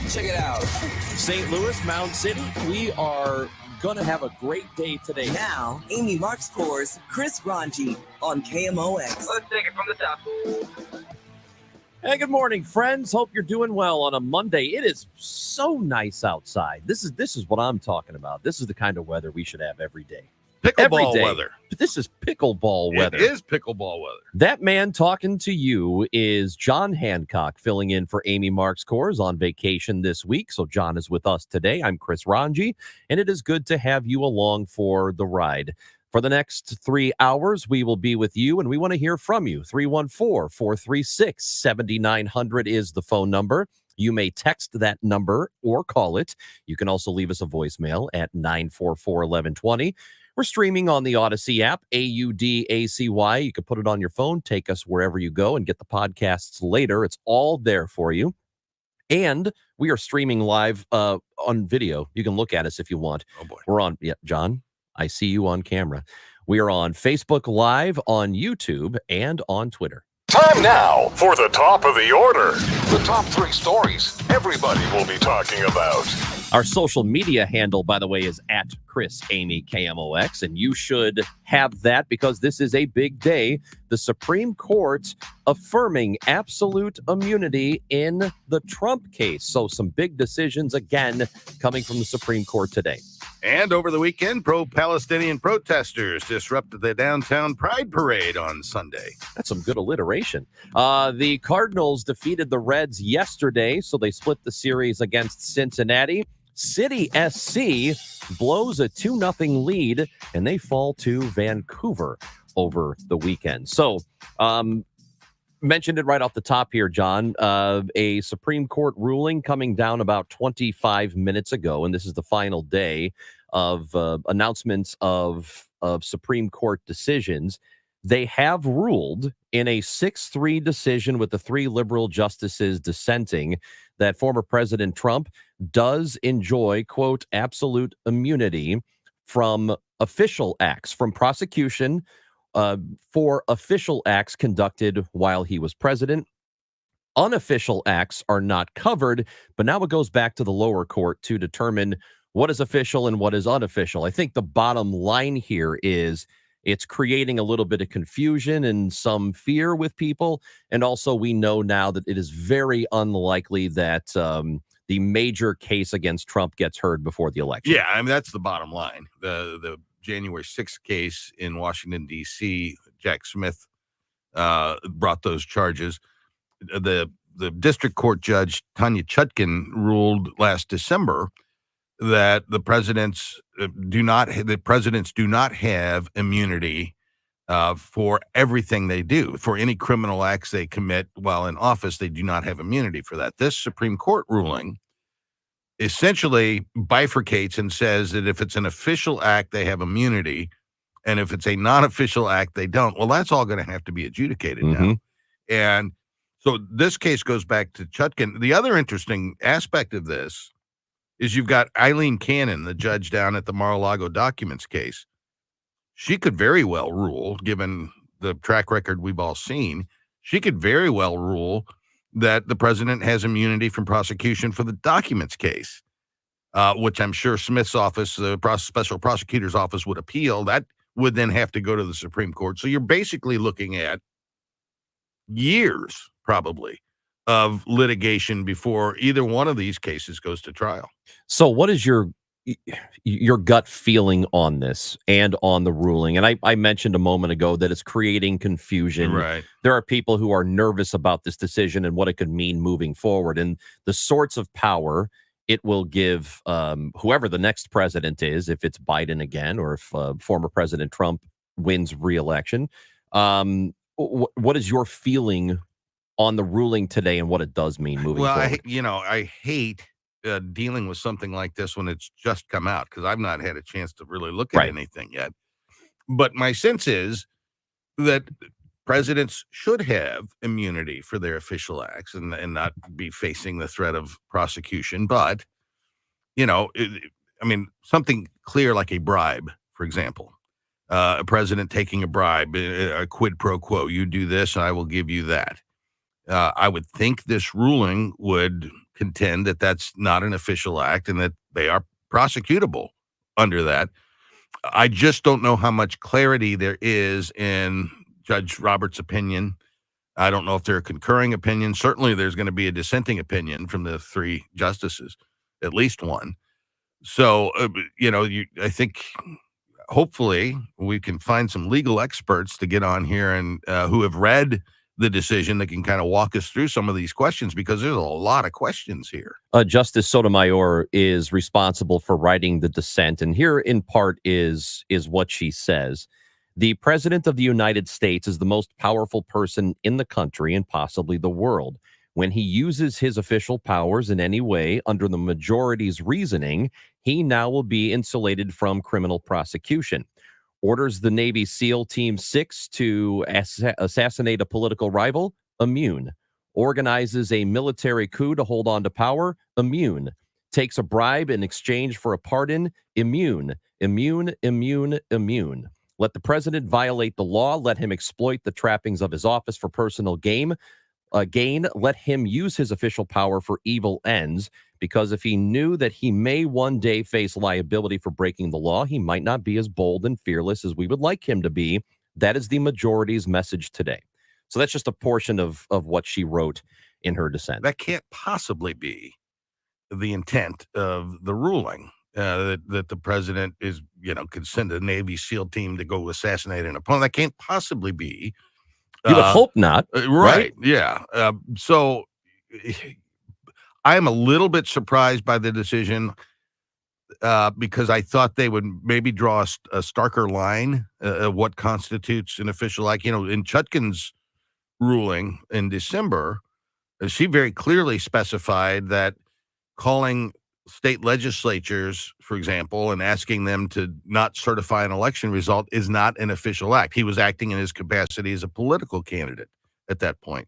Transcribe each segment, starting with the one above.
Check it out. St. Louis, Mound City, we are going to have a great day today. Now, Amy Marks scores Chris Ranji on KMOX. Let's take it from the top. Hey, good morning, friends. Hope you're doing well on a Monday. It is so nice outside. This is what I'm talking about. This is the kind of weather we should have every day. Pickleball weather. But this is pickleball weather. It is pickleball weather. That man talking to you is John Hancock, filling in for Amy Marks Kors on vacation this week. So John is with us today. I'm Chris Ranji, and it is good to have you along for the ride. For the next 3 hours, we will be with you, and we want to hear from you. 314-436-7900 is the phone number. You may text that number or call it. You can also leave us a voicemail at 944-1120. We're streaming on the Odyssey app, AUDACY. You can put it on your phone, take us wherever you go, and get the podcasts later. It's all there for you. And we are streaming live on video. You can look at us if you want. Oh, boy. We're on, John, I see you on camera. We are on Facebook Live, on YouTube, and on Twitter. Time now for the top of the order. The top 3 stories everybody will be talking about. Our social media handle, by the way, is at Chris Amy KMOX, and you should have that because this is a big day. The Supreme Court affirming absolute immunity in the Trump case. So some big decisions again coming from the Supreme Court today. And over the weekend, pro-Palestinian protesters disrupted the downtown Pride Parade on Sunday. That's some good alliteration. The Cardinals defeated the Reds yesterday, so they split the series against Cincinnati. City SC blows a 2-0 lead, and they fall to Vancouver over the weekend. So, mentioned it right off the top here, John. A Supreme Court ruling coming down about 25 minutes ago, and this is the final day of announcements of Supreme Court decisions. They have ruled in a 6-3 decision with the 3 liberal justices dissenting that former President Trump does enjoy, quote, absolute immunity from official acts, from prosecution for official acts conducted while he was president. Unofficial acts are not covered, but now it goes back to the lower court to determine what is official and what is unofficial. I think the bottom line here is it's creating a little bit of confusion and some fear with people. And also we know now that it is very unlikely that the major case against Trump gets heard before the election. Yeah, I mean, that's the bottom line. The January 6th case in Washington, D.C., Jack Smith brought those charges. The district court judge, Tanya Chutkin, ruled last December that the presidents do not have immunity for everything they do. For any criminal acts they commit while in office, they do not have immunity for that. This Supreme Court ruling essentially bifurcates and says that if it's an official act, they have immunity, and if it's a non-official act, they don't. Well, that's all going to have to be adjudicated now. And so this case goes back to Chutkin. The other interesting aspect of this is you've got Eileen Cannon, the judge down at the Mar-a-Lago documents case. She could very well rule, given the track record we've all seen, she could very well rule that the president has immunity from prosecution for the documents case, which I'm sure Smith's office, the special prosecutor's office, would appeal. That would then have to go to the Supreme Court. So you're basically looking at years, probably, of litigation before either one of these cases goes to trial. So what is your gut feeling on this and on the ruling? And I mentioned a moment ago that it's creating confusion. Right. There are people who are nervous about this decision and what it could mean moving forward, and the sorts of power it will give whoever the next president is, if it's Biden again, or if former President Trump wins re-election. What is your feeling on the ruling today and what it does mean moving forward? Well, I hate dealing with something like this when it's just come out, because I've not had a chance to really look at anything yet. But my sense is that presidents should have immunity for their official acts and not be facing the threat of prosecution. But, something clear like a bribe, for example, a president taking a bribe, a quid pro quo, you do this and I will give you that. I would think this ruling would contend that that's not an official act and that they are prosecutable under that. I just don't know how much clarity there is in Judge Roberts' opinion. I don't know if there are concurring opinions. Certainly there's going to be a dissenting opinion from the three justices, at least one. So, I think hopefully we can find some legal experts to get on here and who have read the decision that can kind of walk us through some of these questions, because there's a lot of questions here. Justice Sotomayor is responsible for writing the dissent, and here in part is what she says. The President of the United States is the most powerful person in the country and possibly the world. When he uses his official powers in any way under the majority's reasoning, he now will be insulated from criminal prosecution. Orders the Navy SEAL Team 6 to assassinate a political rival? Immune. Organizes a military coup to hold on to power? Immune. Takes a bribe in exchange for a pardon? Immune. Immune, immune, immune. Let the president violate the law. Let him exploit the trappings of his office for personal gain. Let him use his official power for evil ends, because if he knew that he may one day face liability for breaking the law, he might not be as bold and fearless as we would like him to be. That is the majority's message today. So that's just a portion of what she wrote in her dissent. That can't possibly be the intent of the ruling, that the president is, could send a Navy SEAL team to go assassinate an opponent. That can't possibly be. You would hope not. Right. Yeah. So I am a little bit surprised by the decision because I thought they would maybe draw a starker line of what constitutes an official act. In Chutkan's ruling in December, she very clearly specified that calling state legislatures, for example, and asking them to not certify an election result is not an official act. He was acting in his capacity as a political candidate at that point.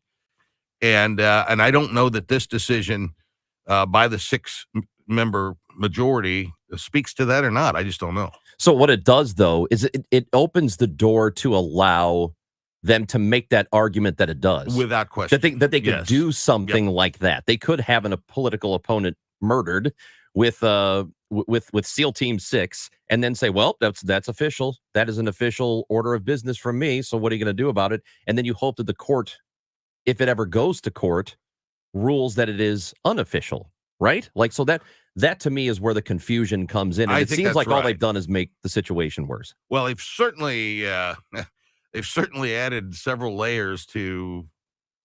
And I don't know that this decision by the 6-member majority speaks to that or not. I just don't know. So what it does, though, is it opens the door to allow them to make that argument that it does. Without question. That they could do something like that. They could have a political opponent murdered with SEAL Team 6 and then say, well, that's official. That is an official order of business from me. So what are you going to do about it? And then you hope that the court, if it ever goes to court, rules that it is unofficial, right? Like, so that to me is where the confusion comes in. And it seems like all they've done is make the situation worse. Well, they've certainly added several layers to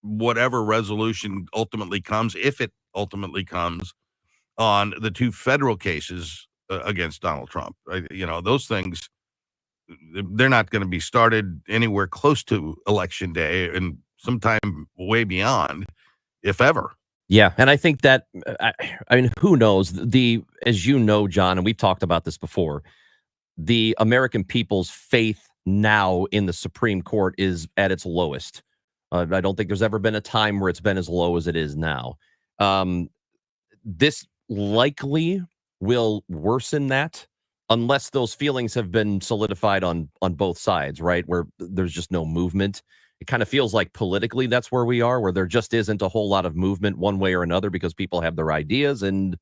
whatever resolution ultimately comes, if it ultimately comes, on the 2 federal cases against Donald Trump. Those things, they're not going to be started anywhere close to Election Day and sometime way beyond, if ever. Yeah, and I think that, I mean, who knows? As you know, John, and we've talked about this before, the American people's faith now in the Supreme Court is at its lowest. I don't think there's ever been a time where it's been as low as it is now. This likely will worsen that unless those feelings have been solidified on both sides, right? Where there's just no movement. It kind of feels like politically that's where we are, where there just isn't a whole lot of movement one way or another because people have their ideas and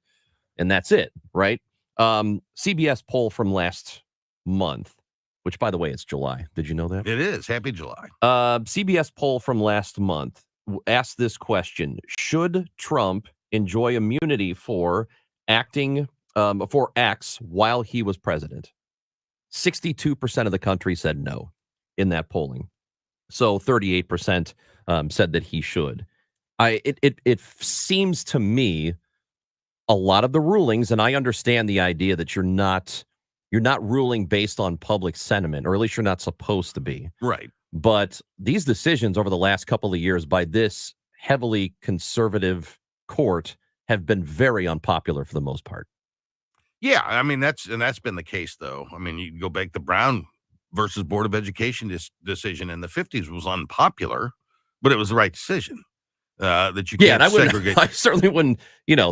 that's it, right? CBS poll from last month, which, by the way, it's July. Did you know that? It is. Happy July. CBS poll from last month asked this question: should Trump enjoy immunity for acting for acts while he was president? 62% of the country said no in that polling. So 38% said that he should. It seems to me a lot of the rulings, and I understand the idea that you're not ruling based on public sentiment, or at least you're not supposed to be. Right. But these decisions over the last couple of years by this heavily conservative court have been very unpopular for the most part. Yeah, I mean, that's been the case, though. I mean, you go back to Brown versus Board of Education decision in the 50s was unpopular, but it was the right decision. That you can't segregate. I certainly wouldn't,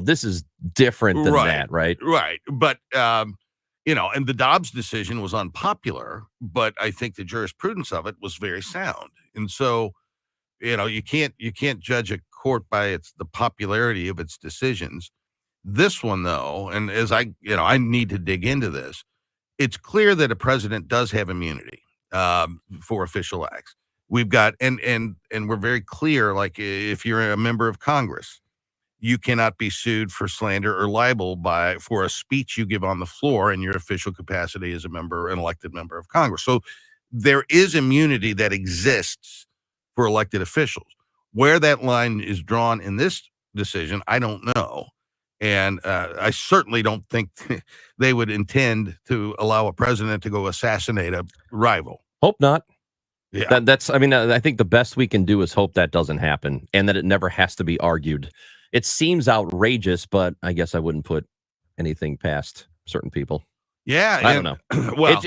this is different than that, right? Right. But, and the Dobbs decision was unpopular, but I think the jurisprudence of it was very sound. And so, you can't judge a court by the popularity of its decisions. This one, though, and as I need to dig into this, it's clear that a president does have immunity for official acts. We've got, and we're very clear, like if you're a member of Congress, you cannot be sued for slander or libel for a speech you give on the floor in your official capacity as an elected member of Congress. So there is immunity that exists for elected officials. Where that line is drawn in this decision, I don't know. And I certainly don't think they would intend to allow a president to go assassinate a rival. Hope not. Yeah. I think the best we can do is hope that doesn't happen and that it never has to be argued. It seems outrageous, but I guess I wouldn't put anything past certain people. Yeah. I don't know. Well,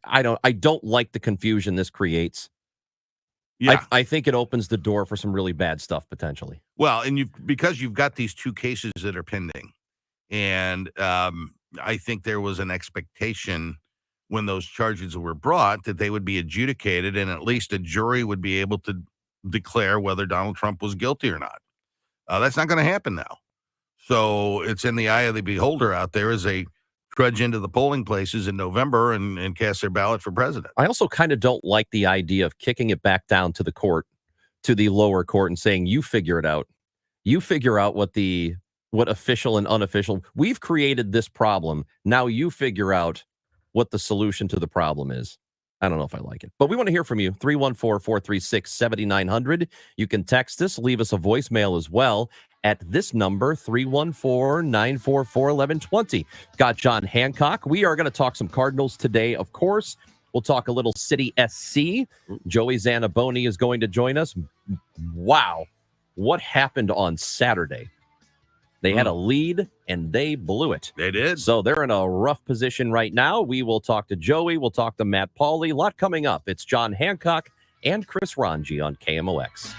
I don't like the confusion this creates. yeah. I think it opens the door for some really bad stuff potentially. Well, and because you've got these two cases that are pending, and I think there was an expectation when those charges were brought that they would be adjudicated, and at least a jury would be able to declare whether Donald Trump was guilty or not. That's not going to happen now. So it's in the eye of the beholder out there as they trudge into the polling places in November and cast their ballot for president. I also kind of don't like the idea of kicking it back down to the court, to the lower court, and saying, you figure it out. You figure out what official and unofficial. We've created this problem. Now you figure out what the solution to the problem is. I don't know if I like it, but we want to hear from you. 314-436-7900. You can text us, leave us a voicemail as well at this number, 314-944-1120. Got John Hancock. We are going to talk some Cardinals today, of course. We'll talk a little City SC. Joey Zanaboni is going to join us. Wow. What happened on Saturday? They had a lead, and they blew it. They did. So they're in a rough position right now. We will talk to Joey. We'll talk to Matt Pauley. A lot coming up. It's John Hancock and Chris Ranji on KMOX.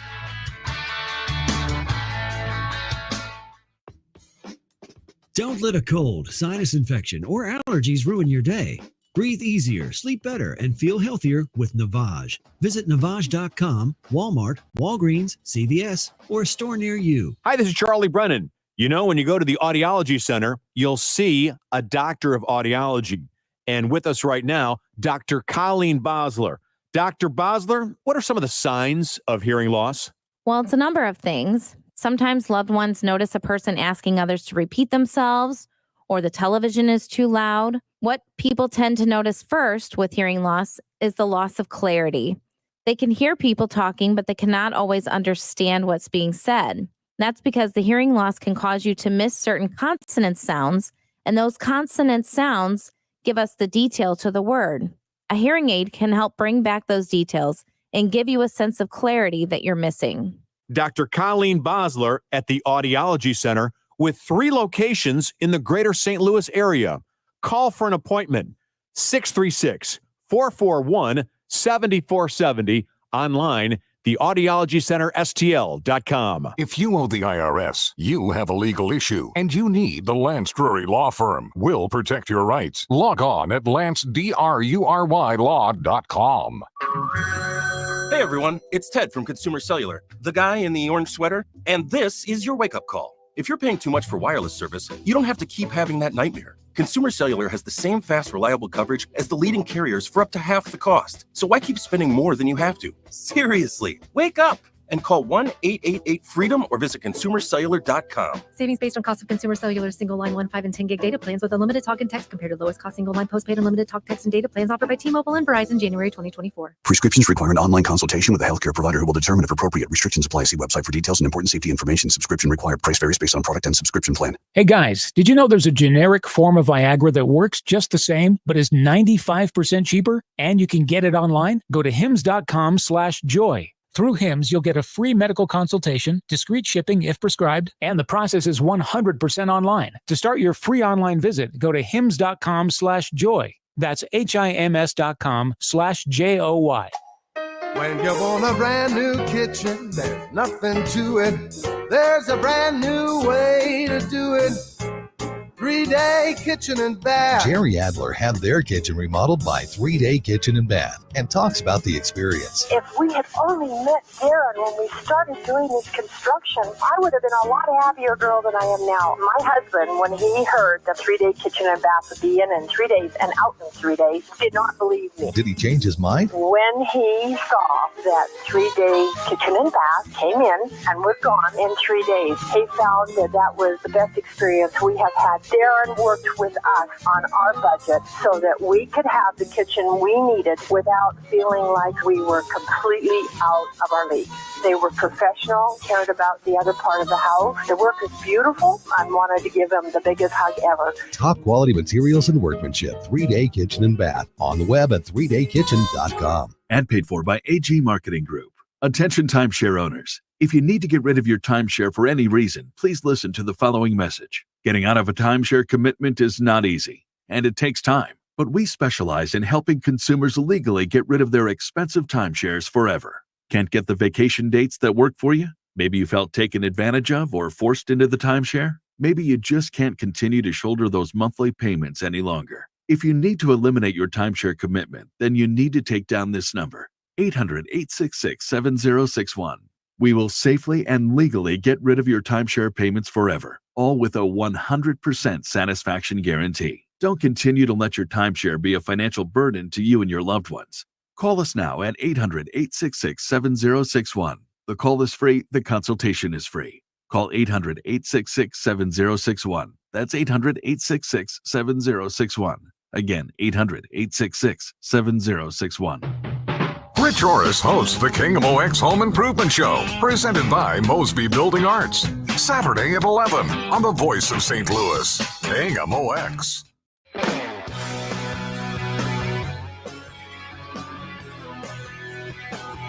Don't let a cold, sinus infection, or allergies ruin your day. Breathe easier, sleep better, and feel healthier with Navage. Visit Navage.com, Walmart, Walgreens, CVS, or a store near you. Hi, this is Charlie Brennan. You know, when you go to the Audiology Center, you'll see a doctor of audiology. And with us right now, Dr. Colleen Bosler. Dr. Bosler, what are some of the signs of hearing loss? Well, it's a number of things. Sometimes loved ones notice a person asking others to repeat themselves, or the television is too loud. What people tend to notice first with hearing loss is the loss of clarity. They can hear people talking, but they cannot always understand what's being said. That's because the hearing loss can cause you to miss certain consonant sounds, and those consonant sounds give us the detail to the word. A hearing aid can help bring back those details and give you a sense of clarity that you're missing. Dr. Colleen Bosler at the Audiology Center with 3 locations in the greater St. Louis area. Call for an appointment, 636-441-7470, online, theaudiologycenterstl.com. If you owe the IRS, you have a legal issue, and you need the Lance Drury Law Firm. We'll protect your rights. Log on at lancedrurylaw.com. Hey everyone, it's Ted from Consumer Cellular, the guy in the orange sweater, and this is your wake-up call. If you're paying too much for wireless service, you don't have to keep having that nightmare. Consumer Cellular has the same fast, reliable coverage as the leading carriers for up to half the cost. So why keep spending more than you have to? Seriously, wake up and call 1-888-FREEDOM or visit consumercellular.com. Savings based on cost of Consumer Cellular single line 1, 5, and 10 gig data plans with unlimited talk and text compared to lowest cost single line postpaid unlimited talk, text, and data plans offered by T-Mobile and Verizon January 2024. Prescriptions require an online consultation with a healthcare provider who will determine if appropriate. Restrictions apply. See website for details and important safety information. Subscription required. Price varies based on product and subscription plan. Hey guys, did you know there's a generic form of Viagra that works just the same, but is 95% cheaper? And you can get it online? Go to hims.com/joy. Through HIMS, you'll get a free medical consultation, discreet shipping if prescribed, and the process is 100% online. To start your free online visit, go to hims.com/joy. That's HIMS.com/JOY. When you want a brand new kitchen, there's nothing to it. There's a brand new way to do it. 3-day 3-Day Kitchen and Bath. Jerry Adler had their kitchen remodeled by 3-Day Kitchen and Bath and talks about the experience. If we had only met Darren when we started doing this construction, I would have been a lot happier girl than I am now. My husband, when he heard the 3-Day Kitchen and Bath would be in 3 days and out in 3 days, did not believe me. Did he change his mind? When he saw that 3-Day Kitchen and Bath came in and was gone in 3 days, he found that was the best experience we have had. Darren worked with us on our budget so that we could have the kitchen we needed without feeling like we were completely out of our league. They were professional, cared about the other part of the house. The work is beautiful. I wanted to give them the biggest hug ever. Top quality materials and workmanship. 3-Day Kitchen and Bath. On the web at 3daykitchen.com. Ad paid for by AG Marketing Group. Attention timeshare owners. If you need to get rid of your timeshare for any reason, please listen to the following message. Getting out of a timeshare commitment is not easy, and it takes time. But we specialize in helping consumers legally get rid of their expensive timeshares forever. Can't get the vacation dates that work for you? Maybe you felt taken advantage of or forced into the timeshare? Maybe you just can't continue to shoulder those monthly payments any longer. If you need to eliminate your timeshare commitment, then you need to take down this number, 800-866-7061. We will safely and legally get rid of your timeshare payments forever, all with a 100% satisfaction guarantee. Don't continue to let your timeshare be a financial burden to you and your loved ones. Call us now at 800-866-7061. The call is free. The consultation is free. Call 800-866-7061. That's 800-866-7061. Again, 800-866-7061. Rich Orris hosts the KMOX Home Improvement Show, presented by Mosby Building Arts. Saturday at 11 on the Voice of St. Louis, KMOX.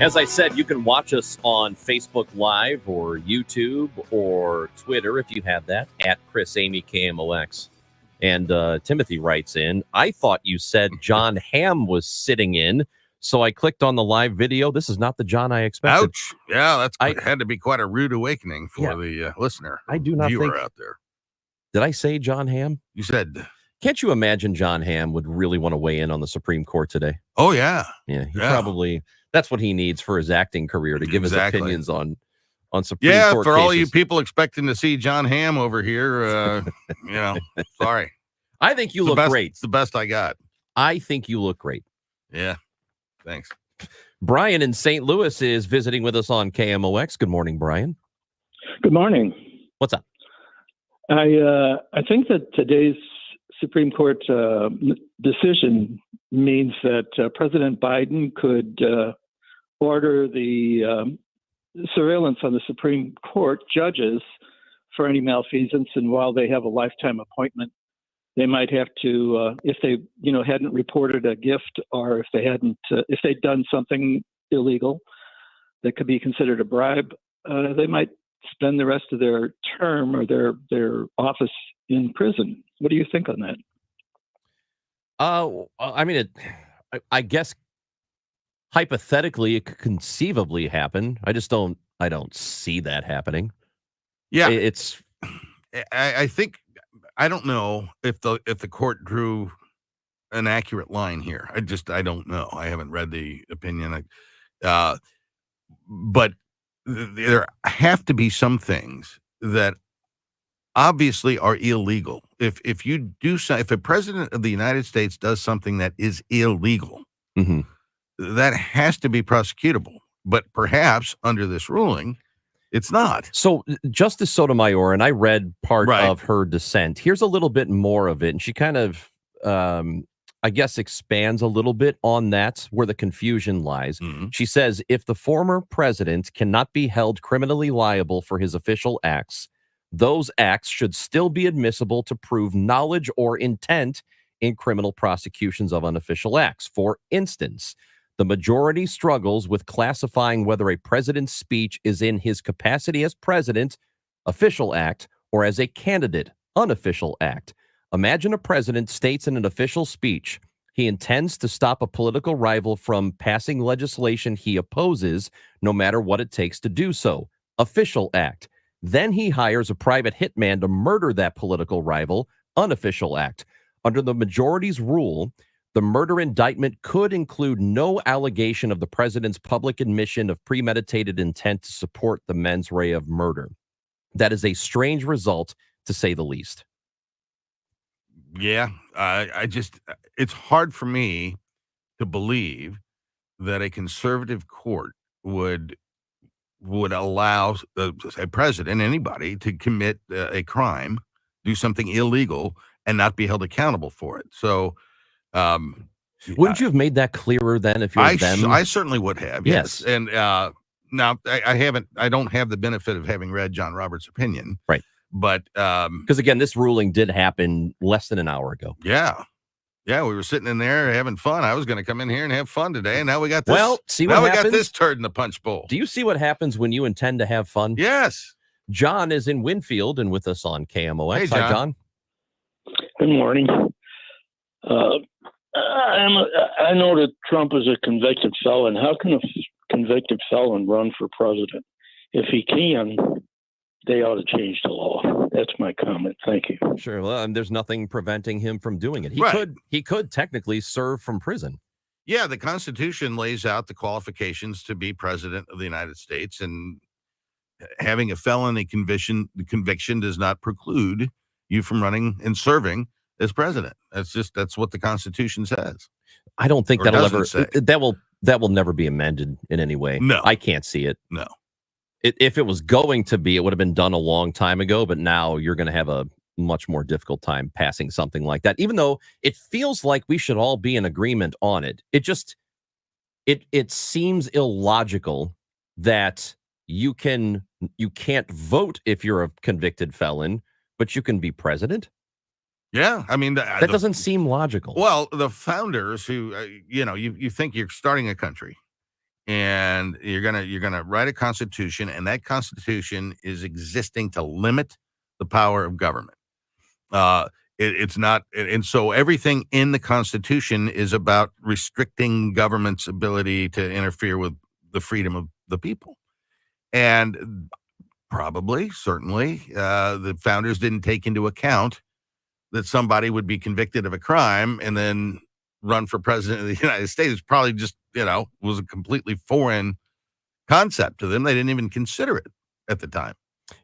As I said, you can watch us on Facebook Live or YouTube or Twitter if you have that, at Chris Amy KMOX. And Timothy writes in, I thought you said John Hamm was sitting in, so I clicked on the live video. This is not the John I expected. Ouch. Yeah, had to be quite a rude awakening for the listener. I do not viewer think out there. Did I say John Hamm? You said. Can't you imagine John Hamm would really want to weigh in on the Supreme Court today? Oh, yeah. Yeah, probably. That's what he needs for his acting career, to give his opinions on Supreme Court for cases. all you people expecting to see John Hamm over here, sorry. I think you look great. It's the best I got. I think you look great. Yeah. Thanks. Brian in St. Louis is visiting with us on KMOX. Good morning, Brian. Good morning. What's up? I think that today's Supreme Court decision means that President Biden could order the surveillance on the Supreme Court judges for any malfeasance, and while they have a lifetime appointment, they might have to, if they, hadn't reported a gift, or if they'd done something illegal that could be considered a bribe, they might spend the rest of their term or their office in prison. What do you think on that? I guess hypothetically it could conceivably happen. I don't see that happening. Yeah, I think I don't know if the court drew an accurate line here. I don't know. I haven't read the opinion. But there have to be some things that obviously are illegal. If a president of the United States does something that is illegal, that has to be prosecutable. But perhaps under this ruling, it's not. So Justice Sotomayor, and I read part of her dissent. Here's a little bit more of it. And she kind of, I guess, expands a little bit on that, where the confusion lies. She says, if the former president cannot be held criminally liable for his official acts, those acts should still be admissible to prove knowledge or intent in criminal prosecutions of unofficial acts. For instance, the majority struggles with classifying whether a president's speech is in his capacity as president, official act, or as a candidate, unofficial act. Imagine a president states in an official speech he intends to stop a political rival from passing legislation he opposes, no matter what it takes to do so. Official act. Then he hires a private hitman to murder that political rival, unofficial act. Under the majority's rule, the murder indictment could include no allegation of the president's public admission of premeditated intent to support the mens rea of murder. That is a strange result, to say the least. Yeah, it's hard for me to believe that a conservative court would allow a president, anybody, to commit a crime, do something illegal, and not be held accountable for it. So, wouldn't you have made that clearer then if you're them? I certainly would have. Yes. And now I don't have the benefit of having read John Roberts' opinion. Right. But because again, this ruling did happen less than an hour ago. Yeah. Yeah, we were sitting in there having fun. I was going to come in here and have fun today, and now we got this. Well, see what now happens? We got this turd in the punch bowl. Do you see what happens when you intend to have fun? Yes. John is in Winfield and with us on KMOX. Hey, Hi, John. Good morning. I know that Trump is a convicted felon. How can a convicted felon run for president? If he can, they ought to change the law. That's my comment. Thank you. Sure. Well, there's nothing preventing him from doing it. He could technically serve from prison. Yeah, the Constitution lays out the qualifications to be president of the United States, and having a felony conviction does not preclude you from running and serving as president. That's what the Constitution says. I don't think Or that'll doesn't ever say. that will never be amended in any way. No. I can't see it. No. If it was going to be, it would have been done a long time ago, but now you're going to have a much more difficult time passing something like that, even though it feels like we should all be in agreement on it. It seems illogical that you can't vote if you're a convicted felon, but you can be president. Yeah, I mean that doesn't seem logical. Well, the founders who you think you're starting a country, and you're gonna write a constitution, and that constitution is existing to limit the power of government. It's not, and so everything in the Constitution is about restricting government's ability to interfere with the freedom of the people. And certainly, the founders didn't take into account that somebody would be convicted of a crime and then run for president of the United States. It's probably just, was a completely foreign concept to them. They didn't even consider it at the time.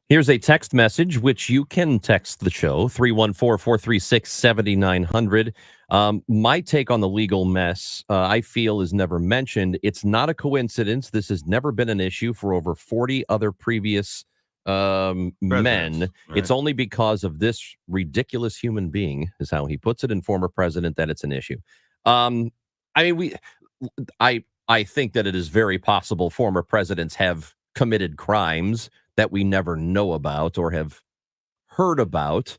Here's a text message, which you can text the show, 314-436-7900. My take on the legal mess, I feel, is never mentioned. It's not a coincidence. This has never been an issue for over 40 other previous men. Right. It's only because of this ridiculous human being, is how he puts it, and former president, that it's an issue. I think that it is very possible former presidents have committed crimes that we never know about or have heard about.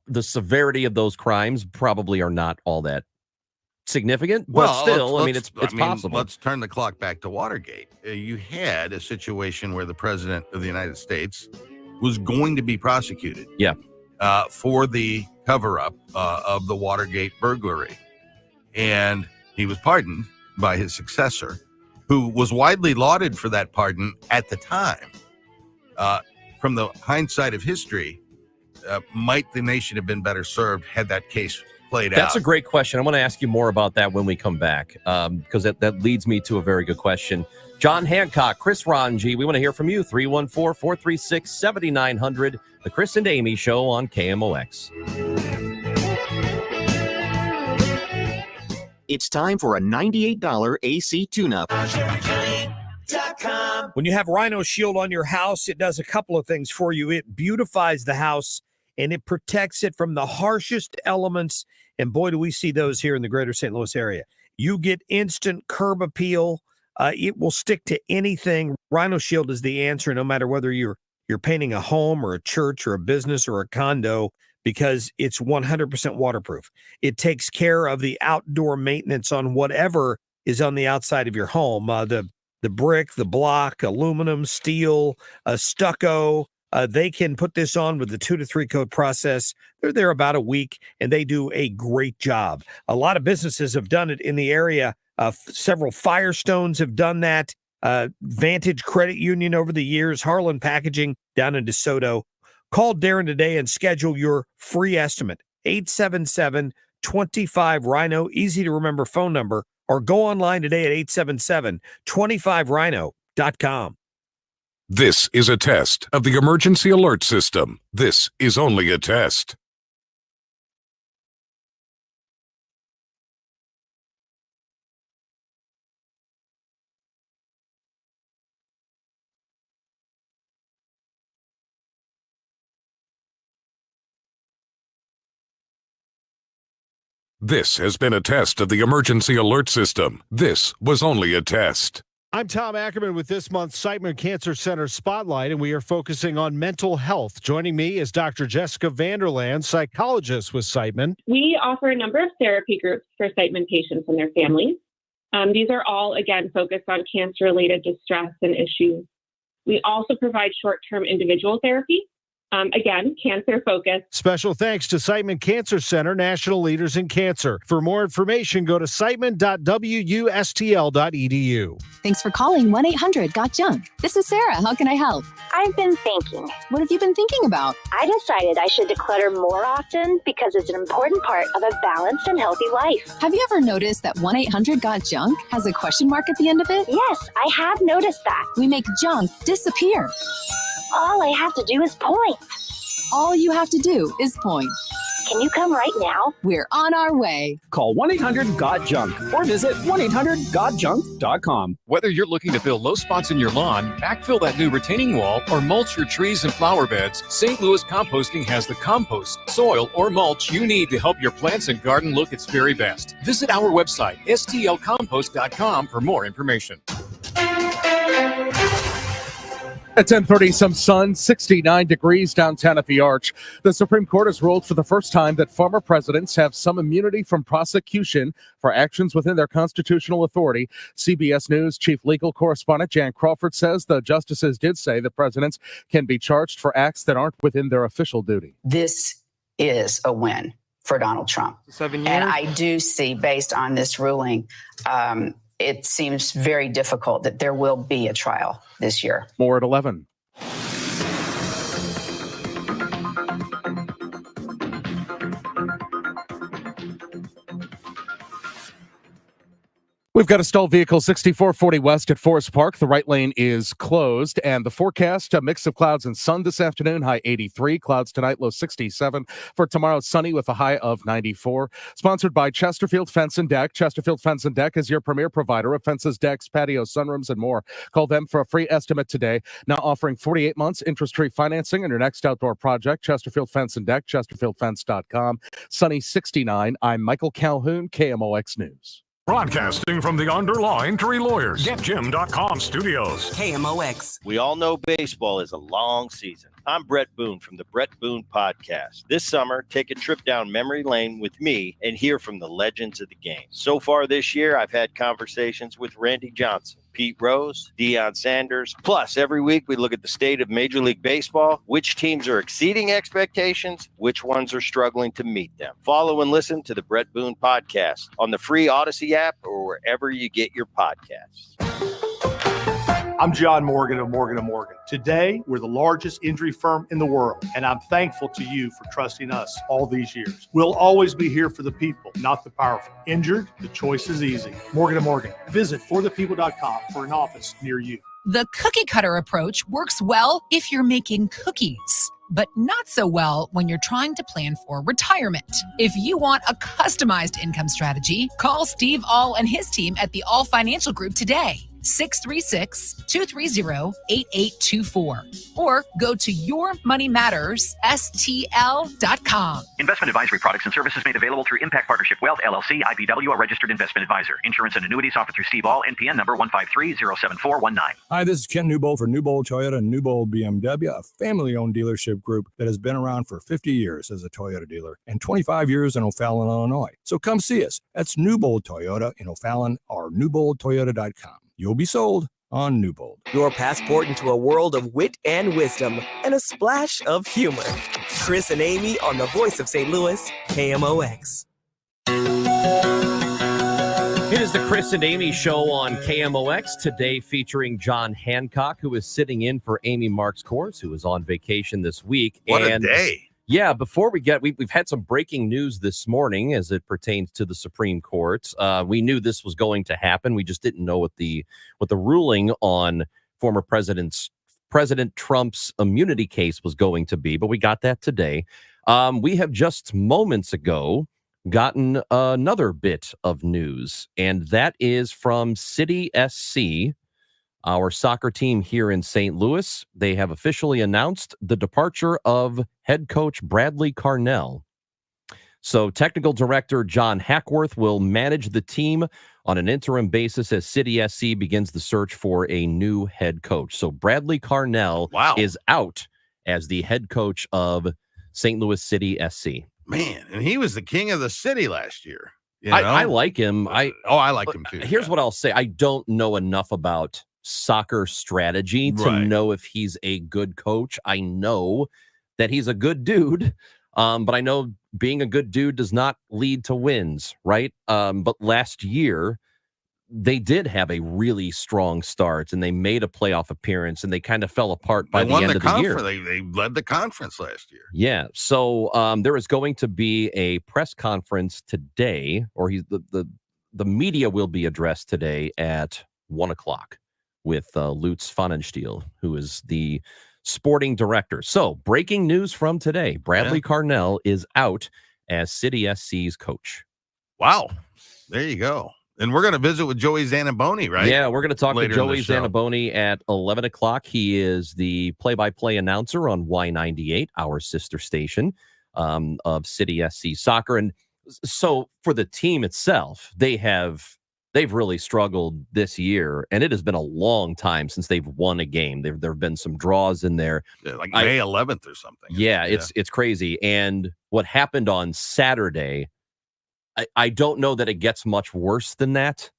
The severity of those crimes probably are not all that significant, but still, it's possible. Let's turn the clock back to Watergate. You had a situation where the president of the United States was going to be prosecuted. Yeah. For the cover-up of the Watergate burglary. And he was pardoned by his successor, who was widely lauded for that pardon at the time. From the hindsight of history, might the nation have been better served had that case played out? That's a great question. I want to ask you more about that when we come back, because that leads me to a very good question. John Hancock, Chris Ranji, we want to hear from you. 314-436-7900, The Chris and Amy Show on KMOX. It's time for a $98 AC tune-up. When you have Rhino Shield on your house, it does a couple of things for you. It beautifies the house, and it protects it from the harshest elements. And boy, do we see those here in the greater St. Louis area. You get instant curb appeal. It will stick to anything. Rhino Shield is the answer, no matter whether you're painting a home or a church or a business or a condo, because it's 100% waterproof. It takes care of the outdoor maintenance on whatever is on the outside of your home. The brick, the block, aluminum, steel, stucco. They can put this on with the 2 to 3 coat process. They're there about a week, and they do a great job. A lot of businesses have done it in the area. Several Firestones have done that. Vantage Credit Union over the years, Harlan Packaging down in DeSoto. Call Darren today and schedule your free estimate. 877-25-RHINO, easy to remember phone number, or go online today at 877-25RHINO.com. This is a test of the emergency alert system. This is only a test. This has been a test of the emergency alert system. This was only a test. I'm Tom Ackerman with this month's Siteman Cancer Center Spotlight, and we are focusing on mental health. Joining me is Dr. Jessica Vanderland, psychologist with Siteman. We offer a number of therapy groups for Siteman patients and their families. These are all, again, focused on cancer-related distress and issues. We also provide short-term individual therapy. Again, cancer focused. Special thanks to Siteman Cancer Center, national leaders in cancer. For more information, go to siteman.wustl.edu. Thanks for calling 1-800-GOT-JUNK. This is Sarah. How can I help? I've been thinking. What have you been thinking about? I decided I should declutter more often because it's an important part of a balanced and healthy life. Have you ever noticed that 1-800-GOT-JUNK has a question mark at the end of it? Yes, I have noticed that. We make junk disappear. All I have to do is point. All you have to do is point. Can you come right now? We're on our way. Call 1-800-GOT-JUNK or visit 1-800-GOT-JUNK.com. Whether you're looking to fill low spots in your lawn, backfill that new retaining wall, or mulch your trees and flower beds, St. Louis Composting has the compost, soil, or mulch you need to help your plants and garden look its very best. Visit our website, stlcompost.com, for more information. At 10:30, some sun, 69 degrees downtown at the Arch. The Supreme Court has ruled for the first time that former presidents have some immunity from prosecution for actions within their constitutional authority. CBS News chief legal correspondent Jan Crawford says the justices did say the presidents can be charged for acts that aren't within their official duty. This is a win for Donald Trump. 7 years. And I do see, based on this ruling, it seems very difficult that there will be a trial this year. More at 11. We've got a stalled vehicle 6440 west at Forest Park. The right lane is closed. And the forecast, a mix of clouds and sun this afternoon, high 83. Clouds tonight, low 67. For tomorrow, sunny with a high of 94. Sponsored by Chesterfield Fence and Deck. Chesterfield Fence and Deck is your premier provider of fences, decks, patios, sunrooms, and more. Call them for a free estimate today. Now offering 48 months interest-free financing on your next outdoor project. Chesterfield Fence and Deck, chesterfieldfence.com. Sunny 69. I'm Michael Calhoun, KMOX News. Broadcasting from the Underlying Tree Lawyers, GetJim.com studios. KMOX. We all know baseball is a long season. I'm Brett Boone from the Brett Boone Podcast. This summer, take a trip down memory lane with me and hear from the legends of the game. So far this year, I've had conversations with Randy Johnson, Pete Rose, Deion Sanders. Plus, every week we look at the state of Major League Baseball, which teams are exceeding expectations, which ones are struggling to meet them. Follow and listen to the Brett Boone Podcast on the free Odyssey app or wherever you get your podcasts. I'm John Morgan of Morgan & Morgan. Today, we're the largest injury firm in the world, and I'm thankful to you for trusting us all these years. We'll always be here for the people, not the powerful. Injured? The choice is easy. Morgan & Morgan. Visit forthepeople.com for an office near you. The cookie cutter approach works well if you're making cookies, but not so well when you're trying to plan for retirement. If you want a customized income strategy, call Steve All and his team at the All Financial Group today. 636-230-8824 or go to yourmoneymattersstl.com. Investment advisory products and services made available through Impact Partnership Wealth, LLC, IPW, a registered investment advisor. Insurance and annuities offered through Steve All, NPN number 153-07419. Hi, this is Ken Newbold for Newbold Toyota and Newbold BMW, a family-owned dealership group that has been around for 50 years as a Toyota dealer and 25 years in O'Fallon, Illinois. So come see us. That's Newbold Toyota in O'Fallon or newboldtoyota.com. You'll be sold on Newbold. Your passport into a world of wit and wisdom and a splash of humor. Chris and Amy on the Voice of St. Louis, KMOX. It is the Chris and Amy Show on KMOX, today featuring John Hancock, who is sitting in for Amy Marks Kors, who is on vacation this week. What a day. Yeah, before we get, we've had some breaking news this morning as it pertains to the Supreme Court. We knew this was going to happen. We just didn't know what the ruling on former President Trump's immunity case was going to be, but we got that today. We have just moments ago gotten another bit of news, and that is from City SC. Our soccer team here in St. Louis, they have officially announced the departure of head coach Bradley Carnell. So technical director John Hackworth will manage the team on an interim basis as City SC begins the search for a new head coach. So Bradley Carnell is out as the head coach of St. Louis City SC. Man, and he was the king of the city last year. I like him. I like him too. Here's what I'll say. I don't know enough about soccer strategy to know if he's a good coach. I know that he's a good dude, but I know being a good dude does not lead to wins, right? But last year, they did have a really strong start, and they made a playoff appearance, and they kind of fell apart by the end of the year. They led the conference last year. Yeah, so there is going to be a press conference today, or the media will be addressed today at 1:00 with Lutz Pfannenstiel, who is the sporting director. So, breaking news from today. Bradley Carnell is out as City SC's coach. Wow. There you go. And we're going to visit with Joey Zanaboni, right? Yeah, we're going to talk Later to Joey Zanaboni at 11 o'clock. He is the play-by-play announcer on Y98, our sister station of City SC Soccer. And so for the team itself, they've really struggled this year, and it has been a long time since they've won a game. There have been some draws in there. Yeah, like May 11th or something. Yeah, it's crazy. And what happened on Saturday, I don't know that it gets much worse than that,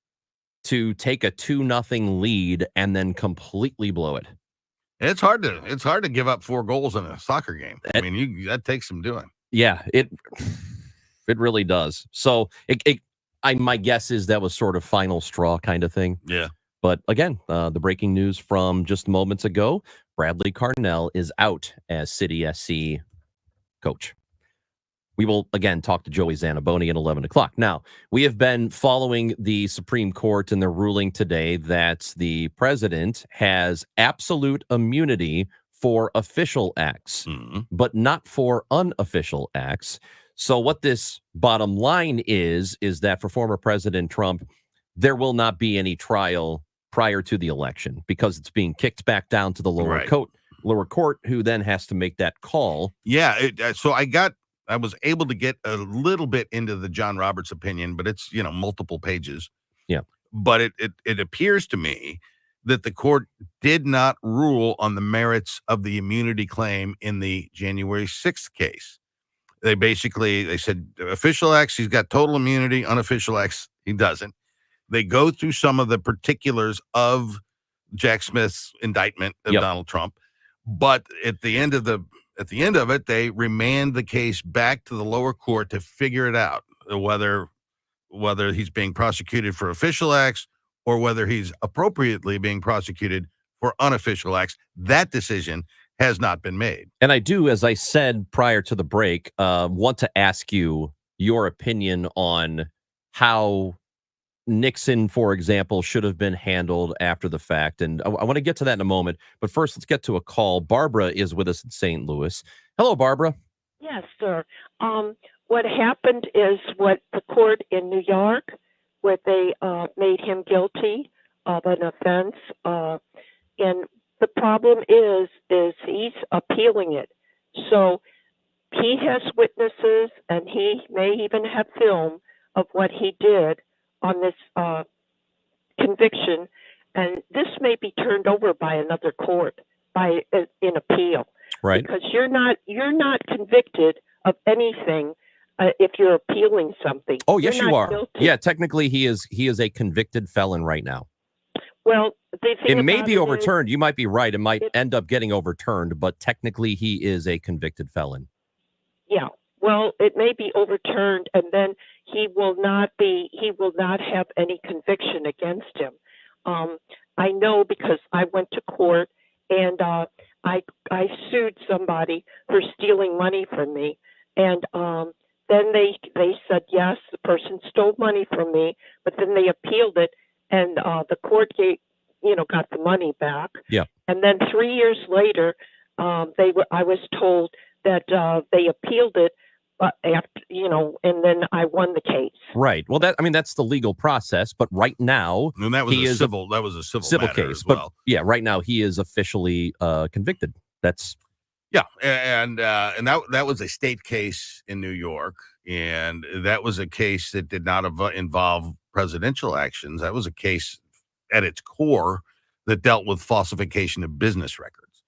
to take a 2-0 lead and then completely blow it. It's hard to give up 4 goals in a soccer game. I mean, that takes some doing. Yeah, it really does. So my guess is that was sort of final straw kind of thing. Yeah. But again, the breaking news from just moments ago, Bradley Carnell is out as City SC coach. We will, again, talk to Joey Zanaboni at 11 o'clock. Now, we have been following the Supreme Court and their ruling today that the president has absolute immunity for official acts, but not for unofficial acts. So what this bottom line is that for former President Trump, there will not be any trial prior to the election because it's being kicked back down to the lower court, who then has to make that call. Yeah. So I was able to get a little bit into the John Roberts opinion, but it's, multiple pages. Yeah. But it appears to me that the court did not rule on the merits of the immunity claim in the January 6th case. They said official acts, he's got total immunity. Unofficial acts, he doesn't. They go through some of the particulars of Jack Smith's indictment of Donald Trump. But at the end of it, they remand the case back to the lower court to figure it out, whether he's being prosecuted for official acts or whether he's appropriately being prosecuted for unofficial acts. That decision has not been made. And I do, as I said prior to the break, want to ask you your opinion on how Nixon, for example, should have been handled after the fact. And I want to get to that in a moment. But first, let's get to a call. Barbara is with us in St. Louis. Hello, Barbara. Yes, sir. What happened is what the court in New York, where they made him guilty of an offense. And the problem is he's appealing it. So he has witnesses, and he may even have film of what he did on this conviction, and this may be turned over by another court in appeal, right? Because you're not convicted of anything if you're appealing something. Oh, yes, you are. Guilty. Yeah, technically, he is a convicted felon right now. Well, it may be overturned. You might be right. It might end up getting overturned, but technically, he is a convicted felon. Yeah. Well, it may be overturned, and then he will not have any conviction against him. I know because I went to court, and I sued somebody for stealing money from me, and then they said yes, the person stole money from me, but then they appealed it, and the court got the money back. Yeah. And then 3 years later, I was told that they appealed it, but after and then I won the case. Right. Well, that's the legal process. But right now, And that was he a is civil. That was a civil matter case. as well. But yeah, right now he is officially convicted. That's Yeah, and that was a state case in New York, and that was a case that did not involve presidential actions. That was a case at its core that dealt with falsification of business records.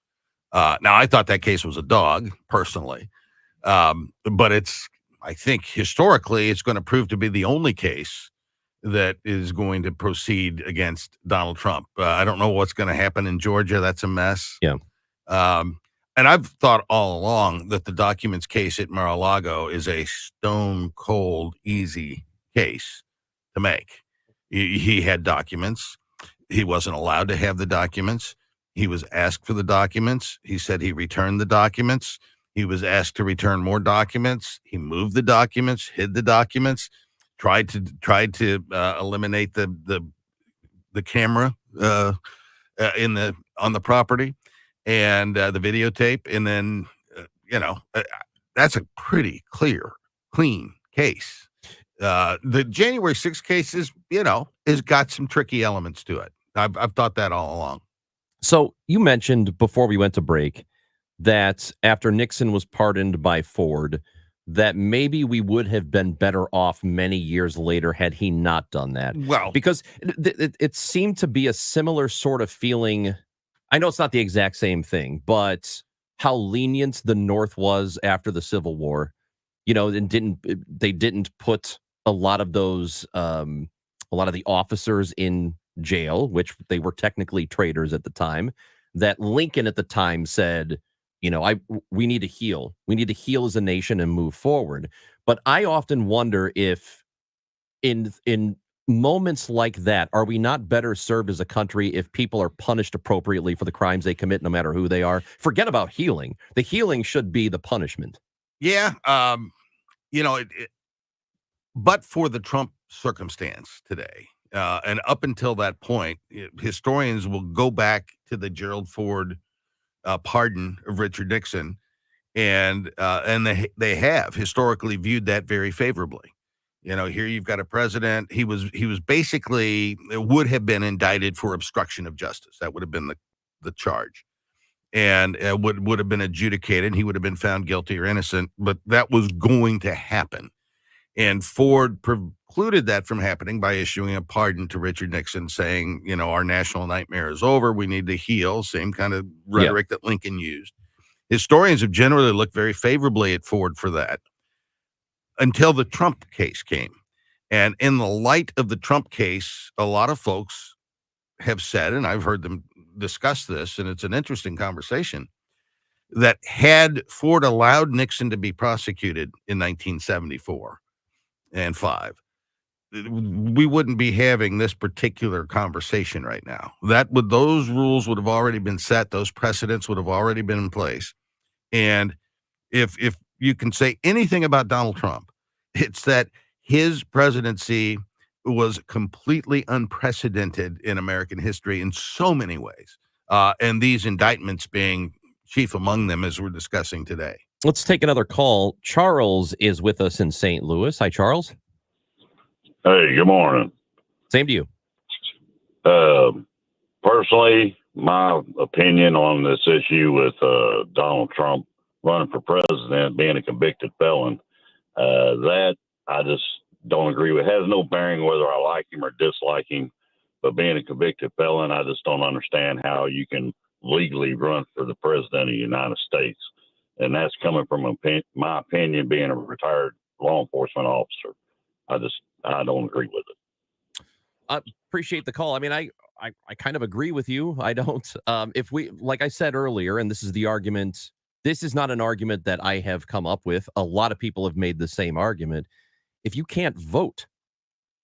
Now, I thought that case was a dog, personally, but I think historically it's going to prove to be the only case that is going to proceed against Donald Trump. I don't know what's going to happen in Georgia. That's a mess. Yeah. And I've thought all along that the documents case at Mar-a-Lago is a stone cold, easy case to make. He had documents. He wasn't allowed to have the documents. He was asked for the documents. He said he returned the documents. He was asked to return more documents. He moved the documents, hid the documents, tried to eliminate the camera on the property and the videotape, and then that's a pretty clean case. The January 6th case has got some tricky elements to it. I've thought that all along. So you mentioned before we went to break that after Nixon was pardoned by Ford, that maybe we would have been better off many years later had he not done that. Well, because it seemed to be a similar sort of feeling. I know it's not the exact same thing, but how lenient the North was after the Civil War, and they didn't put a lot of those, a lot of the officers in jail, which they were technically traitors at the time. That Lincoln at the time said, we need to heal. We need to heal as a nation and move forward. But I often wonder if in moments like that, are we not better served as a country if people are punished appropriately for the crimes they commit, no matter who they are? Forget about healing. The healing should be the punishment. Yeah. But for the Trump circumstance today, and up until that point, historians will go back to the Gerald Ford pardon of Richard Nixon, and they have historically viewed that very favorably. Here you've got a president. He was basically would have been indicted for obstruction of justice. That would have been the charge, and would have been adjudicated. He would have been found guilty or innocent, but that was going to happen. And Ford precluded that from happening by issuing a pardon to Richard Nixon, saying, our national nightmare is over. We need to heal. Same kind of rhetoric that Lincoln used. Historians have generally looked very favorably at Ford for that until the Trump case came. And in the light of the Trump case, a lot of folks have said, and I've heard them discuss this, and it's an interesting conversation, that had Ford allowed Nixon to be prosecuted in 1974 and 5, we wouldn't be having this particular conversation right now. Those rules would have already been set. Those precedents would have already been in place. And if you can say anything about Donald Trump, it's that his presidency was completely unprecedented in American history in so many ways. And these indictments being chief among them, as we're discussing today. Let's take another call. Charles is with us in St. Louis. Hi, Charles. Hey, good morning. Same to you. Personally, my opinion on this issue with Donald Trump running for president, being a convicted felon, that I just don't agree with. It has no bearing whether I like him or dislike him, but being a convicted felon, I just don't understand how you can legally run for the president of the United States. And that's coming from my opinion, being a retired law enforcement officer. I don't agree with it. I appreciate the call. I mean, I kind of agree with you. I don't. If we, like I said earlier, and this is the argument, this is not an argument that I have come up with. A lot of people have made the same argument. If you can't vote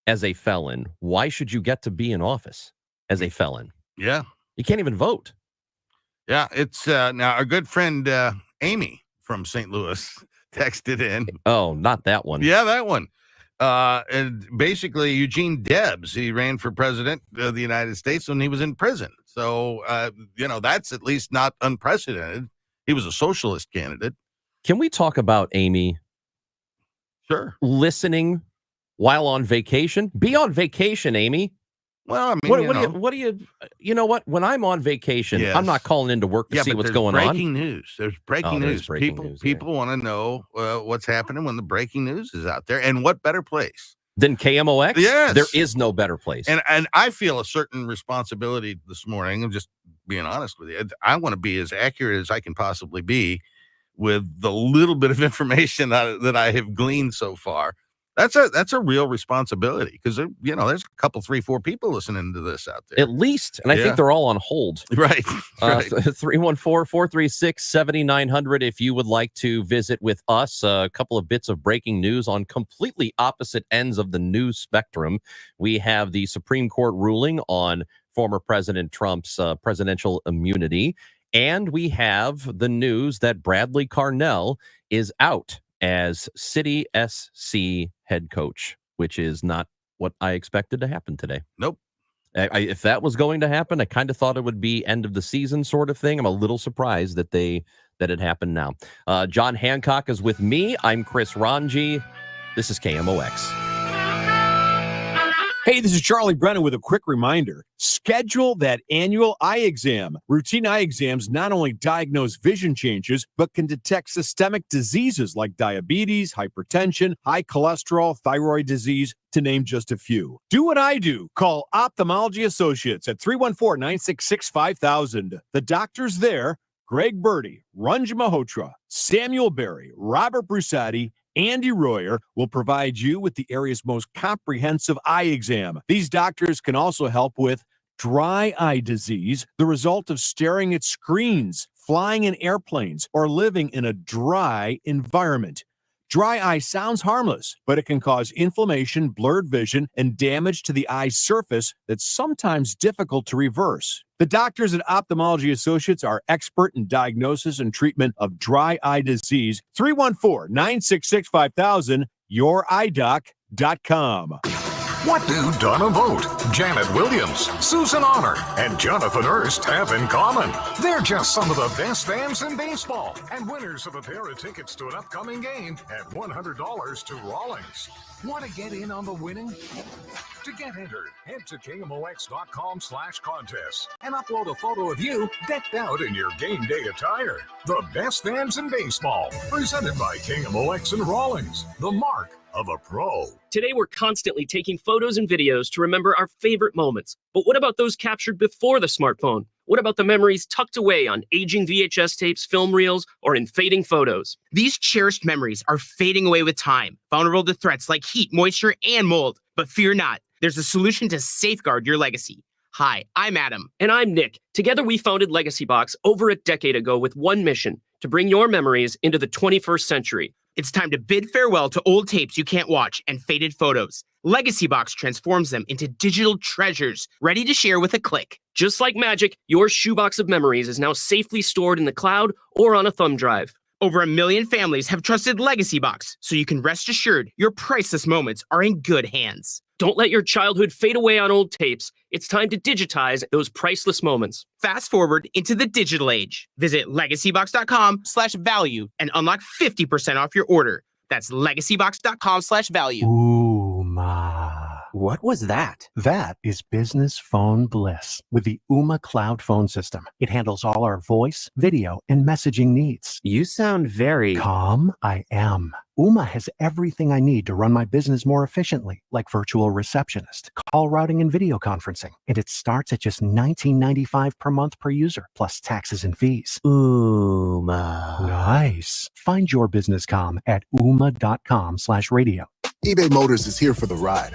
as a felon, why should you get to be in office as a felon? Yeah. You can't even vote. Yeah, it's now our good friend Amy from St. Louis texted in. Oh, not that one. Yeah, that one. And basically, Eugene Debs, he ran for president of the United States when he was in prison. So, that's at least not unprecedented. He was a socialist candidate. Can we talk about Amy? Sure. Listening while on vacation? Be on vacation, Amy. Well, I mean, you know what? When I'm on vacation, Yes. I'm not calling into work to see what's going on. Breaking news. There's breaking news. Breaking news, People want to know what's happening when the breaking news is out there, and what better place than KMOX? Yes, there is no better place. And I feel a certain responsibility this morning. I'm just being honest with you. I want to be as accurate as I can possibly be with the little bit of information that I have gleaned so far. That's a real responsibility, because there's a couple, 3, 4 people listening to this out there at least, and I think they're all on hold. Right. 314-436-7900 if you would like to visit with us. A couple of bits of breaking news on completely opposite ends of the news spectrum. We have the Supreme Court ruling on former President Trump's presidential immunity, and we have the news that Bradley Carnell is out as City SC head coach, which is not what I expected to happen today. Nope. If that was going to happen, I kind of thought it would be end of the season sort of thing. I'm a little surprised that it happened now. John Hancock is with me. I'm Chris Ranji. This is KMOX. Hey, this is Charlie Brennan with a quick reminder. Schedule that annual eye exam. Routine eye exams not only diagnose vision changes, but can detect systemic diseases like diabetes, hypertension, high cholesterol, thyroid disease, to name just a few. Do what I do. Call Ophthalmology Associates at 314-966-5000. The doctors there, Greg Birdie, Ranj Malhotra, Samuel Berry, Robert Brusati, Andy Royer, will provide you with the area's most comprehensive eye exam. These doctors can also help with dry eye disease, the result of staring at screens, flying in airplanes, or living in a dry environment. Dry eye sounds harmless, but it can cause inflammation, blurred vision, and damage to the eye's surface that's sometimes difficult to reverse. The doctors at Ophthalmology Associates are expert in diagnosis and treatment of dry eye disease. 314-966-5000, youridoc.com. What do Donna Vogt, Janet Williams, Susan Honor, and Jonathan Hurst have in common? They're just some of the best fans in baseball and winners of a pair of tickets to an upcoming game at $100 to Rawlings. Want to get in on the winning? To get entered, head to KMOX.com/contest and upload a photo of you decked out in your game day attire. The best fans in baseball, presented by KMOX and Rawlings, the mark of a pro. Today, we're constantly taking photos and videos to remember our favorite moments. But what about those captured before the smartphone? What about the memories tucked away on aging VHS tapes, film reels, or in fading photos? These cherished memories are fading away with time, vulnerable to threats like heat, moisture, and mold. But fear not, there's a solution to safeguard your legacy. Hi, I'm Adam. And I'm Nick. Together, we founded Legacy Box over a decade ago with one mission: to bring your memories into the 21st century. It's time to bid farewell to old tapes you can't watch and faded photos. Legacy Box transforms them into digital treasures, ready to share with a click. Just like magic, your shoebox of memories is now safely stored in the cloud or on a thumb drive. Over 1 million families have trusted Legacy Box, so you can rest assured your priceless moments are in good hands. Don't let your childhood fade away on old tapes. It's time to digitize those priceless moments. Fast forward into the digital age. Visit legacybox.com/value and unlock 50% off your order. That's legacybox.com/value. Ooh, ma. What was that? That is business phone bliss with the Ooma Cloud Phone System. It handles all our voice, video, and messaging needs. You sound very calm. I am. Ooma has everything I need to run my business more efficiently, like virtual receptionist, call routing, and video conferencing. And it starts at just $19.95 per month per user, plus taxes and fees. Ooma. Nice. Find your business comm at ooma.com/radio. eBay Motors is here for the ride.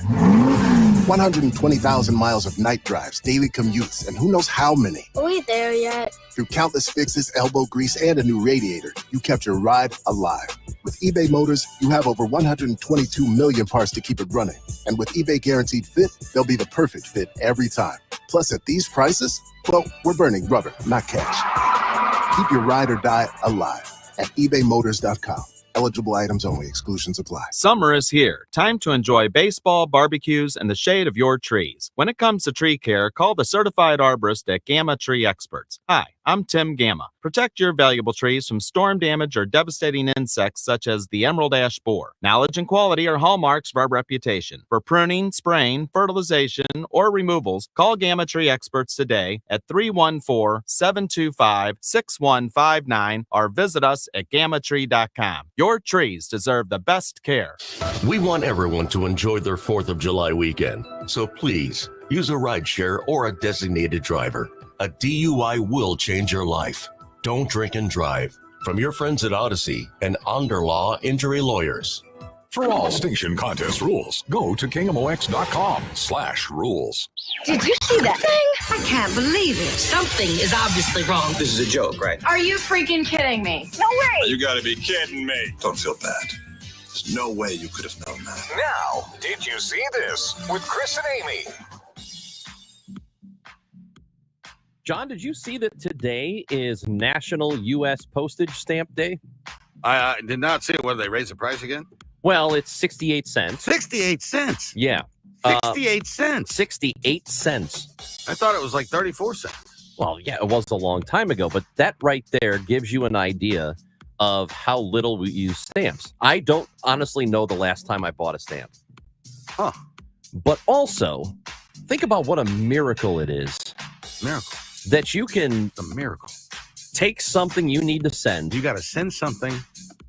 120,000 miles of night drives, daily commutes, and who knows how many. Are we there yet? Through countless fixes, elbow grease, and a new radiator, you kept your ride alive. With eBay Motors, you have over 122 million parts to keep it running. And with eBay Guaranteed Fit, they'll be the perfect fit every time. Plus, at these prices, well, we're burning rubber, not cash. Keep your ride or die alive at ebaymotors.com. Eligible items only. Exclusions apply. Summer is here. Time to enjoy baseball, barbecues, and the shade of your trees. When it comes to tree care, call the certified arborist at Gamma Tree Experts. Hi, I'm Tim Gamma. Protect your valuable trees from storm damage or devastating insects such as the emerald ash borer. Knowledge and quality are hallmarks of our reputation. For pruning, spraying, fertilization, or removals, call Gamma Tree Experts today at 314-725-6159 or visit us at gammatree.com. Your trees deserve the best care. We want everyone to enjoy their 4th of July weekend, so please use a rideshare or a designated driver. A DUI will change your life. Don't drink and drive. From your friends at Odyssey and Underlaw Injury Lawyers. For all station contest rules, go to KMOX.com/rules. Did you see that thing? I can't believe it. Something is obviously wrong. This is a joke, right? Are you freaking kidding me? No way! You gotta be kidding me. Don't feel bad. There's no way you could have known that. Now, did you see this with Chris and Amy? John, did you see that today is National U.S. Postage Stamp Day? I did not see it. Whether they raised the price again? Well, it's 68 cents. 68 cents? Yeah. 68 cents? 68 cents. I thought it was like 34 cents. Well, yeah, it was a long time ago, but that right there gives you an idea of how little we use stamps. I don't honestly know the last time I bought a stamp. Huh. But also, think about what a miracle it is. Miracle. That you can a miracle. Take something you need to send. You got to send something,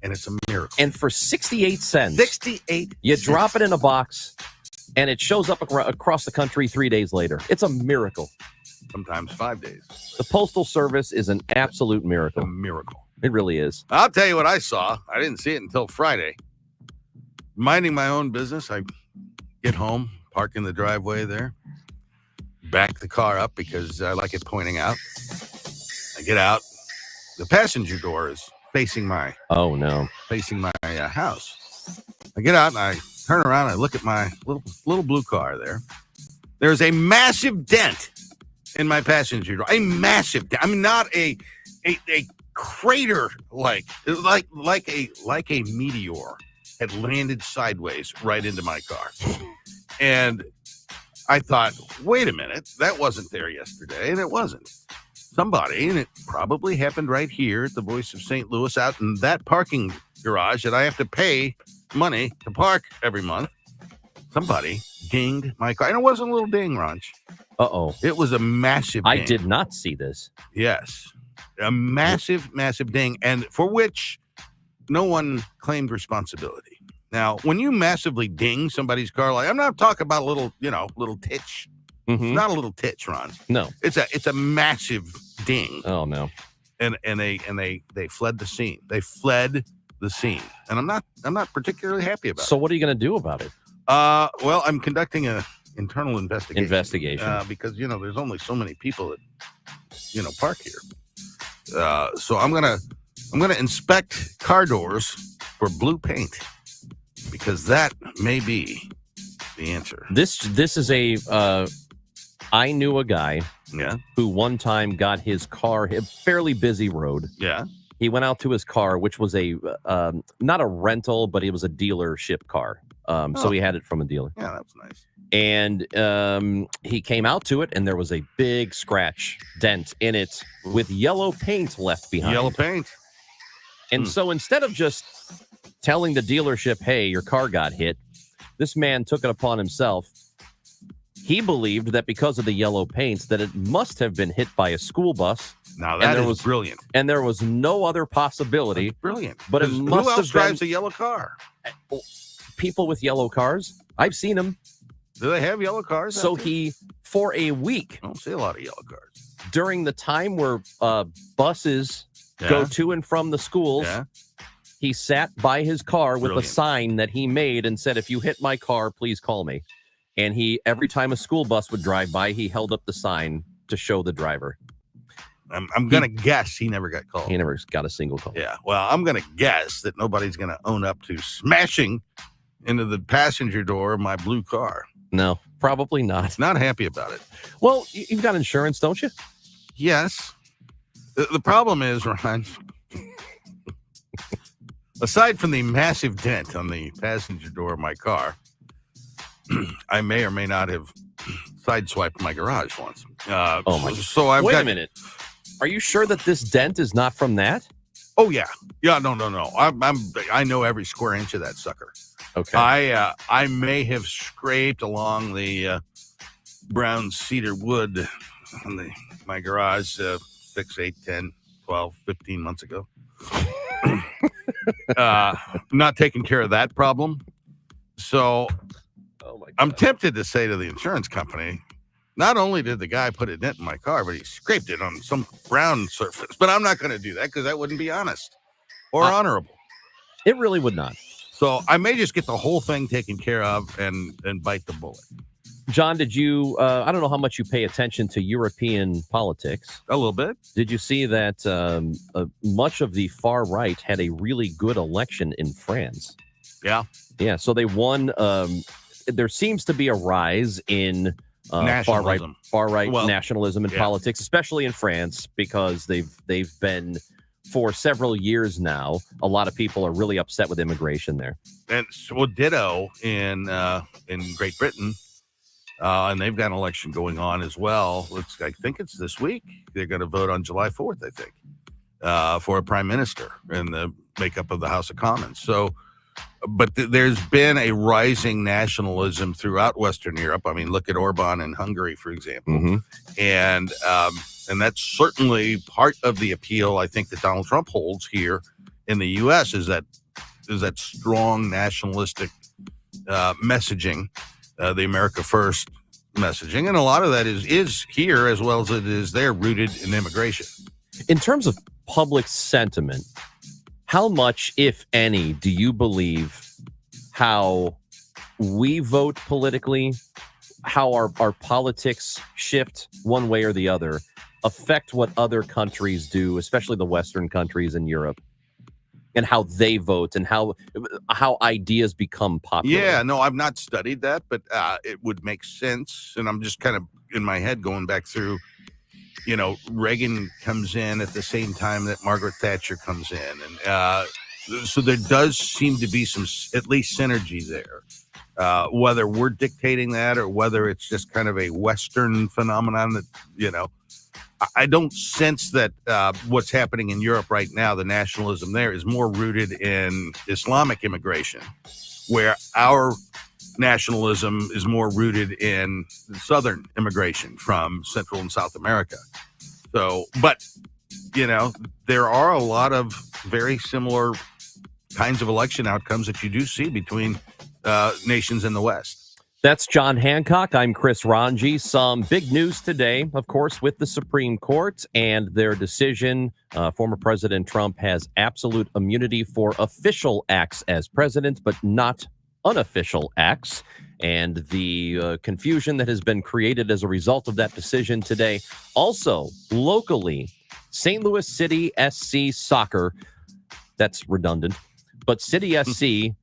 and it's a miracle. And for 68 cents, 68 you drop it in a box, and it shows up across the country 3 days later. It's a miracle. Sometimes 5 days. The Postal Service is an absolute miracle. A miracle. It really is. I'll tell you what I saw. I didn't see it until Friday. Minding my own business, I get home, park in the driveway there, back the car up because I like it pointing out. I get out. The passenger door is facing my house. I get out and I turn around and I look at my little blue car there. There's a massive dent in my passenger door. A massive dent. I mean, not a crater like a meteor had landed sideways right into my car. And I thought, wait a minute, that wasn't there yesterday, and it wasn't. Somebody, and it probably happened right here at the Voice of St. Louis out in that parking garage that I have to pay money to park every month. Somebody dinged my car. And it wasn't a little ding, Ronch. Uh-oh. It was a massive ding. I did not see this. Yes. A massive, massive ding, and for which no one claimed responsibility. Now, when you massively ding somebody's car, like I'm not talking about a little titch. Mm-hmm. It's not a little titch, Ron. No. It's a massive ding. Oh no. And they fled the scene. They fled the scene. And I'm not particularly happy about it. So what are you going to do about it? Well, I'm conducting an internal investigation. Because there's only so many people that park here. So I'm gonna inspect car doors for blue paint because that may be the answer. This is I knew a guy who one time got his car, a fairly busy road. Yeah. He went out to his car, which was not a rental, but it was a dealership car. So he had it from a dealer. Yeah, that was nice. And he came out to it, and there was a big scratch dent in it with yellow paint left behind. Yellow paint. And so instead of just telling the dealership, hey, your car got hit, this man took it upon himself. He believed that because of the yellow paints that it must have been hit by a school bus. Now that is brilliant. And there was no other possibility. That's brilliant. But it must who else have drives been a yellow car? People with yellow cars. I've seen them. Do they have yellow cars? So he, for a week, I don't see a lot of yellow cars. During the time where buses go to and from the schools, he sat by his car with a sign that he made and said, if you hit my car, please call me. And every time a school bus would drive by, he held up the sign to show the driver. I'm going to guess he never got called. He never got a single call. Yeah. Well, I'm going to guess that nobody's going to own up to smashing into the passenger door of my blue car. No, probably not. Not happy about it. Well, you've got insurance, don't you? Yes. The problem is, Ron, aside from the massive dent on the passenger door of my car, I may or may not have sideswiped my garage once. Oh my! So I've Wait got a minute. Are you sure that this dent is not from that? Oh yeah. No. I know every square inch of that sucker. Okay. I may have scraped along the brown cedar wood on my garage 6, 8, 10, 12, 15 months ago. Not taking care of that problem. So I'm tempted to say to the insurance company, not only did the guy put a dent in my car, but he scraped it on some brown surface. But I'm not going to do that because that wouldn't be honest or honorable. It really would not. So I may just get the whole thing taken care of and bite the bullet. John, did you, I don't know how much you pay attention to European politics. A little bit. Did you see that much of the far right had a really good election in France? Yeah. Yeah, so they won. There seems to be a rise in far right nationalism in politics, especially in France, because they've been for several years now. A lot of people are really upset with immigration there. And so ditto in Great Britain, and they've got an election going on as well. I think it's this week. They're going to vote on July 4th, I think, for a prime minister in the makeup of the House of Commons. So, but there's been a rising nationalism throughout Western Europe. I mean, look at Orban in Hungary, for example. Mm-hmm. And that's certainly part of the appeal, I think, that Donald Trump holds here in the U.S. is that strong nationalistic messaging, the America First messaging. And a lot of that is here as well as it is there, rooted in immigration. In terms of public sentiment, how much, if any, do you believe how we vote politically, how our politics shift one way or the other, affect what other countries do, especially the Western countries in Europe, and how they vote and how ideas become popular? Yeah, no, I've not studied that, but it would make sense. And I'm just kind of in my head going back through, Reagan comes in at the same time that Margaret Thatcher comes in. And so there does seem to be some, at least synergy there. Whether we're dictating that or whether it's just kind of a Western phenomenon that, I don't sense that what's happening in Europe right now, the nationalism there is more rooted in Islamic immigration, where our nationalism is more rooted in Southern immigration from Central and South America. So, but, there are a lot of very similar kinds of election outcomes that you do see between nations in the West. That's John Hancock. I'm Chris Ranji. Some big news today, of course, with the Supreme Court and their decision. Former President Trump has absolute immunity for official acts as president, but not unofficial acts. And the confusion that has been created as a result of that decision today. Also, locally, St. Louis City SC Soccer, that's redundant, but City SC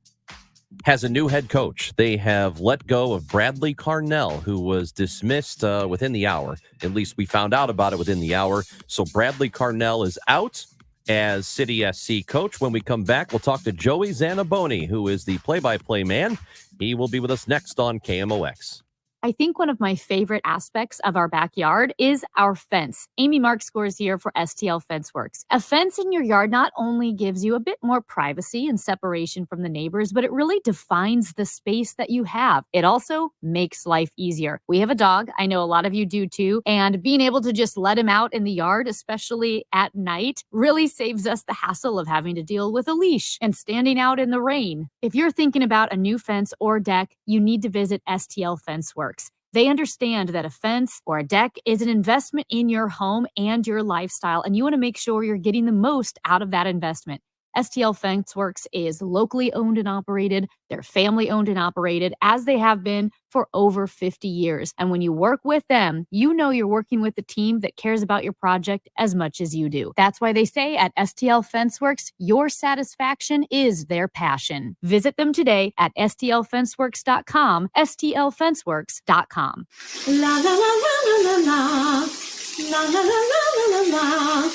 has a new head coach. They have let go of Bradley Carnell, who was dismissed within the hour. At least we found out about it within the hour. So Bradley Carnell is out as City SC coach. When we come back, we'll talk to Joey Zanaboni, who is the play-by-play man. He will be with us next on KMOX. I think one of my favorite aspects of our backyard is our fence. Amy Mark scores here for STL Fence Works. A fence in your yard not only gives you a bit more privacy and separation from the neighbors, but it really defines the space that you have. It also makes life easier. We have a dog. I know a lot of you do too. And being able to just let him out in the yard, especially at night, really saves us the hassle of having to deal with a leash and standing out in the rain. If you're thinking about a new fence or deck, you need to visit STL Fence Works. They understand that a fence or a deck is an investment in your home and your lifestyle, and you want to make sure you're getting the most out of that investment. STL Fence Works is locally owned and operated. They're family owned and operated, as they have been for over 50 years. And when you work with them, you know you're working with a team that cares about your project as much as you do. That's why they say at STL Fence Works, your satisfaction is their passion. Visit them today at stlfenceworks.com, stlfenceworks.com. La la la la la la la la la la la la la.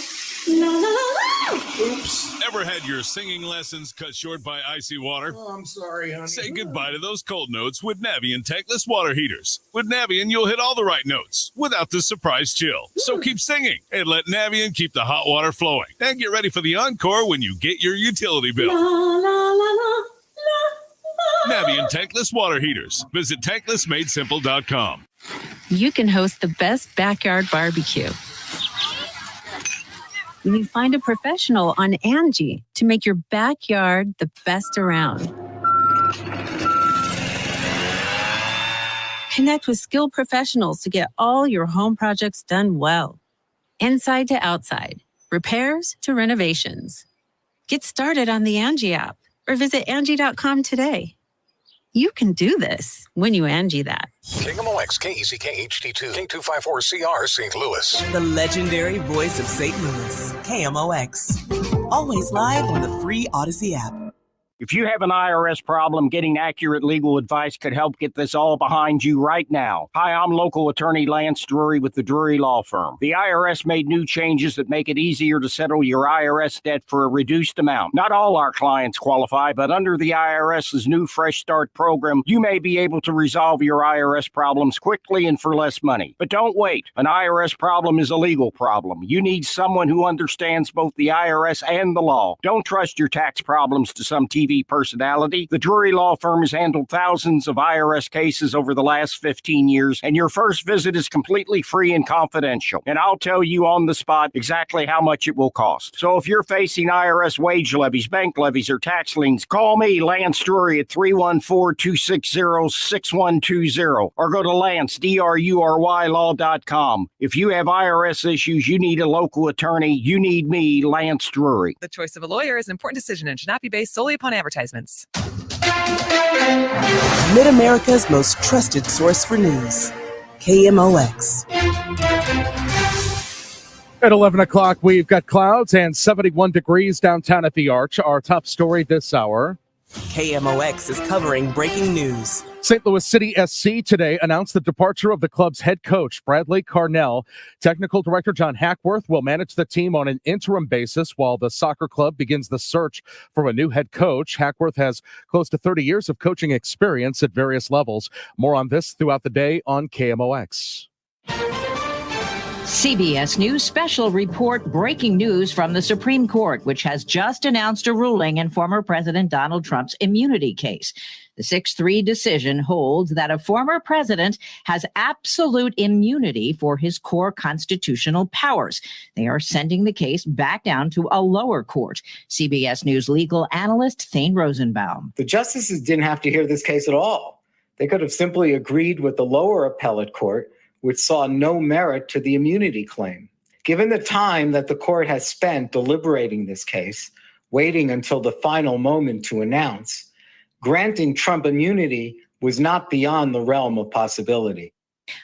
Oops. Ever had your singing lessons cut short by icy water? Oh, I'm sorry, honey. Say goodbye to those cold notes with Navien tankless water heaters. With Navien, you'll hit all the right notes without the surprise chill. So keep singing and let Navien keep the hot water flowing. And get ready for the encore when you get your utility bill. Navien tankless water heaters. Visit tanklessmadesimple.com. You can host the best backyard barbecue when you find a professional on Angie to make your backyard the best around. Connect with skilled professionals to get all your home projects done well. Inside to outside, repairs to renovations. Get started on the Angie app or visit Angie.com today. You can do this when you Angie that. KMOX, KECK HD2, K254CR St. Louis. The legendary voice of St. Louis, KMOX. Always live on the free Odyssey app. If you have an IRS problem, getting accurate legal advice could help get this all behind you right now. Hi, I'm local attorney Lance Drury with the Drury Law Firm. The IRS made new changes that make it easier to settle your IRS debt for a reduced amount. Not all our clients qualify, but under the IRS's new Fresh Start program, you may be able to resolve your IRS problems quickly and for less money. But don't wait. An IRS problem is a legal problem. You need someone who understands both the IRS and the law. Don't trust your tax problems to some TV personality. The Drury Law Firm has handled thousands of IRS cases over the last 15 years, and your first visit is completely free and confidential. And I'll tell you on the spot exactly how much it will cost. So if you're facing IRS wage levies, bank levies, or tax liens, call me, Lance Drury, at 314-260-6120, or go to LanceDruryLaw.com. If you have IRS issues, you need a local attorney. You need me, Lance Drury. The choice of a lawyer is an important decision and should not be based solely upon advertisements. Mid-America's most trusted source for news, KMOX. At 11 o'clock, we've got clouds and 71 degrees downtown at the Arch. Our top story this hour. KMOX is covering breaking news. St. Louis City SC today announced the departure of the club's head coach, Bradley Carnell. Technical director John Hackworth will manage the team on an interim basis while the soccer club begins the search for a new head coach. Hackworth has close to 30 years of coaching experience at various levels. More on this throughout the day on KMOX. CBS News special report breaking news from the Supreme Court, which has just announced a ruling in former President Donald Trump's immunity case. The 6-3 decision holds that a former president has absolute immunity for his core constitutional powers. They are sending the case back down to a lower court. CBS News legal analyst Thane Rosenbaum. The justices didn't have to hear this case at all. They could have simply agreed with the lower appellate court, which saw no merit to the immunity claim. Given the time that the court has spent deliberating this case, waiting until the final moment to announce, granting Trump immunity was not beyond the realm of possibility.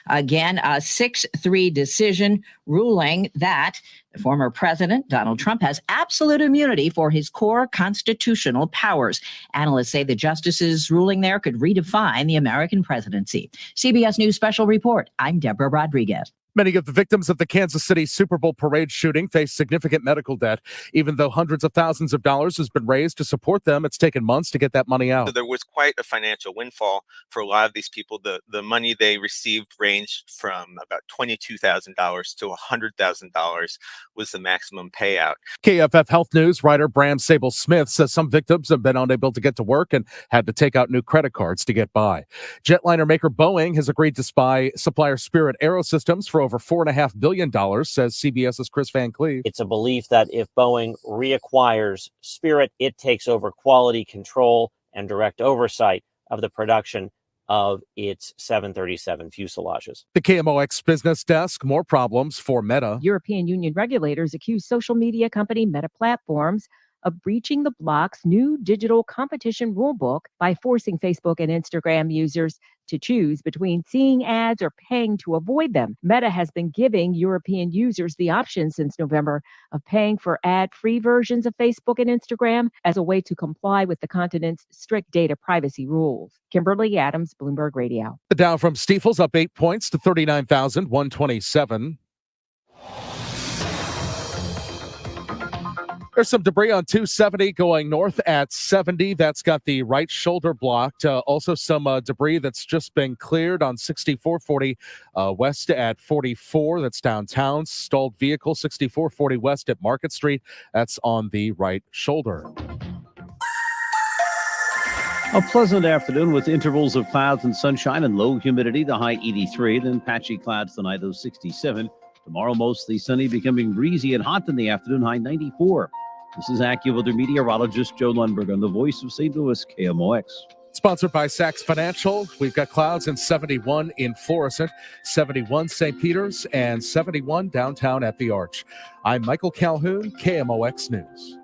Again, a 6-3 decision ruling that the former president, Donald Trump, has absolute immunity for his core constitutional powers. Analysts say the justices' ruling there could redefine the American presidency. CBS News special report. I'm Deborah Rodriguez. Many of the victims of the Kansas City Super Bowl parade shooting face significant medical debt. Even though hundreds of thousands of dollars has been raised to support them, it's taken months to get that money out. So there was quite a financial windfall for a lot of these people. The money they received ranged from about $22,000 to $100,000 was the maximum payout. KFF Health News writer Bram Sable-Smith says some victims have been unable to get to work and had to take out new credit cards to get by. Jetliner maker Boeing has agreed to buy supplier Spirit Aerosystems for over $4.5 billion, says CBS's Chris Van Cleve. It's a belief that if Boeing reacquires Spirit, it takes over quality control and direct oversight of the production of its 737 fuselages. The KMOX business desk, more problems for Meta. European Union regulators accuse social media company Meta Platforms of breaching the bloc's new digital competition rulebook by forcing Facebook and Instagram users to choose between seeing ads or paying to avoid them. Meta has been giving European users the option since November of paying for ad-free versions of Facebook and Instagram as a way to comply with the continent's strict data privacy rules. Kimberly Adams, Bloomberg Radio. The Dow from Stifel's up 8 points to 39,127. There's some debris on 270 going north at 70. That's got the right shoulder blocked. Also some debris that's just been cleared on 6440 west at 44. That's downtown. Stalled vehicle 6440 west at Market Street. That's on the right shoulder. A pleasant afternoon with intervals of clouds and sunshine and low humidity, the high 83, then patchy clouds tonight, those 67. Tomorrow, mostly sunny, becoming breezy and hot in the afternoon, high 94. This is AccuWeather meteorologist Joe Lundberg on the voice of St. Louis, KMOX. Sponsored by Saks Financial. We've got clouds in 71 in Florissant, 71 St. Peter's, and 71 downtown at the Arch. I'm Michael Calhoun, KMOX News.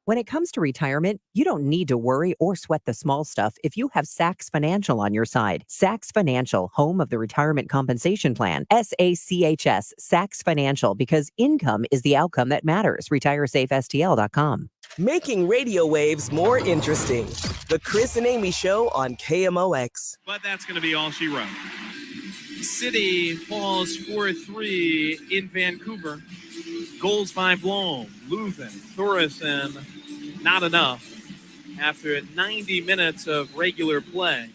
When it comes to retirement, you don't need to worry or sweat the small stuff if you have Saks Financial on your side. Saks Financial, home of the Retirement Compensation Plan. SACHS, Saks Financial, because income is the outcome that matters. RetireSafeSTL.com. Making radio waves more interesting. The Chris and Amy Show on KMOX. But that's going to be all she wrote. City falls 4-3 in Vancouver. Goals by Blom, Leuven, Thoresen, not enough after 90 minutes of regular play.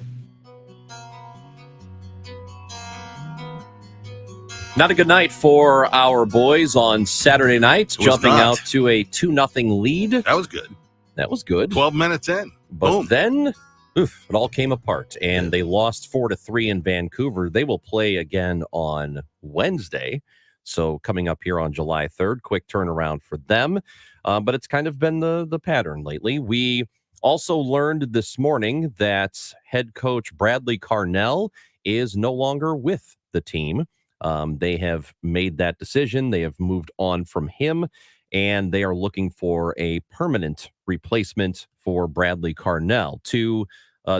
Not a good night for our boys on Saturday night, jumping out to a 2-0 lead. That was good. That was good. 12 minutes in. But Boom. then it all came apart, and they lost 4-3 in Vancouver. They will play again on Wednesday. So coming up here on July 3rd, quick turnaround for them. But it's kind of been the pattern lately. We also learned this morning that head coach Bradley Carnell is no longer with the team. They have made that decision. They have moved on from him, and they are looking for a permanent replacement for Bradley Carnell. To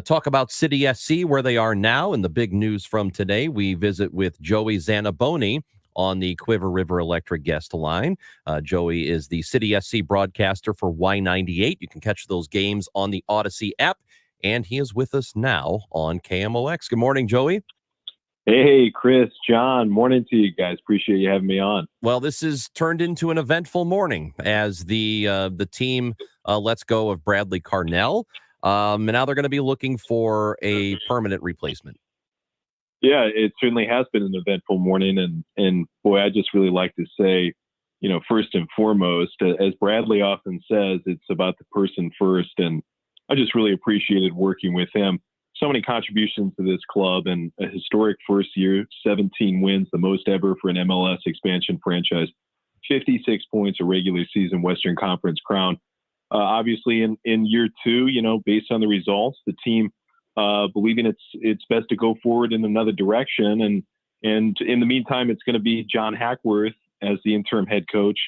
talk about City SC, where they are now, and the big news from today, we visit with Joey Zanaboni on the Quiver River Electric guest line. Joey is the City SC broadcaster for Y98. You can catch those games on the Odyssey app, and he is with us now on KMOX. Good morning, Joey. Hey, Chris, John, morning to you guys. Appreciate you having me on. Well, this has turned into an eventful morning as the team lets go of Bradley Carnell. And now they're going to be looking for a permanent replacement. Yeah, it certainly has been an eventful morning. And boy, I just really like to say, first and foremost, as Bradley often says, it's about the person first. And I just really appreciated working with him. So many contributions to this club and a historic first year, 17 wins, the most ever for an MLS expansion franchise, 56 points, a regular season Western Conference crown. Obviously in year two, based on the results, the team believing it's best to go forward in another direction. And in the meantime, it's going to be John Hackworth as the interim head coach.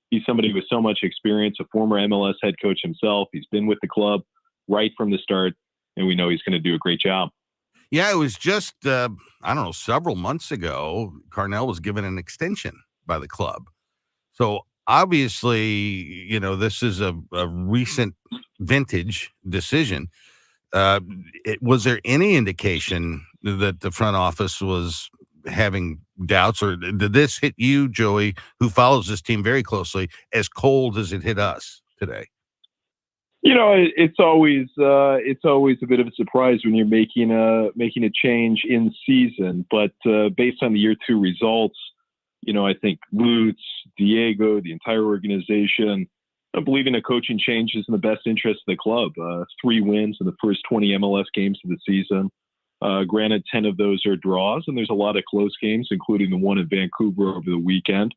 He's somebody with so much experience, a former MLS head coach himself. He's been with the club right from the start, and we know he's going to do a great job. Yeah, it was just, several months ago, Carnell was given an extension by the club. So obviously, this is a recent vintage decision. Was there any indication that the front office was having doubts, or did this hit you, Joey, who follows this team very closely, as cold as it hit us today? It's always a bit of a surprise when you're making a change in season. But based on the year two results, I think Lutz, Diego, the entire organization, I believe in a coaching change is in the best interest of the club. 3 wins in the first 20 MLS games of the season. Granted, 10 of those are draws, and there's a lot of close games, including the one in Vancouver over the weekend.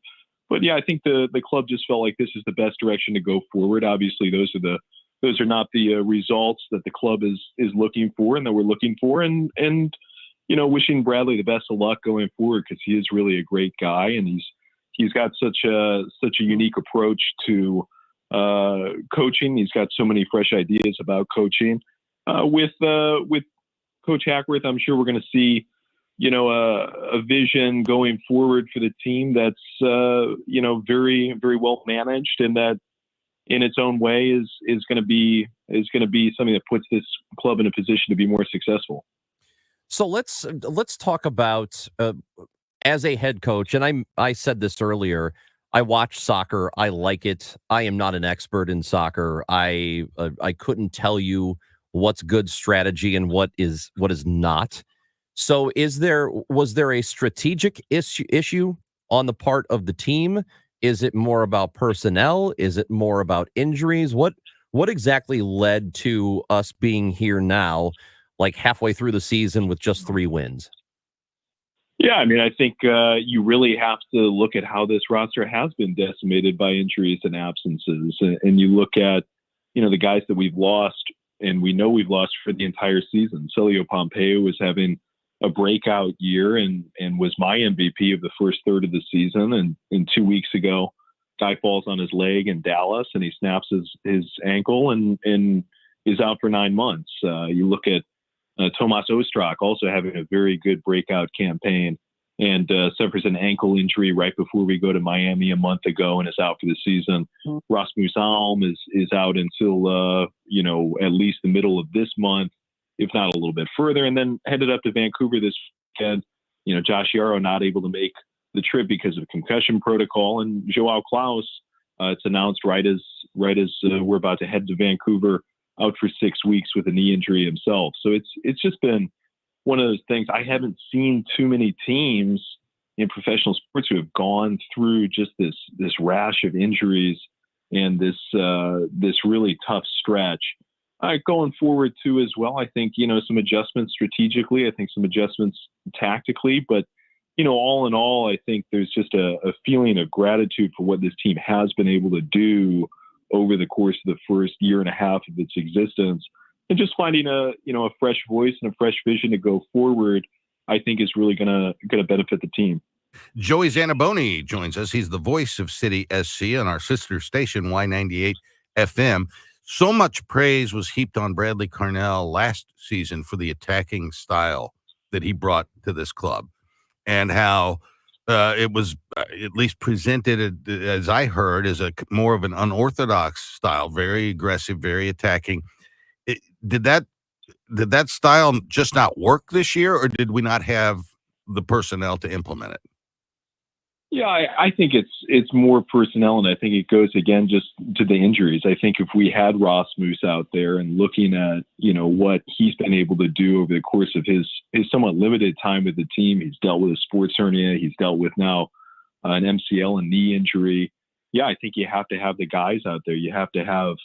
But yeah, I think the club just felt like this is the best direction to go forward. Obviously, those are not the results that the club is looking for and that we're looking for. And wishing Bradley the best of luck going forward, because he is really a great guy, and he's got such a unique approach to coaching. He's got so many fresh ideas about coaching. With Coach Hackworth, I'm sure we're going to see, a vision going forward for the team that's, very, very well managed, and that in its own way is going to be something that puts this club in a position to be more successful. So let's talk about as a head coach, and I said this earlier. I watch soccer. I like it. I am not an expert in soccer. I couldn't tell you what's good strategy and what is not. So was there a strategic issue on the part of the team? Is it more about personnel? Is it more about injuries? What exactly led to us being here now, like halfway through the season with just 3 wins? Yeah, I mean, I think you really have to look at how this roster has been decimated by injuries and absences. And you look at, the guys that we've lost, and we know we've lost for the entire season. Celio Pompeo was having a breakout year and was my MVP of the first third of the season. And 2 weeks ago, guy falls on his leg in Dallas and he snaps his ankle and is out for 9 months. You look at Tomas Ostrak also having a very good breakout campaign and suffers an ankle injury right before we go to Miami a month ago and is out for the season. Rasmus Alm is out until, at least the middle of this month, if not a little bit further, and then headed up to Vancouver this weekend. Josh Yarrow not able to make the trip because of concussion protocol, and Joao Klaus, it's announced right as we're about to head to Vancouver, out for 6 weeks with a knee injury himself. So it's just been one of those things. I haven't seen too many teams in professional sports who have gone through just this rash of injuries and this really tough stretch. Going forward too as well, I think, some adjustments strategically, I think some adjustments tactically, but all in all, I think there's just a feeling of gratitude for what this team has been able to do over the course of the first year and a half of its existence, and just finding a fresh voice and a fresh vision to go forward, I think is really gonna benefit the team. Joey Zanaboni joins us. He's the voice of City SC on our sister station, Y98 FM. So much praise was heaped on Bradley Carnell last season for the attacking style that he brought to this club, and how it was at least presented, as I heard, as a more of an unorthodox style, very aggressive, very attacking. Did that style just not work this year, or did we not have the personnel to implement it? Yeah, I think it's more personnel, and I think it goes again just to the injuries. I think if we had Rasmus out there and looking at what he's been able to do over the course of his somewhat limited time with the team, he's dealt with a sports hernia, he's dealt with now an MCL and knee injury. Yeah, I think you have to have the guys out there. You have to have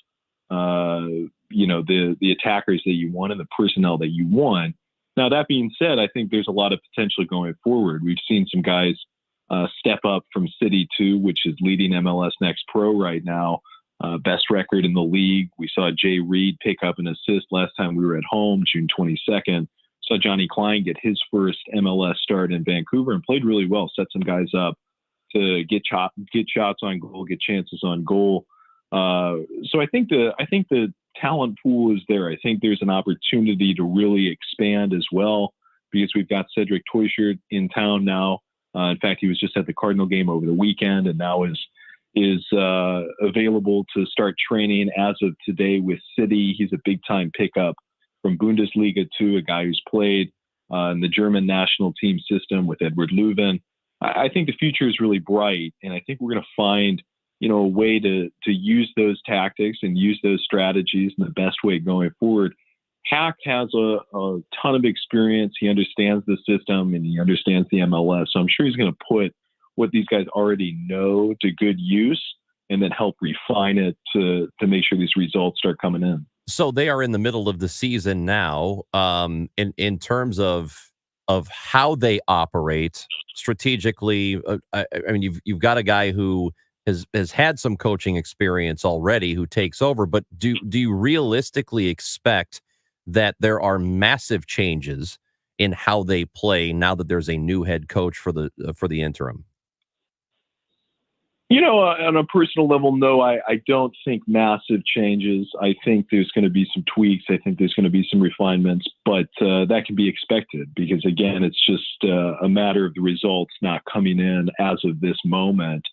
the attackers that you want and the personnel that you want. Now that being said, I think there's a lot of potential going forward. We've seen some guys step up from City 2, which is leading MLS Next Pro right now. Best record in the league. We saw Jay Reed pick up an assist last time we were at home, June 22nd. Saw Johnny Klein get his first MLS start in Vancouver and played really well, set some guys up to get shots on goal, get chances on goal. So I think the talent pool is there. I think there's an opportunity to really expand as well because we've got Cedric Teuchert in town now. In fact, he was just at the Cardinal game over the weekend and now is available to start training as of today with City. He's a big-time pickup from Bundesliga 2, a guy who's played in the German national team system with Edward Leuven. I think the future is really bright, and I think we're going to find a way to use those tactics and use those strategies in the best way going forward. Hack has a ton of experience. He understands the system and he understands the MLS. So I'm sure he's going to put what these guys already know to good use and then help refine it to make sure these results start coming in. So they are in the middle of the season now. In terms of how they operate strategically, I mean, you've got a guy who has had some coaching experience already who takes over, but do you realistically expect that there are massive changes in how they play now that there's a new head coach for the interim? On a personal level, no, I don't think massive changes. I think there's going to be some tweaks. I think there's going to be some refinements, but that can be expected because, again, it's just a matter of the results not coming in as of this moment.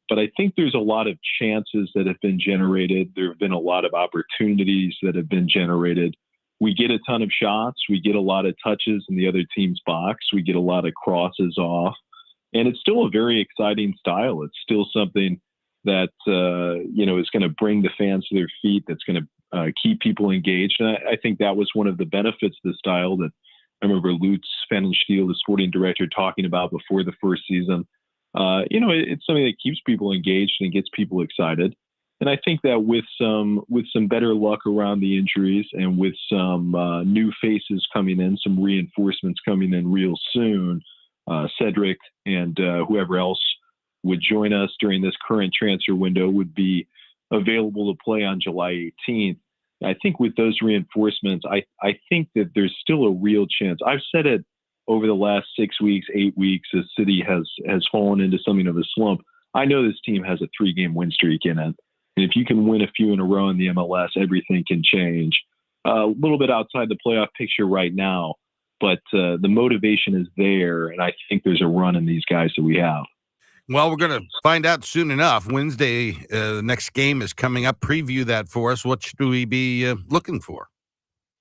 But I think there's a lot of chances that have been generated. There have been a lot of opportunities that have been generated. We get a ton of shots. We get a lot of touches in the other team's box. We get a lot of crosses off. And it's still a very exciting style. It's still something that, is going to bring the fans to their feet, that's going to keep people engaged. And I think that was one of the benefits of the style that I remember Lutz Pfannenstiel, the sporting director, talking about before the first season. It's something that keeps people engaged and gets people excited. And I think that with some better luck around the injuries and with some new faces coming in, some reinforcements coming in real soon, Cedric and whoever else would join us during this current transfer window would be available to play on July 18th. I think with those reinforcements, I think that there's still a real chance. I've said it over the last 6 weeks, 8 weeks, the city has fallen into something of a slump. I know this team has a 3-game win streak in it. And if you can win a few in a row in the MLS, everything can change. A little bit outside the playoff picture right now, but the motivation is there, and I think there's a run in these guys that we have. Well, we're going to find out soon enough. Wednesday, the next game is coming up. Preview that for us. What should we be looking for?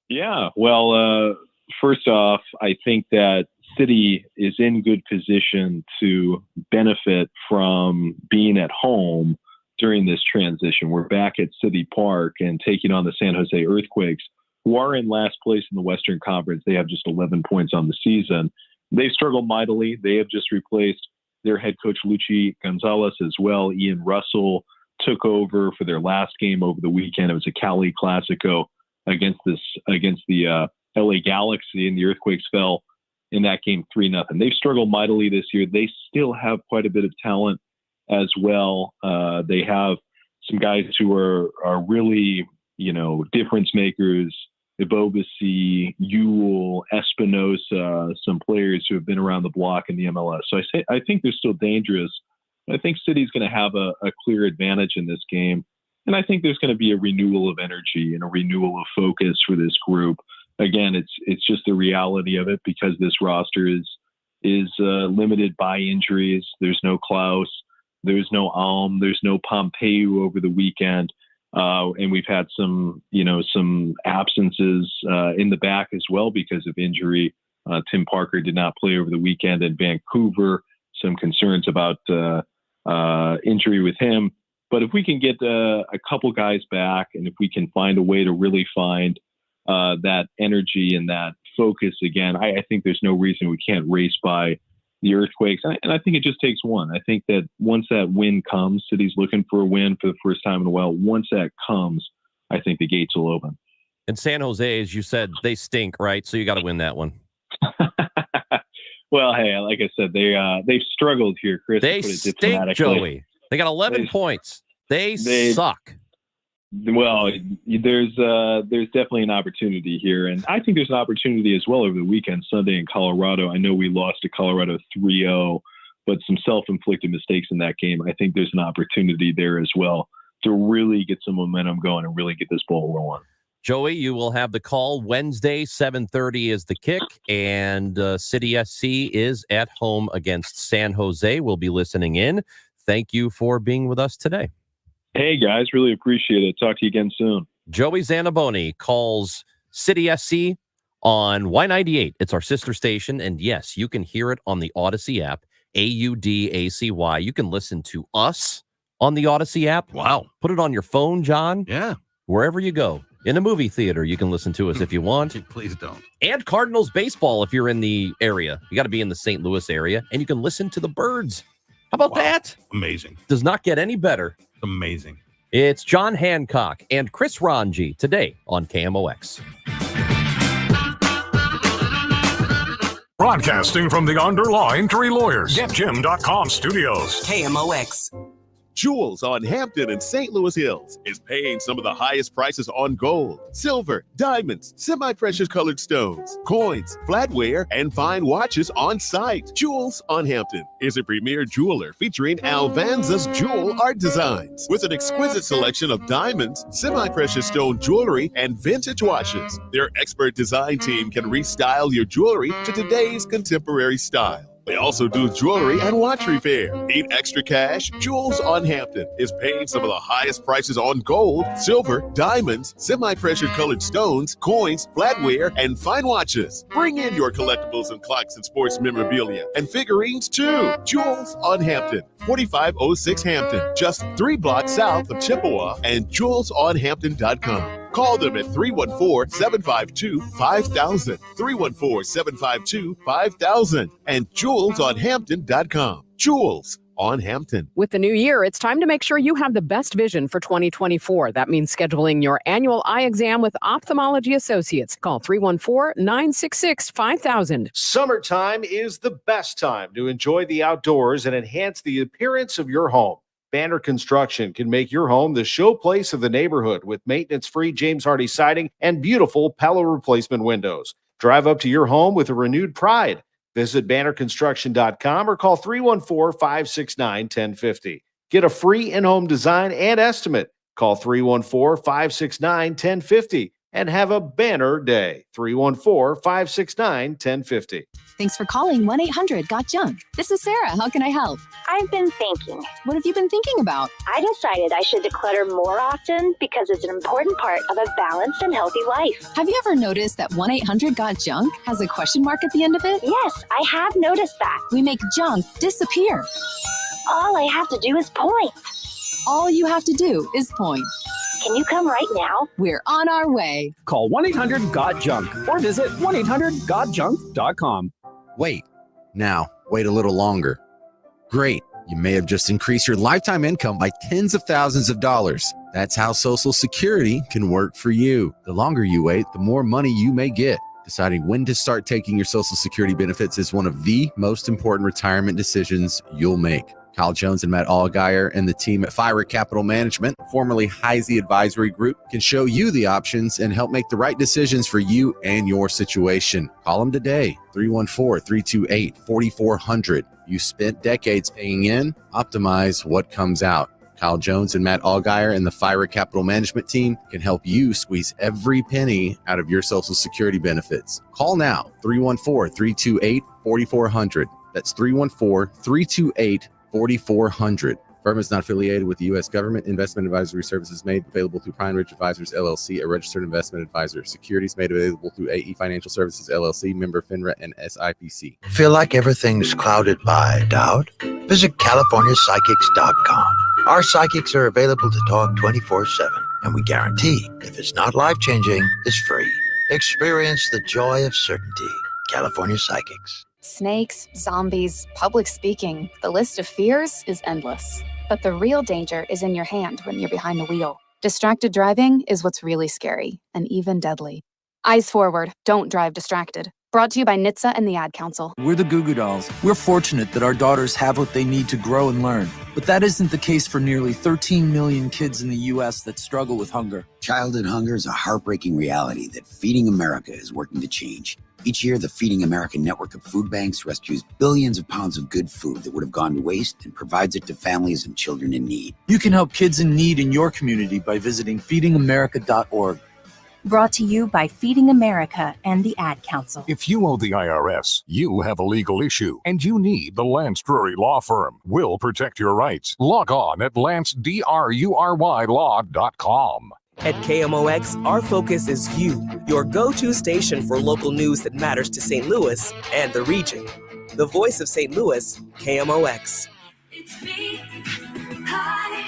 Yeah, well, first off, I think that City is in good position to benefit from being at home during this transition. We're back at City Park and taking on the San Jose Earthquakes, who are in last place in the Western Conference. They have just 11 points on the season. They've struggled mightily. They have just replaced their head coach, Luchi Gonzalez, as well. Ian Russell took over for their last game over the weekend. It was a Cali Classico against the LA Galaxy, and the Earthquakes fell in that game 3-0. They've struggled mightily this year. They still have quite a bit of talent as well. They have some guys who are really, difference makers. Ibobasi, Ewell, Espinosa, some players who have been around the block in the MLS. So I think they're still dangerous. I think City's going to have a clear advantage in this game. And I think there's going to be a renewal of energy and a renewal of focus for this group. Again, it's just the reality of it, because this roster is limited by injuries. There's no Klaus. There's no Alm. There's no Pompeu over the weekend. And we've had some absences in the back as well because of injury. Tim Parker did not play over the weekend in Vancouver. Some concerns about injury with him. But if we can get a couple guys back, and if we can find a way to really find that energy and that focus again, I think there's no reason we can't race by the Earthquakes. And I think it just takes one. I think that once that win comes, City's looking for a win for the first time in a while. Once that comes, I think the gates will open. And San Jose, as you said, they stink, right? So you got to win that one. Well, hey, like I said, they've struggled here, Chris. They stink, Joey. They got 11 points. They suck. Well, there's definitely an opportunity here, and I think there's an opportunity as well over the weekend, Sunday in Colorado. I know we lost to Colorado 3-0, but some self-inflicted mistakes in that game. I think there's an opportunity there as well to really get some momentum going and really get this ball rolling. Joey, you will have the call Wednesday, 7:30 is the kick, and City SC is at home against San Jose. We'll be listening in. Thank you for being with us today. Hey, guys, really appreciate it. Talk to you again soon. Joey Zanaboni calls City SC on Y98. It's our sister station, and yes, you can hear it on the Odyssey app, AUDACY. You can listen to us on the Odyssey app. Wow. Put it on your phone, John. Yeah. Wherever you go. In a movie theater, you can listen to us if you want. Please don't. And Cardinals baseball if you're in the area. You got to be in the St. Louis area, and you can listen to the Birds. How about that? Amazing. Does not get any better. Amazing. It's John Hancock and Chris Ranji today on KMOX. Broadcasting from the Underline Three Lawyers, GetJim.com studios. KMOX. Jewels on Hampton and St. Louis Hills is paying some of the highest prices on gold, silver, diamonds, semi-precious colored stones, coins, flatware, and fine watches on site. Jewels on Hampton is a premier jeweler featuring Alvanza's jewel art designs with an exquisite selection of diamonds, semi-precious stone jewelry, and vintage watches. Their expert design team can restyle your jewelry to today's contemporary style. They also do jewelry and watch repair. Need extra cash? Jewels on Hampton is paying some of the highest prices on gold, silver, diamonds, semi-precious colored stones, coins, flatware, and fine watches. Bring in your collectibles and clocks and sports memorabilia and figurines too. Jewels on Hampton, 4506 Hampton, just 3 blocks south of Chippewa, and jewelsonhampton.com. Call them at 314-752-5000, 314-752-5000, and jewelsonhampton.com. Jewels on Hampton. With the new year, it's time to make sure you have the best vision for 2024. That means scheduling your annual eye exam with Ophthalmology Associates. Call 314-966-5000. Summertime is the best time to enjoy the outdoors and enhance the appearance of your home. Banner Construction can make your home the showplace of the neighborhood with maintenance-free James Hardy siding and beautiful Pella replacement windows. Drive up to your home with a renewed pride. Visit bannerconstruction.com or call 314-569-1050. Get a free in-home design and estimate. Call 314-569-1050 and have a banner day. 314-569-1050. Thanks for calling 1-800-GOT-JUNK. This is Sarah. How can I help? I've been thinking. What have you been thinking about? I decided I should declutter more often because it's an important part of a balanced and healthy life. Have you ever noticed that 1-800-GOT-JUNK has a question mark at the end of it? Yes, I have noticed that. We make junk disappear. All I have to do is point. All you have to do is point. Can you come right now? We're on our way. Call 1-800-GOT-JUNK or visit 1-800-GOT-JUNK.com. Wait a little longer. Great. You may have just increased your lifetime income by tens of thousands of dollars. That's how Social Security can work for you. The longer you wait, the more money you may get. Deciding when to start taking your Social Security benefits is one of the most important retirement decisions you'll make. Kyle Jones and Matt Allgaier and the team at Fire Capital Management, formerly Heisey Advisory Group, can show you the options and help make the right decisions for you and your situation. Call them today, 314-328-4400. You spent decades paying in, optimize what comes out. Kyle Jones and Matt Allgaier and the Fire Capital Management team can help you squeeze every penny out of your Social Security benefits. Call now, 314-328-4400. That's 314-328-4400. Firm is not affiliated with the U.S. government. Investment advisory services made available through Pine Ridge Advisors, LLC, a registered investment advisor. Securities made available through AE Financial Services, LLC, member FINRA and SIPC. Feel like everything's clouded by doubt? Visit CaliforniaPsychics.com. Our psychics are available to talk 24/7, and we guarantee if it's not life-changing, it's free. Experience the joy of certainty. California Psychics. Snakes, zombies, public speaking. The list of fears is endless. But the real danger is in your hand when you're behind the wheel. Distracted driving is what's really scary and even deadly. Eyes forward. Don't drive distracted. Brought to you by NHTSA and the Ad Council. We're the Goo Goo Dolls. We're fortunate that our daughters have what they need to grow and learn. But that isn't the case for nearly 13 million kids in the U.S. that struggle with hunger. Childhood hunger is a heartbreaking reality that Feeding America is working to change. Each year, the Feeding America network of food banks rescues billions of pounds of good food that would have gone to waste and provides it to families and children in need. You can help kids in need in your community by visiting feedingamerica.org. Brought to you by Feeding America and the Ad Council. If you owe the IRS, you have a legal issue, and you need the Lance Drury Law Firm. We'll protect your rights. Log on at lancedrurylaw.com. At KMOX, our focus is you, your go-to station for local news that matters to St. Louis and the region. The voice of St. Louis, KMOX. It's me. Hi,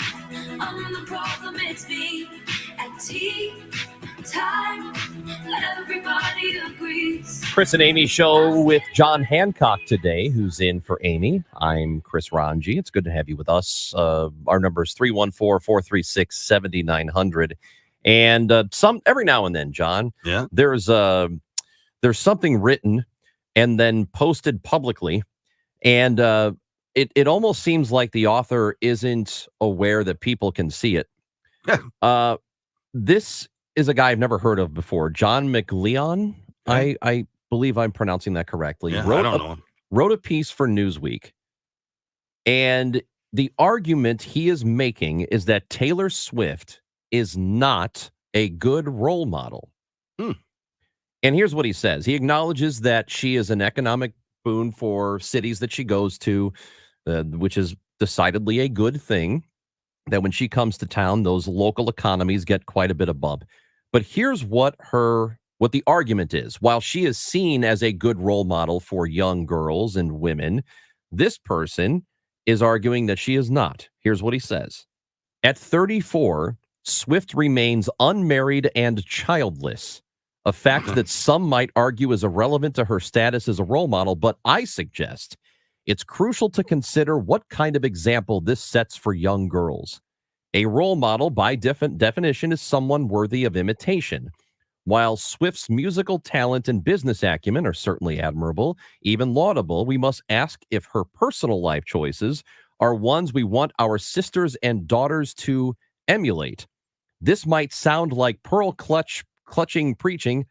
I'm the problem. It's me. At tea time, everybody agrees. Chris and Amy show with John Hancock today, who's in for Amy. I'm Chris Ranji. It's good to have you with us. Our number is 314-436-7900. And every now and then, John, there's something written and then posted publicly, and it almost seems like the author isn't aware that people can see it. This is a guy I've never heard of before, John McLeon. I believe I'm pronouncing that correctly. Yeah, I don't know. Wrote a piece for Newsweek, and the argument he is making is that Taylor Swift is not a good role model. And here's what he says. He acknowledges that she is an economic spoon for cities that she goes to, which is decidedly a good thing. That when she comes to town, those local economies get quite a bit of bump. But here's what the argument is. While she is seen as a good role model for young girls and women, this person is arguing that she is not. Here's what he says. At 34, Swift remains unmarried and childless, a fact that some might argue is irrelevant to her status as a role model, but I suggest it's crucial to consider what kind of example this sets for young girls. A role model, by definition, is someone worthy of imitation. While Swift's musical talent and business acumen are certainly admirable, even laudable, we must ask if her personal life choices are ones we want our sisters and daughters to emulate. This might sound like clutching preaching.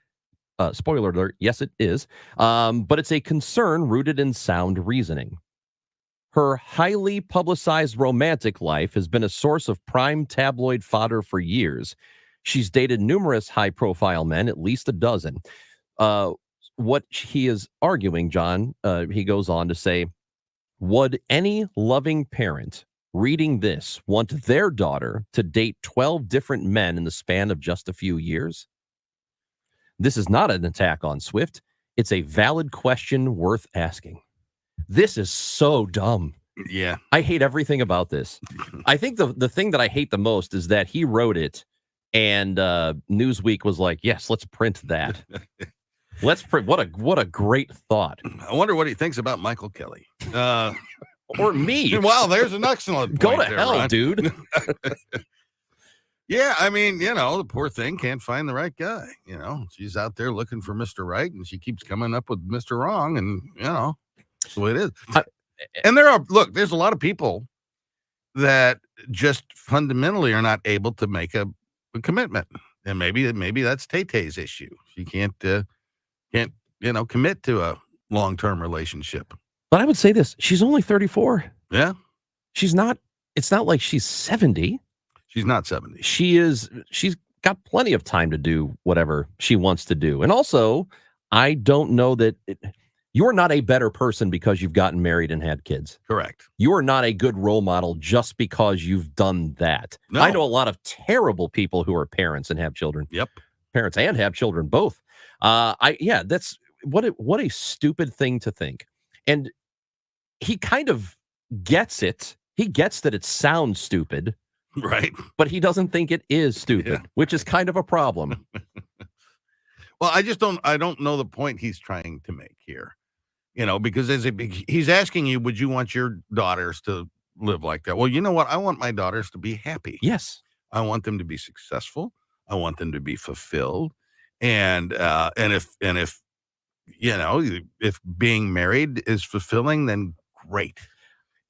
Spoiler alert, yes, it is. But it's a concern rooted in sound reasoning. Her highly publicized romantic life has been a source of prime tabloid fodder for years. She's dated numerous high-profile men, at least a dozen. What he is arguing, John, he goes on to say, would any loving parent reading this want their daughter to date 12 different men in the span of just a few years? This is not an attack on Swift. It's a valid question worth asking. This is so dumb. Yeah. I hate everything about this. I think the thing that I hate the most is that he wrote it and Newsweek was like, yes, let's print that. Let's print. What a great thought. I wonder what he thinks about Michael Kelly. Or me. Wow, there's an excellent Go point to there, hell, Ron. dude. Yeah, I mean, the poor thing can't find the right guy. She's out there looking for Mr. Right, and she keeps coming up with Mr. Wrong, and that's the way it is. And there's a lot of people that just fundamentally are not able to make a commitment, and maybe that's Tay-Tay's issue. She can't commit to a long-term relationship. But I would say this: she's only 34. Yeah, she's not. It's not like she's 70. She's not 70. She's got plenty of time to do whatever she wants to do. And also, I don't know that you're not a better person because you've gotten married and had kids. Correct. You are not a good role model just because you've done that. No. I know a lot of terrible people who are parents and have children. Yep. Parents and have children, both. That's what a stupid thing to think. And he kind of gets it. He gets that it sounds stupid. Right. But he doesn't think it is stupid, which is kind of a problem. Well, I don't know the point he's trying to make here, because he's asking you, would you want your daughters to live like that? Well, you know what? I want my daughters to be happy. Yes. I want them to be successful. I want them to be fulfilled. And if being married is fulfilling, then great.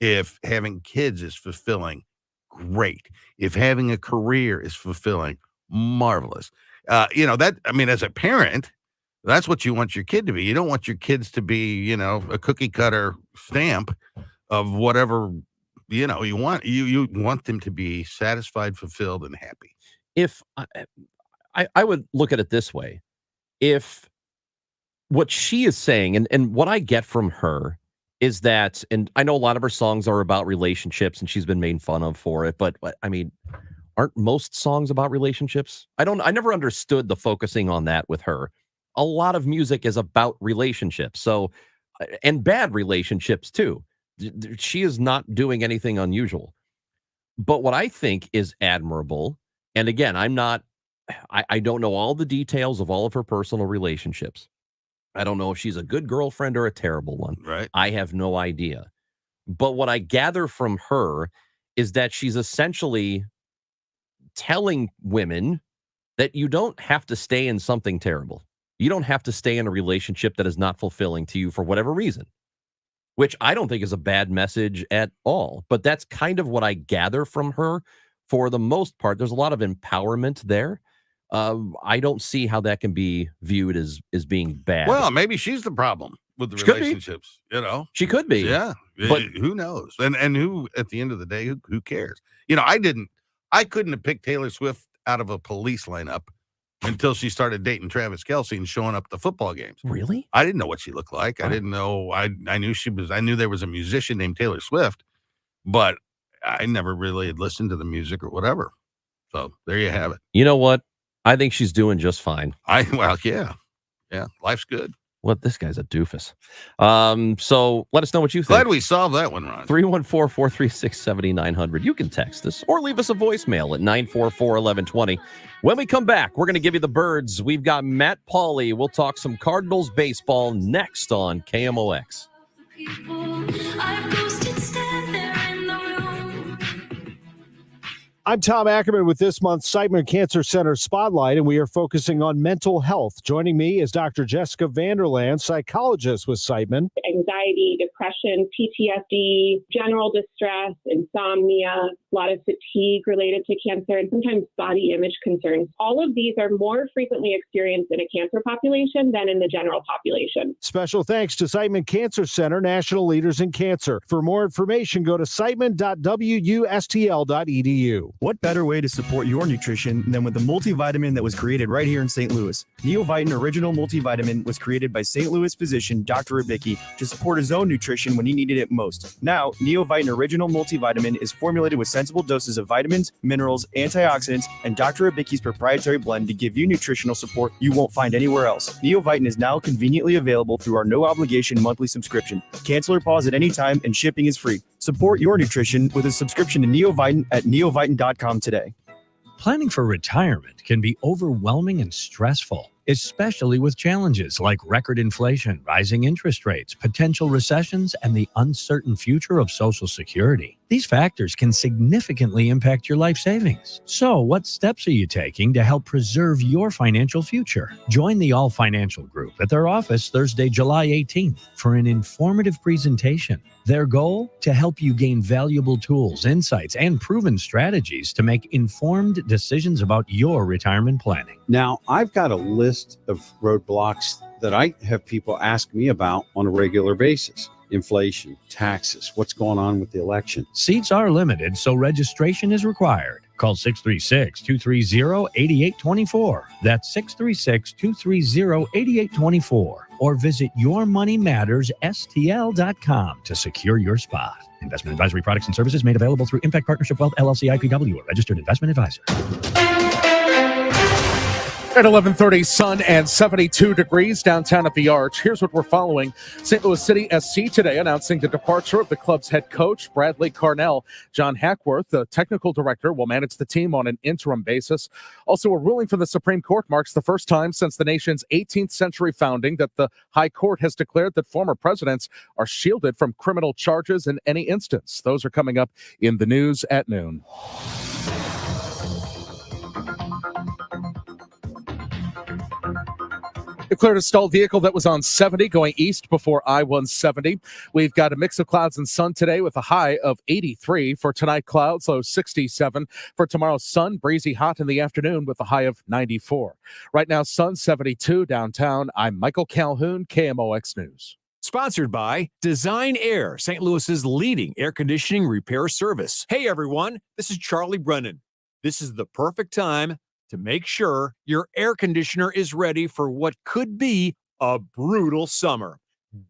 If having kids is fulfilling, great. If having a career is fulfilling, marvelous. As a parent, that's what you want your kid to be. You don't want your kids to be, a cookie cutter stamp of whatever, you want. You want them to be satisfied, fulfilled, and happy. If I would look at it this way, if what she is saying and what I get from her is that, and I know a lot of her songs are about relationships and she's been made fun of for it, but I mean, aren't most songs about relationships? I never understood the focusing on that with her. A lot of music is about relationships. So, and bad relationships too. She is not doing anything unusual. But what I think is admirable, and again, I don't know all the details of all of her personal relationships. I don't know if she's a good girlfriend or a terrible one. Right. I have no idea. But what I gather from her is that she's essentially telling women that you don't have to stay in something terrible. You don't have to stay in a relationship that is not fulfilling to you for whatever reason, which I don't think is a bad message at all. But that's kind of what I gather from her for the most part. There's a lot of empowerment there. I don't see how that can be viewed as being bad. Well, maybe she's the problem with the relationships. She could be. Yeah, but who knows? And who, at the end of the day, who cares? I couldn't have picked Taylor Swift out of a police lineup until she started dating Travis Kelce and showing up at the football games. Really? I didn't know what she looked like. I didn't know. I knew there was a musician named Taylor Swift, but I never really had listened to the music or whatever. So there you have it. You know what? I think she's doing just fine. Yeah. Life's good. What? This guy's a doofus. So let us know what you think. Glad we solved that one, Ron. 314-436-7900. You can text us or leave us a voicemail at 944-1120. When we come back, we're going to give you the birds. We've got Matt Pauley. We'll talk some Cardinals baseball next on KMOX. I'm Tom Ackerman with this month's Siteman Cancer Center Spotlight, and we are focusing on mental health. Joining me is Dr. Jessica Vanderland, psychologist with Siteman. Anxiety, depression, PTSD, general distress, insomnia, a lot of fatigue related to cancer, and sometimes body image concerns. All of these are more frequently experienced in a cancer population than in the general population. Special thanks to Siteman Cancer Center, national leaders in cancer. For more information, go to siteman.wustl.edu. What better way to support your nutrition than with the multivitamin that was created right here in St. Louis? Neovitin Original Multivitamin was created by St. Louis physician Dr. Abicki to support his own nutrition when he needed it most. Now, Neovitin Original Multivitamin is formulated with sensible doses of vitamins, minerals, antioxidants, and Dr. Abicki's proprietary blend to give you nutritional support you won't find anywhere else. Neovitin is now conveniently available through our no-obligation monthly subscription. Cancel or pause at any time, and shipping is free. Support your nutrition with a subscription to Neovitin at neovitin.com today. Planning for retirement can be overwhelming and stressful, especially with challenges like record inflation, rising interest rates, potential recessions, and the uncertain future of Social Security. These factors can significantly impact your life savings. So, what steps are you taking to help preserve your financial future? Join the All Financial Group at their office Thursday, July 18th for an informative presentation. Their goal? To help you gain valuable tools, insights, and proven strategies to make informed decisions about your retirement planning. Now, I've got a list of roadblocks that I have people ask me about on a regular basis. Inflation, taxes, what's going on with the election. Seats are limited, so registration is required. Call 636-230-8824. That's 636-230-8824. Or visit yourmoneymattersstl.com to secure your spot. Investment advisory products and services made available through Impact Partnership Wealth LLC IPW, a registered investment advisor. At 11:30, sun and 72 degrees downtown at the Arch. Here's what we're following. St. Louis City SC today announcing the departure of the club's head coach, Bradley Carnell. John Hackworth, the technical director, will manage the team on an interim basis. Also, a ruling from the Supreme Court marks the first time since the nation's 18th century founding that the High Court has declared that former presidents are shielded from criminal charges in any instance. Those are coming up in the news at noon. It cleared a stalled vehicle that was on 70 going east before I-170. We've got a mix of clouds and sun today with a high of 83. For tonight, clouds, low 67. For tomorrow, sun, breezy hot in the afternoon with a high of 94. Right now, sun 72 downtown. I'm Michael Calhoun, KMOX News. Sponsored by Design Air, St. Louis's leading air conditioning repair service. Hey, everyone, this is Charlie Brennan. This is the perfect time to make sure your air conditioner is ready for what could be a brutal summer.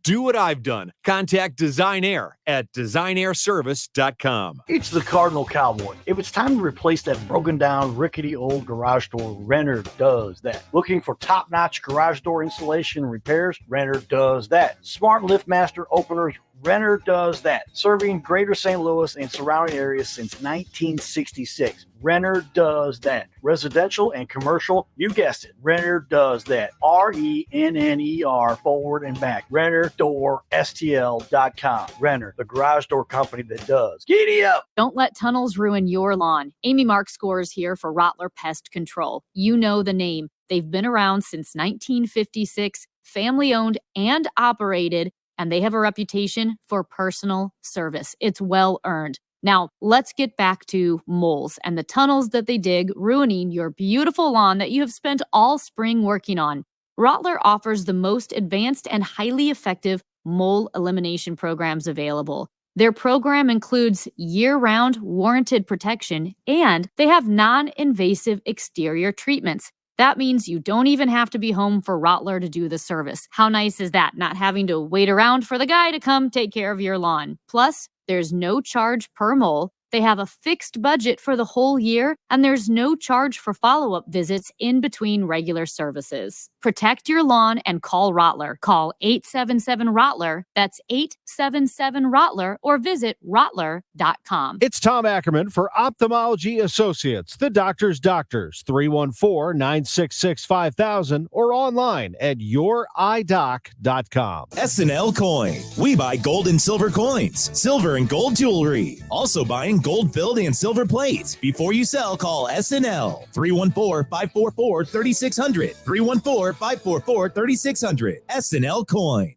Do what I've done. Contact Design Air at designairservice.com. It's the Cardinal Cowboy. If it's time to replace that broken down, rickety old garage door, Renner does that. Looking for top-notch garage door installation and repairs? Renner does that. Smart LiftMaster openers? Renner does that. Serving Greater St. Louis and surrounding areas since 1966. Renner does that. Residential and commercial, you guessed it. Renner does that. RENNER forward and back. RennerDoorSTL.com. Renner, the garage door company that does. Giddy up! Don't let tunnels ruin your lawn. Amy Mark scores here for Rottler Pest Control. You know the name. They've been around since 1956, family-owned and operated, and they have a reputation for personal service. It's well earned. Now, let's get back to moles and the tunnels that they dig, ruining your beautiful lawn that you have spent all spring working on. Rottler offers the most advanced and highly effective mole elimination programs available. Their program includes year-round warranted protection, and they have non-invasive exterior treatments. That means you don't even have to be home for Rottler to do the service. How nice is that? Not having to wait around for the guy to come take care of your lawn. Plus, there's no charge per mole. They have a fixed budget for the whole year, and there's no charge for follow-up visits in between regular services. Protect your lawn and call Rottler. Call 877-ROTTLER. That's 877-ROTTLER, or visit rottler.com. It's Tom Ackerman for Ophthalmology Associates, the doctor's doctors, 314-966-5000, or online at youridoc.com. SNL Coin. We buy gold and silver coins, silver and gold jewelry. Also buying gold-filled and silver plates. Before you sell, call SNL. 314-544-3600. 314-544-3600. SNL Coin.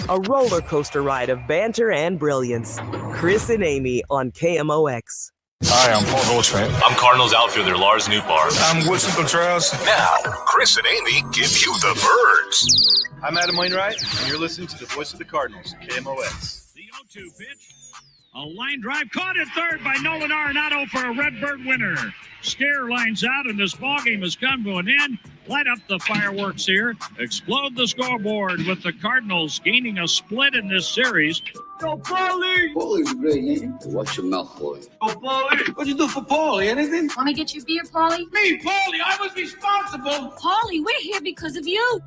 A roller coaster ride of banter and brilliance. Chris and Amy on KMOX. Hi, I'm Paul Goldschmidt. I'm Cardinals outfielder Lars Nootbaar. I'm Woodson Contreras. Now, Chris and Amy give you the birds. I'm Adam Wainwright, and you're listening to the voice of the Cardinals, KMOX. The 0-2 pitch. A line drive caught at third by Nolan Arenado for a Redbird winner. Scare lines out, and this ballgame has come to an end. Light up the fireworks here. Explode the scoreboard with the Cardinals gaining a split in this series. Go, Paulie! Paulie's a great name. Watch your mouth, Paulie. Go, Paulie! What'd you do for Paulie? Anything? Want to get your beer, Paulie? Me, Paulie! I was responsible! Paulie, we're here because of you.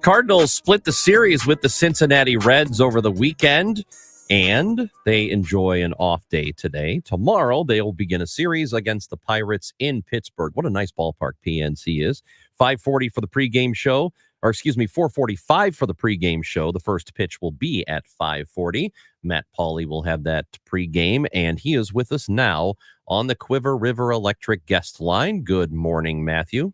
Cardinals split the series with the Cincinnati Reds over the weekend, and they enjoy an off day today. Tomorrow, they will begin a series against the Pirates in Pittsburgh. What a nice ballpark PNC is. 5:40 for the pregame show, or excuse me, 4:45 for the pregame show. The first pitch will be at 5:40. Matt Pauley will have that pregame, and he is with us now on the Quiver River Electric guest line. Good morning, Matthew.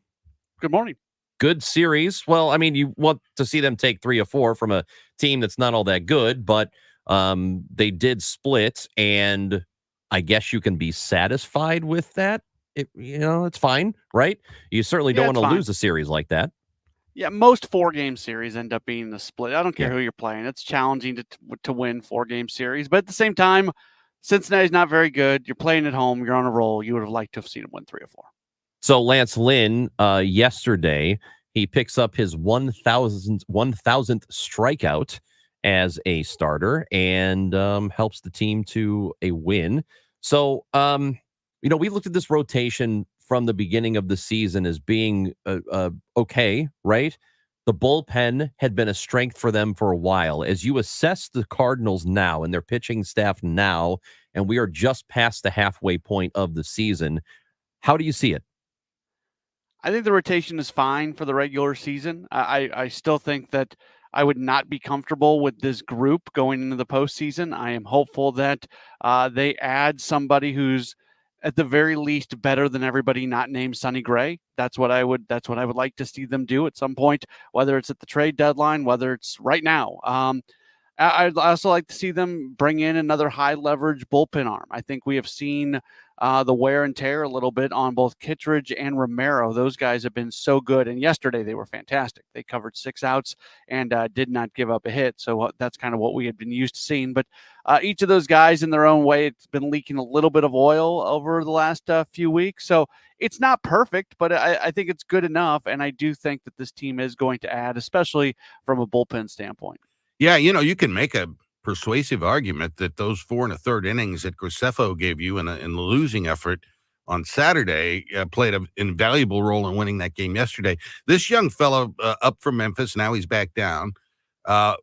Good morning. Good series. Well, I mean, you want to see them take 3 or 4 from a team that's not all that good, but they did split, and I guess you can be satisfied with that. It's fine, right? You certainly don't want to lose a series like that. Yeah, most 4-game series end up being a split. I don't care who you're playing. It's challenging to win 4-game series, but at the same time, Cincinnati's not very good. You're playing at home. You're on a roll. You would have liked to have seen them win 3 or 4. So Lance Lynn, yesterday, he picks up his 1,000th strikeout as a starter and helps the team to a win. So, we looked at this rotation from the beginning of the season as being okay, right? The bullpen had been a strength for them for a while. As you assess the Cardinals now and their pitching staff now, and we are just past the halfway point of the season, how do you see it? I think the rotation is fine for the regular season. I still think that I would not be comfortable with this group going into the postseason. I am hopeful that they add somebody who's at the very least better than everybody not named Sonny Gray. That's what I would like to see them do at some point, whether it's at the trade deadline, whether it's right now. I'd also like to see them bring in another high leverage bullpen arm. I think we have seen the wear and tear a little bit on both Kittredge and Romero. Those guys have been so good. And yesterday they were fantastic. They covered 6 outs and did not give up a hit. So that's kind of what we had been used to seeing. But each of those guys in their own way, it's been leaking a little bit of oil over the last few weeks. So it's not perfect, but I think it's good enough. And I do think that this team is going to add, especially from a bullpen standpoint. Yeah, you can make a persuasive argument that those 4 1/3 innings that Graceffo gave you in the losing effort on Saturday played an invaluable role in winning that game yesterday. This young fellow up from Memphis, now he's back down.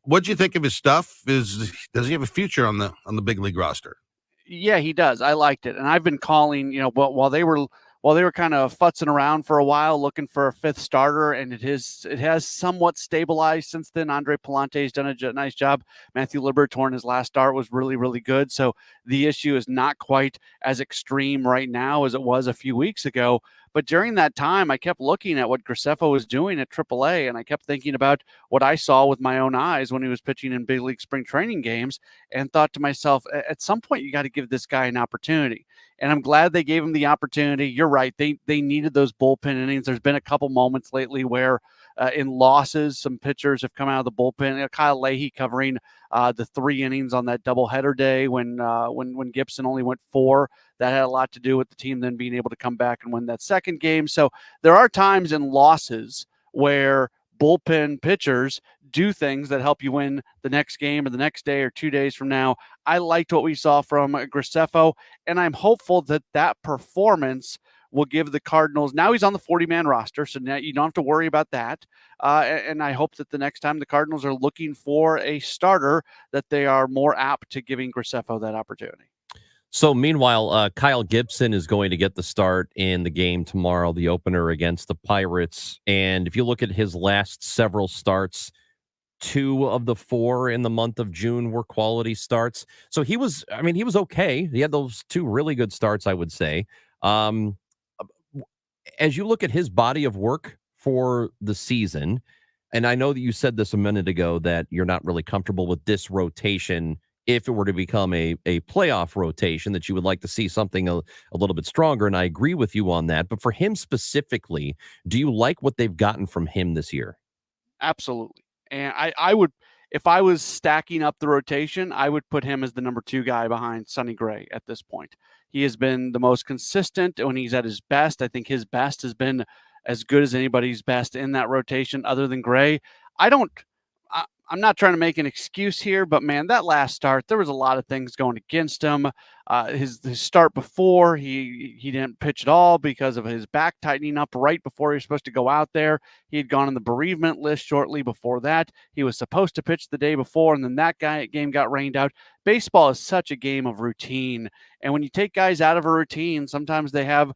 What'd you think of his stuff? Does he have a future on the big league roster? Yeah, he does. I liked it, and I've been calling. While they were kind of futzing around for a while looking for a 5th starter, and it has somewhat stabilized since then. Andre Palante's done a nice job. Matthew Liberatore in his last start was really, really good. So the issue is not quite as extreme right now as it was a few weeks ago. But during that time, I kept looking at what Graceffo was doing at AAA, and I kept thinking about what I saw with my own eyes when he was pitching in big league spring training games, and thought to myself, at some point, you got to give this guy an opportunity. And I'm glad they gave him the opportunity. You're right. They needed those bullpen innings. There's been a couple moments lately where in losses. Some pitchers have come out of the bullpen. Kyle Leahy covering the 3 innings on that doubleheader day when Gibson only went 4. That had a lot to do with the team then being able to come back and win that second game. So there are times in losses where bullpen pitchers do things that help you win the next game or the next day or 2 days from now. I liked what we saw from Graceffo, and I'm hopeful that that performance will give the Cardinals. Now he's on the 40-man roster, so now you don't have to worry about that. And I hope that the next time the Cardinals are looking for a starter, that they are more apt to giving Graceffo that opportunity. So meanwhile, Kyle Gibson is going to get the start in the game tomorrow, the opener against the Pirates. And if you look at his last several starts, 2 of the 4 in the month of June were quality starts. So he was okay. He had those 2 really good starts, I would say. As you look at his body of work for the season, and I know that you said this a minute ago that you're not really comfortable with this rotation if it were to become a playoff rotation, that you would like to see something a little bit stronger, and I agree with you on that. But for him specifically, do you like what they've gotten from him this year? Absolutely. And I would, if I was stacking up the rotation, I would put him as the number 2 guy behind Sonny Gray at this point. He has been the most consistent when he's at his best. I think his best has been as good as anybody's best in that rotation other than Gray. I'm not trying to make an excuse here, but man, that last start, there was a lot of things going against him. His start before, he didn't pitch at all because of his back tightening up right before he was supposed to go out there. He had gone on the bereavement list shortly before that. He was supposed to pitch the day before, and then that game got rained out. Baseball is such a game of routine, and when you take guys out of a routine, sometimes they have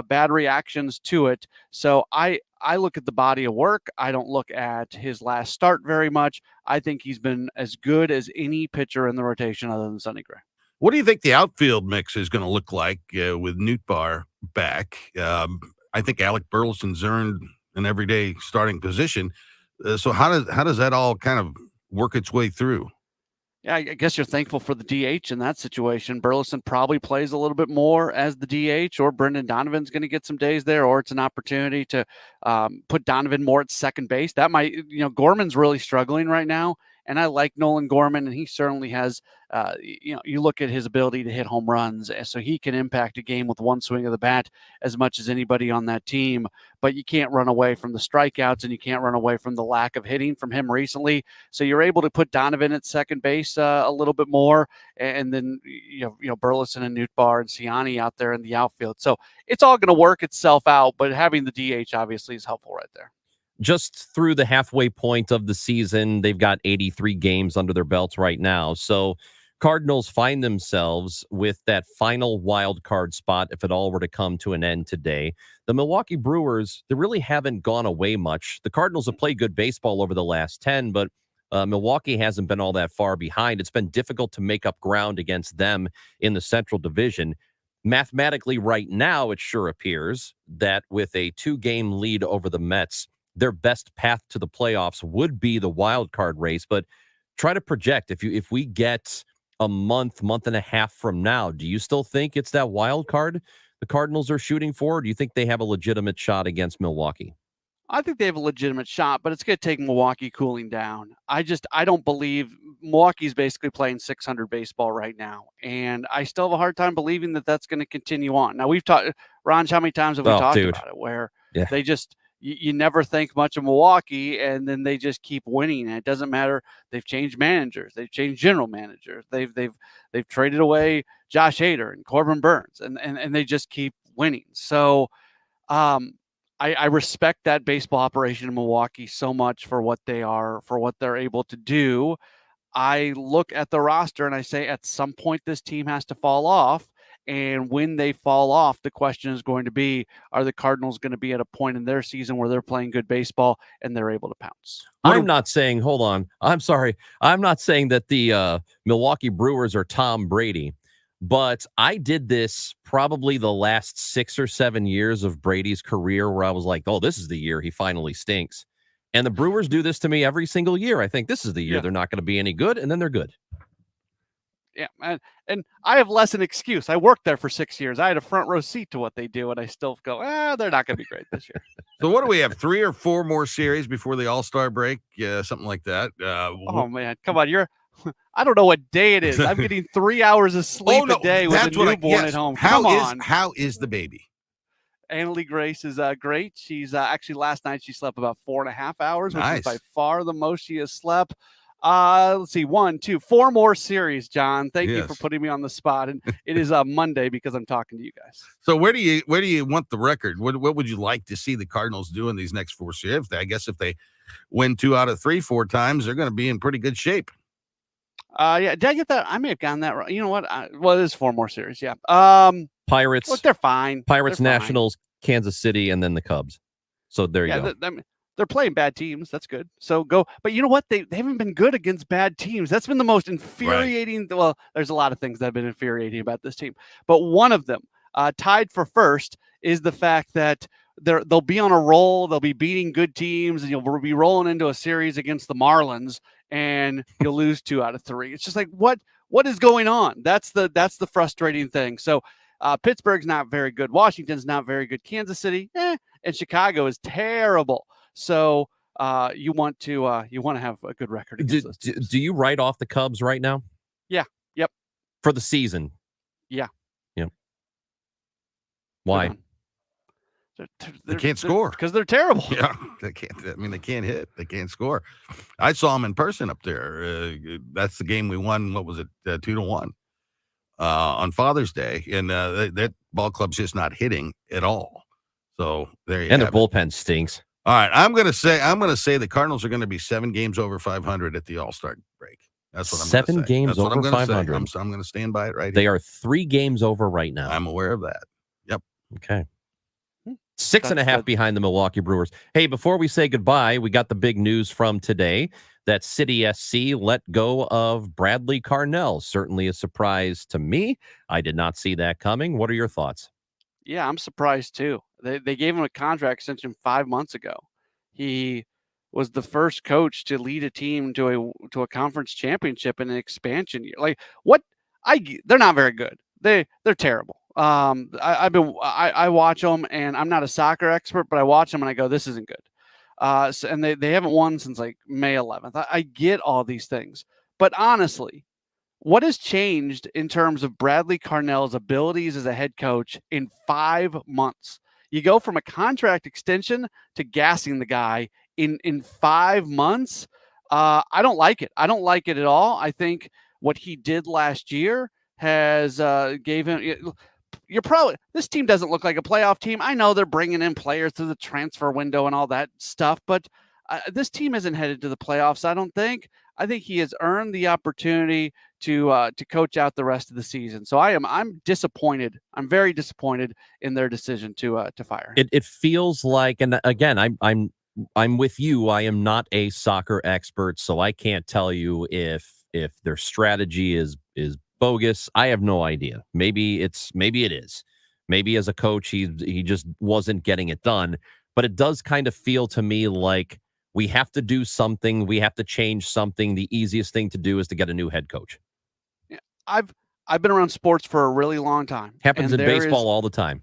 bad reactions to it. So I look at the body of work. I don't look at his last start very much. I think he's been as good as any pitcher in the rotation other than Sonny Gray. What do you think the outfield mix is going to look like with Nootbaar back? I think Alec Burleson's earned an everyday starting position. So how does that all kind of work its way through? Yeah, I guess you're thankful for the DH in that situation. Burleson probably plays a little bit more as the DH, or Brendan Donovan's going to get some days there, or it's an opportunity to put Donovan more at second base. That might, Gorman's really struggling right now, and I like Nolan Gorman, and he certainly has, you look at his ability to hit home runs, so he can impact a game with one swing of the bat as much as anybody on that team. But you can't run away from the strikeouts, and you can't run away from the lack of hitting from him recently. So you're able to put Donovan at second base a little bit more, and then Burleson and Nootbaar and Siani out there in the outfield. So it's all going to work itself out, but having the DH obviously is helpful right there. Just through the halfway point of the season, they've got 83 games under their belts right now. So Cardinals find themselves with that final wild card spot if it all were to come to an end today. The Milwaukee Brewers, they really haven't gone away much. The Cardinals have played good baseball over the last 10, but Milwaukee hasn't been all that far behind. It's been difficult to make up ground against them in the Central Division. Mathematically, right now, it sure appears that with a 2-game lead over the Mets, their best path to the playoffs would be the wild card race. But try to project, if we get a month and a half from now, do you still think it's that wild card the Cardinals are shooting for? Or do you think they have a legitimate shot against Milwaukee? I think they have a legitimate shot, but it's going to take Milwaukee cooling down. I don't believe Milwaukee's basically playing 600 baseball right now. And I still have a hard time believing that that's going to continue on. Now, we've talked, Ron, how many times have we talked about it where they just, you never think much of Milwaukee, and then they just keep winning. And it doesn't matter. They've changed managers. They've changed general managers. They've traded away Josh Hader and Corbin Burns, and they just keep winning. So I respect that baseball operation in Milwaukee so much for what they are, for what they're able to do. I look at the roster and I say at some point this team has to fall off. And when they fall off, the question is going to be, are the Cardinals going to be at a point in their season where they're playing good baseball and they're able to pounce? I'm not saying, hold on. I'm sorry. I'm not saying that the Milwaukee Brewers are Tom Brady, but I did this probably the last 6 or 7 years of Brady's career where I was like, oh, this is the year he finally stinks. And the Brewers do this to me every single year. I think this is the year they're not going to be any good, and then they're good. Yeah, and I have less an excuse. I worked there for 6 years. I had a front row seat to what they do, and I still go, they're not going to be great this year. So what do we have? 3 or 4 more series before the All-Star break? Yeah, something like that. Oh man, come on! I don't know what day it is. I'm getting 3 hours of sleep a day with a newborn at home. Come on. How is the baby? Annalie Grace is great. She's actually last night she slept about 4.5 hours, which Nice. is by far the most she has slept. Let's see, 1, 2, 4 more series, John. Thank you for putting me on the spot. And it is Monday because I'm talking to you guys. So where do you want the record? What would you like to see the Cardinals do in these next 4 series? I guess if they win 2 out of 3 4 times, they're going to be in pretty good shape. Yeah, did I get that? I may have gotten that right. You know what? It is 4 more series. Yeah. Pirates. Look, they're fine. Pirates, They're fine. Nationals, Kansas City, and then the Cubs. So there you go. They're playing bad teams. That's good. So go. But you know what? They haven't been good against bad teams. That's been the most infuriating. Right. Well, there's a lot of things that have been infuriating about this team. But one of them, tied for first, is the fact that they'll be on a roll. They'll be beating good teams, and you'll be rolling into a series against the Marlins, and you'll lose 2 out of 3. It's just like what is going on? That's the frustrating thing. So Pittsburgh's not very good. Washington's not very good. Kansas City, and Chicago is terrible. So you want to have a good record against those teams. Do you write off the Cubs right now? Yeah. Yep. For the season? Yeah. Yep. Why? They can't score because they're terrible. Yeah, they can't. I mean, they can't hit. They can't score. I saw them in person up there. That's the game we won. What was it? 2-1 on Father's Day, and that ball club's just not hitting at all. So there you go. And their bullpen stinks. All right, I'm gonna say the Cardinals are going to be 7 games over 500 at the All-Star break. That's what I'm 7 gonna say. games That's what over I'm gonna 500. say. I'm going to stand by it right They here. are 3 games over right now. I'm aware of that. Yep. Okay. 6.5 behind the Milwaukee Brewers. Hey, before we say goodbye, we got the big news from today that City SC let go of Bradley Carnell. Certainly a surprise to me. I did not see that coming. What are your thoughts? Yeah, I'm surprised too. They gave him a contract extension 5 months ago. He was the first coach to lead a team to a conference championship in an expansion year. Like they're not very good. They're terrible. I watch them, and I'm not a soccer expert, but I watch them and I go, this isn't good. And they haven't won since like May 11th. I get all these things, but honestly, what has changed in terms of Bradley Carnell's abilities as a head coach in 5 months? You go from a contract extension to gassing the guy in 5 months. I don't like it. I don't like it at all. I think what he did last year has gave him. This team doesn't look like a playoff team. I know they're bringing in players through the transfer window and all that stuff, but this team isn't headed to the playoffs. I don't think. I think he has earned the opportunity to coach out the rest of the season. So I'm disappointed. I'm very disappointed in their decision to fire him. It feels like, and again, I'm with you. I am not a soccer expert, so I can't tell you if their strategy is bogus. I have no idea. Maybe it is. Maybe as a coach, he just wasn't getting it done. But it does kind of feel to me like we have to do something. We have to change something. The easiest thing to do is to get a new head coach. Yeah, I've been around sports for a really long time. Happens in baseball all the time.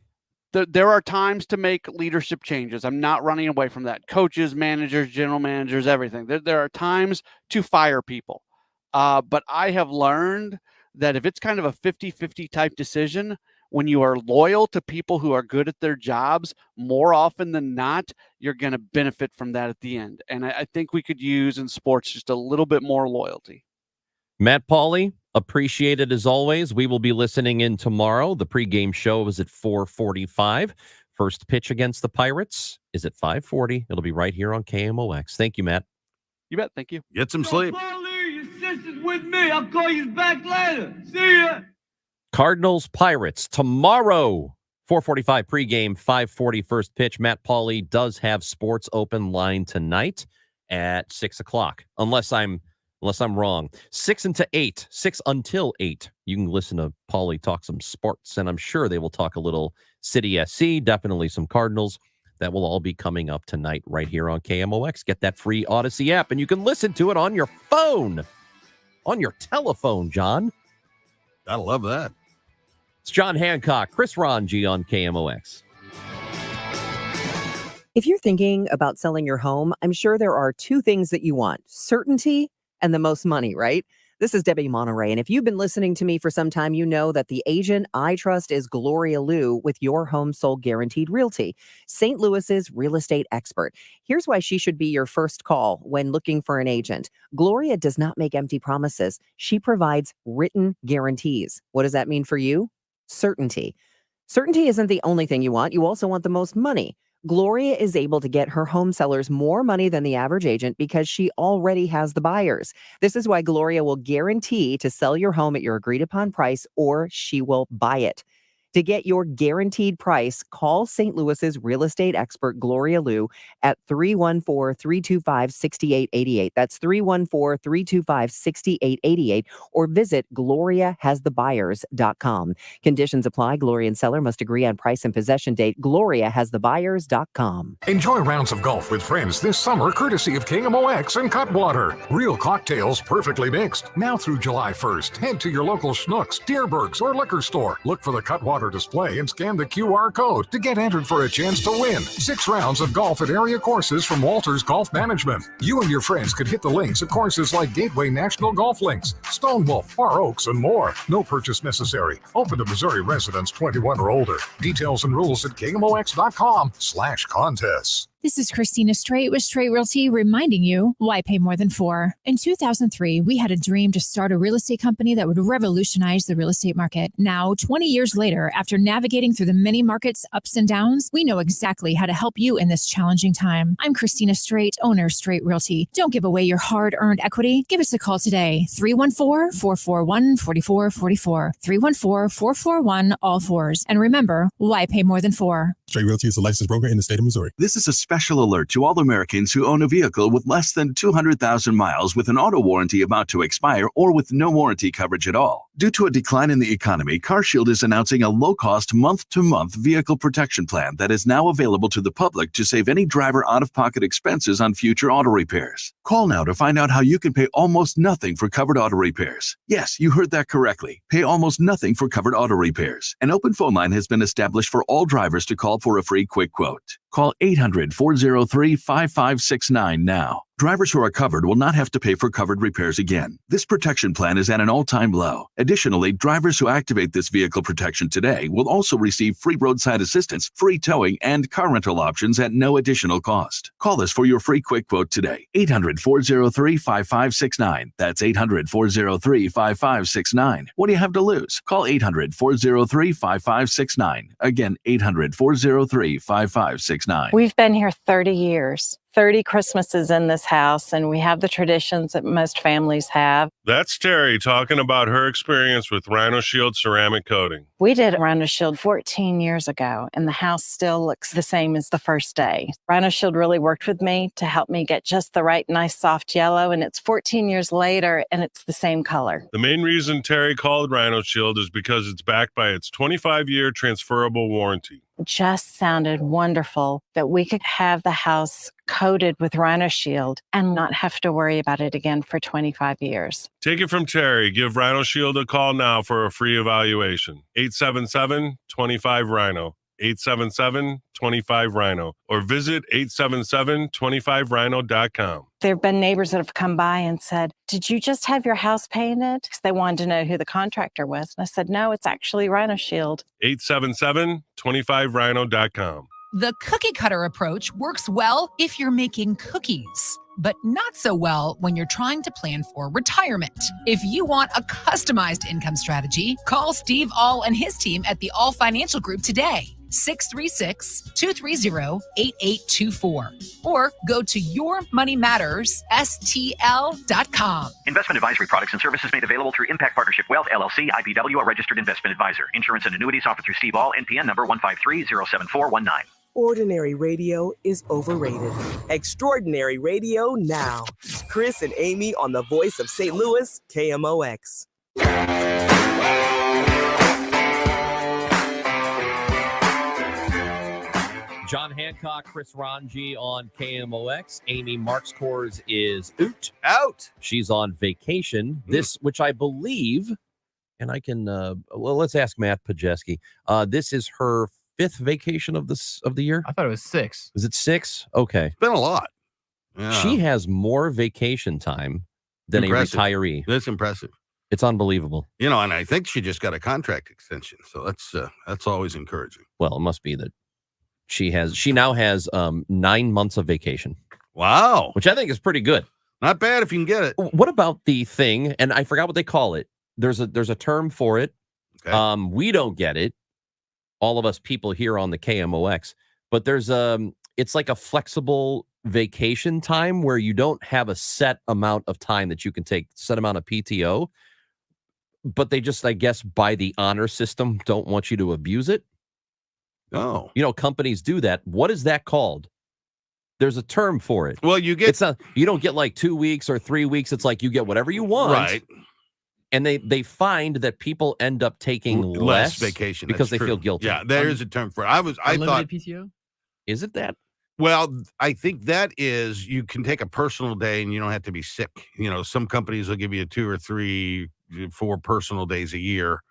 There are times to make leadership changes. I'm not running away from that. Coaches, managers, general managers, everything. There are times to fire people. But I have learned that if it's kind of a 50-50 type decision, when you are loyal to people who are good at their jobs, more often than not, you're going to benefit from that at the end. And I think we could use in sports just a little bit more loyalty. Matt Pauley, appreciate it as always. We will be listening in tomorrow. The pregame show is at 4:45. First pitch against the Pirates is at 5:40. It'll be right here on KMOX. Thank you, Matt. You bet. Thank you. Get some sleep. Your sister's with me. I'll call you back later. See ya. Cardinals Pirates tomorrow. 4:45 pregame, 5:40 first pitch. Matt Pauley does have sports open line tonight at 6 o'clock. Unless I'm wrong. 6 until 8. You can listen to Pauley talk some sports, and I'm sure they will talk a little City SC, definitely some Cardinals. That will all be coming up tonight right here on KMOX. Get that free Odyssey app, and you can listen to it on your phone, on your telephone, John. I love that. It's John Hancock, Chris Ranji on KMOX. If you're thinking about selling your home, I'm sure there are two things that you want: certainty and the most money, right? This is Debbie Monterey, and if you've been listening to me for some time, you know that the agent I trust is Gloria Liu with Your Home Sold Guaranteed Realty, St. Louis's real estate expert. Here's why she should be your first call when looking for an agent. Gloria does not make empty promises. She provides written guarantees. What does that mean for you? Certainty. Certainty isn't the only thing you want. You also want the most money. Gloria is able to get her home sellers more money than the average agent because she already has the buyers. This is why Gloria will guarantee to sell your home at your agreed upon price, or she will buy it. To get your guaranteed price, call St. Louis's real estate expert, Gloria Liu, at 314-325-6888. That's 314-325-6888, or visit GloriaHasTheBuyers.com. Conditions apply. Gloria and seller must agree on price and possession date. GloriaHasTheBuyers.com. Enjoy rounds of golf with friends this summer, courtesy of KMOX and Cutwater. Real cocktails perfectly mixed. Now through July 1st, head to your local Schnucks, Deerbergs, or liquor store. Look for the Cutwater display and scan the QR code to get entered for a chance to win 6 rounds of golf at area courses from Walters Golf Management. You and your friends could hit the links at courses like Gateway National Golf Links, Stonewolf, Far Oaks, and more. No purchase necessary. Open to Missouri residents 21 or older. Details and rules at KMOX.com/contests. This is Christina Strait with Strait Realty, reminding you, why pay more than 4? In 2003, we had a dream to start a real estate company that would revolutionize the real estate market. Now, 20 years later, after navigating through the many markets' ups and downs, we know exactly how to help you in this challenging time. I'm Christina Strait, owner of Strait Realty. Don't give away your hard-earned equity. Give us a call today, 314-441-4444, 314-441-all-4s. And remember, why pay more than 4? Strait Realty is a licensed broker in the state of Missouri. This is a special alert to all Americans who own a vehicle with less than 200,000 miles with an auto warranty about to expire or with no warranty coverage at all. Due to a decline in the economy, CarShield is announcing a low-cost month-to-month vehicle protection plan that is now available to the public to save any driver out-of-pocket expenses on future auto repairs. Call now to find out how you can pay almost nothing for covered auto repairs. Yes, you heard that correctly. Pay almost nothing for covered auto repairs. An open phone line has been established for all drivers to call for a free quick quote. Call 800-403-5569 now. Drivers who are covered will not have to pay for covered repairs again. This protection plan is at an all-time low. Additionally, drivers who activate this vehicle protection today will also receive free roadside assistance, free towing, and car rental options at no additional cost. Call us for your free quick quote today. 800-403-5569. That's 800-403-5569. What do you have to lose? Call 800-403-5569. Again, 800-403-5569. We've been here 30 years. 30 Christmases in this house, and we have the traditions that most families have. That's Terry talking about her experience with Rhino Shield ceramic coating. We did Rhino Shield 14 years ago, and the house still looks the same as the first day. Rhino Shield really worked with me to help me get just the right, nice, soft yellow, and it's 14 years later, and it's the same color. The main reason Terry called Rhino Shield is because it's backed by its 25-year transferable warranty. Just sounded wonderful that we could have the house coated with Rhino Shield and not have to worry about it again for 25 years. Take it from Terry. Give Rhino Shield a call now for a free evaluation. 877-25-RHINO. 877-25-RHINO. Or visit 877-25rhino.com. There have been neighbors that have come by and said, "Did you just have your house painted?" Because they wanted to know who the contractor was. And I said, "No, it's actually Rhino Shield." 877-25rhino.com. The cookie cutter approach works well if you're making cookies, but not so well when you're trying to plan for retirement. If you want a customized income strategy, call Steve All and his team at the All Financial Group today. 636-230-8824. Or go to yourmoneymattersstl.com. Investment advisory products and services made available through Impact Partnership Wealth, LLC, IPW, a registered investment advisor. Insurance and annuities offered through Steve All, NPN number 153-07419. Ordinary radio is overrated. Extraordinary radio now. Chris and Amy on the voice of St. Louis, KMOX. John Hancock, Chris Ranji on KMOX. Amy Marks-Kors is out. Out. She's on vacation. This, which I believe and I can. Well, let's ask Matt Pajeski. This is her 5th vacation of the year. I thought it was 6. Is it 6? Okay, It's been a lot. Yeah. she has more vacation time than Impressive. a retiree. That's impressive. It's unbelievable. And I think she just got a contract extension, so that's always encouraging. Well, it must be that she now has 9 months of vacation. Wow, which I think is pretty good. Not bad if you can get it. What about the thing? And I forgot what they call it. There's a term for it. Okay. We don't get it. All of us people here on the KMOX, but there's it's like a flexible vacation time where you don't have a set amount of time that you can take, set amount of PTO, but they just, I guess, by the honor system, don't want you to abuse it. Oh, companies do that. What is that called? There's a term for it. Well, you don't get like 2 weeks or 3 weeks. It's like you get whatever you want. Right. And they find that people end up taking less vacation because That's they true. feel guilty. Yeah, there is a term for it. I thought PTO. Is it that? Well, I think that is you can take a personal day and you don't have to be sick. Some companies will give you 2 or 3, 4 personal days a year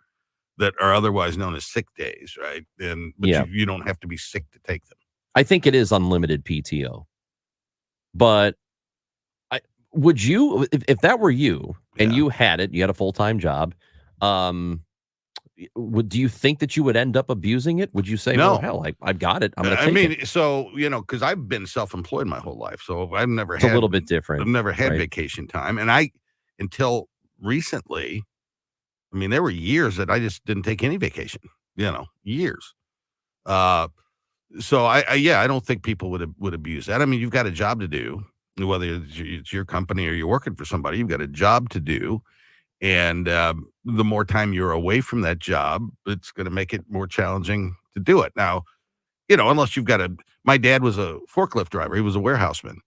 that are otherwise known as sick days, right? But you don't have to be sick to take them. I think it is unlimited PTO. But would you, if that were you and you had it, you had a full-time job, do you think that you would end up abusing it? Would you say, No. well, hell, I've got it. I'm going to take it. So, because I've been self-employed my whole life, so I've never It's had a little bit different. I've never had right? vacation time. And until recently, there were years that I just didn't take any vacation, years. So I don't think people would abuse that. You've got a job to do, whether it's your company or you're working for somebody, you've got a job to do. And the more time you're away from that job, it's going to make it more challenging to do it. Now, unless you've got my dad was a forklift driver. He was a warehouseman.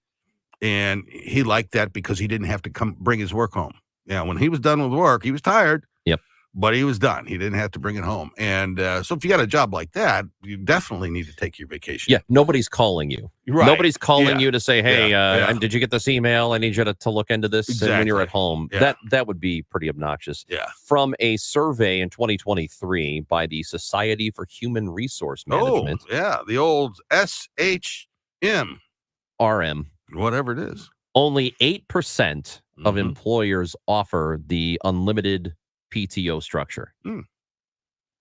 And he liked that because he didn't have to bring his work home. When he was done with work, he was tired. Yep. But he was done. He didn't have to bring it home. And so if you got a job like that, you definitely need to take your vacation. Yeah, nobody's calling you. Right. Nobody's calling Yeah. you to say, hey, Yeah. did you get this email? I need you to look into this and when you're at home. Yeah. That would be pretty obnoxious. Yeah. From a survey in 2023 by the Society for Human Resource Management. Oh, yeah. The old SHM. RM. Whatever it is. Only 8% of Mhm. employers offer the unlimited PTO structure. Mm.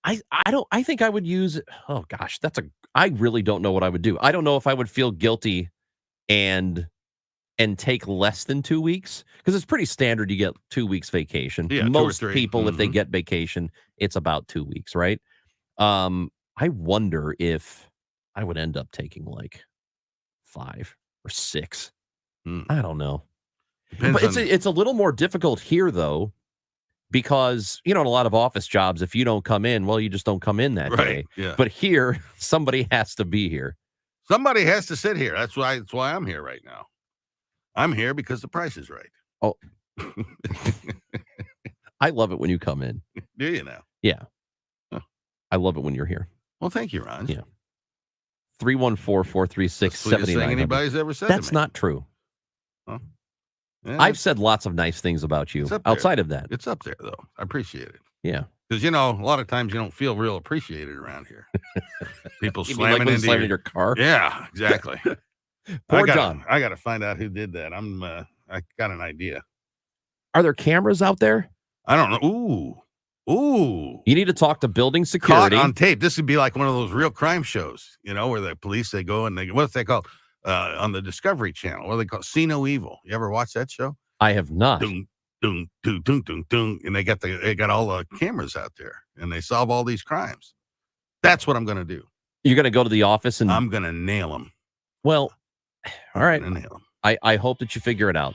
I think I would use, oh gosh, I really don't know what I would do. I don't know if I would feel guilty and take less than 2 weeks, because it's pretty standard. You get 2 weeks vacation. Yeah, 2 or Most 3. people, if they Mhm. get vacation, it's about 2 weeks, right? I wonder if I would end up taking like 5 or 6. I don't know. Depends But on- it's a little more difficult here though, because in a lot of office jobs, if you don't come in, well, you just don't come in that day. Right, yeah. But here, somebody has to be here. Somebody has to sit here. That's why I'm here right now. I'm here because the price is right. Oh, I love it when you come in. Do you now? Yeah. I love it when you're here. Well, thank you, Ron. Yeah. 314-436-7900. Sweetest thing anybody's ever said That's to me. not true. Huh? Yeah, I've said lots of nice things about you it's up there. outside of that. It's up there, though. I appreciate it. Yeah. Because, a lot of times you don't feel real appreciated around here. People You mean like slamming when into slamming your car? Yeah, exactly. Poor John. I got to find out who did that. I got an idea. Are there cameras out there? I don't know. Ooh. You need to talk to building security. Caught on tape. This would be like one of those real crime shows, where the police, they go and what's they call on the Discovery Channel? What do they call See No Evil? You ever watch that show? I have not. Dung, dung, dung, dung, dung, dung, and they got all the cameras out there, and they solve all these crimes. That's what I'm going to do. You're going to go to the office and I'm going to nail them. Well, all right. Nail them. I hope that you figure it out.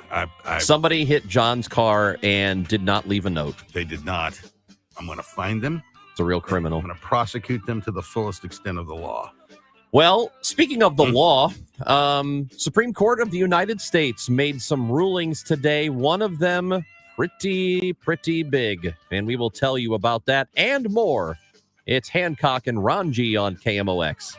I Somebody hit John's car and did not leave a note. They did not. I'm going to find them. It's a real criminal. I'm going to prosecute them to the fullest extent of the law. Well, speaking of the law, Supreme Court of the United States made some rulings today. One of them pretty big. And we will tell you about that and more. It's Hancock and Ranji on KMOX.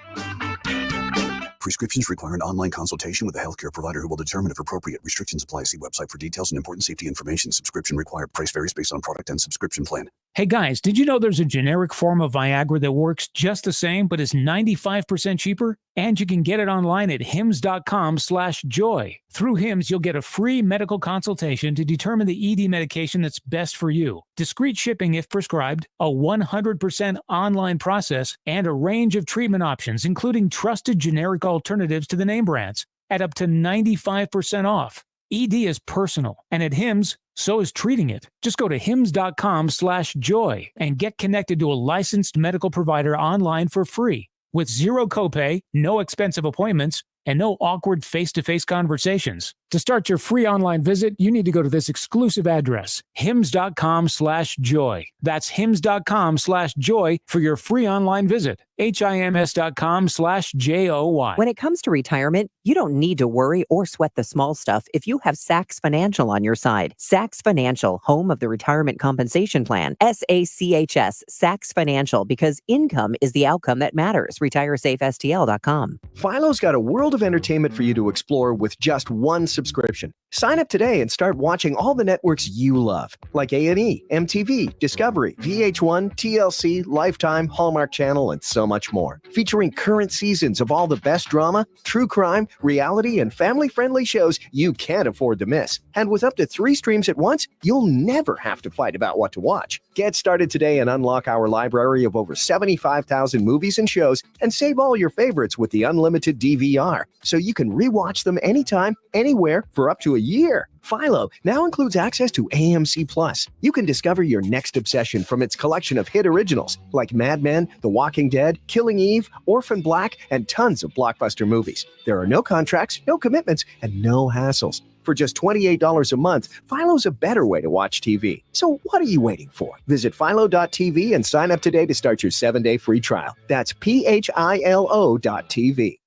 Prescriptions require an online consultation with a healthcare provider who will determine if appropriate. Restrictions apply. See website for details and important safety information. Subscription required. Price varies based on product and subscription plan. Hey guys, did you know there's a generic form of Viagra that works just the same but is 95% cheaper? And you can get it online at hims.com/joy. Through Hims, you'll get a free medical consultation to determine the ED medication that's best for you. Discreet shipping if prescribed, a 100% online process, and a range of treatment options, including trusted generic alternatives to the name brands, at up to 95% off. ED is personal, and at Hims, so is treating it. Just go to hims.com/joy and get connected to a licensed medical provider online for free with zero copay, no expensive appointments, and no awkward face-to-face conversations. To start your free online visit, you need to go to this exclusive address, hims.com/joy. That's hims.com/joy for your free online visit. HIMS.com/JOY. When it comes to retirement, you don't need to worry or sweat the small stuff if you have Sachs Financial on your side. Sachs Financial, home of the Retirement Compensation Plan. SACHS, Sachs Financial, because income is the outcome that matters. RetireSafeSTL.com. Philo's got a world of entertainment for you to explore with just one subscription. Sign up today and start watching all the networks you love, like A&E, MTV, Discovery, VH1, TLC, Lifetime, Hallmark Channel, and so much more. Featuring current seasons of all the best drama, true crime, reality, and family-friendly shows you can't afford to miss. And with up to 3 streams at once, you'll never have to fight about what to watch. Get started today and unlock our library of over 75,000 movies and shows, and save all your favorites with the unlimited DVR, so you can rewatch them anytime, anywhere, for up to a year. Philo now includes access to AMC Plus. You can discover your next obsession from its collection of hit originals like Mad Men, The Walking Dead, Killing Eve, Orphan Black, and tons of blockbuster movies. There are no contracts, no commitments, and no hassles. For just $28 a month, Philo's a better way to watch TV. So what are you waiting for? Visit philo.tv and sign up today to start your 7-day free trial. That's philo.tv.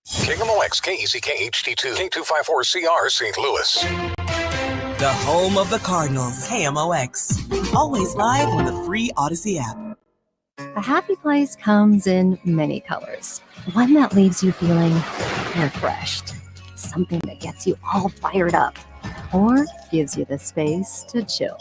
KMOX, KECK HD2, K254CR St. Louis. The home of the Cardinals, KMOX. Always live on the free Odyssey app. A happy place comes in many colors. One that leaves you feeling refreshed. Something that gets you all fired up. Or gives you the space to chill.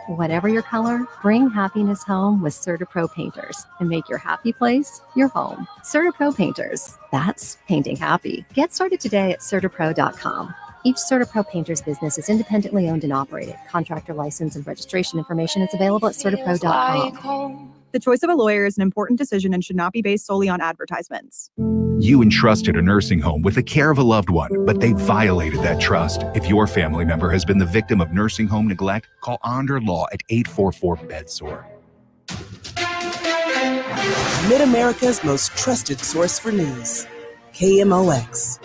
Whatever your color, bring happiness home with CertaPro Painters and make your happy place your home. CertaPro Painters. That's painting happy. Get started today at CertaPro.com. Each CertaPro Painters business is independently owned and operated. Contractor license and registration information is available at CertaPro.com. The choice of a lawyer is an important decision and should not be based solely on advertisements. You entrusted a nursing home with the care of a loved one, but they violated that trust. If your family member has been the victim of nursing home neglect, call Onder Law at 844-BED-SORE. Mid-America's most trusted source for news. KMOX.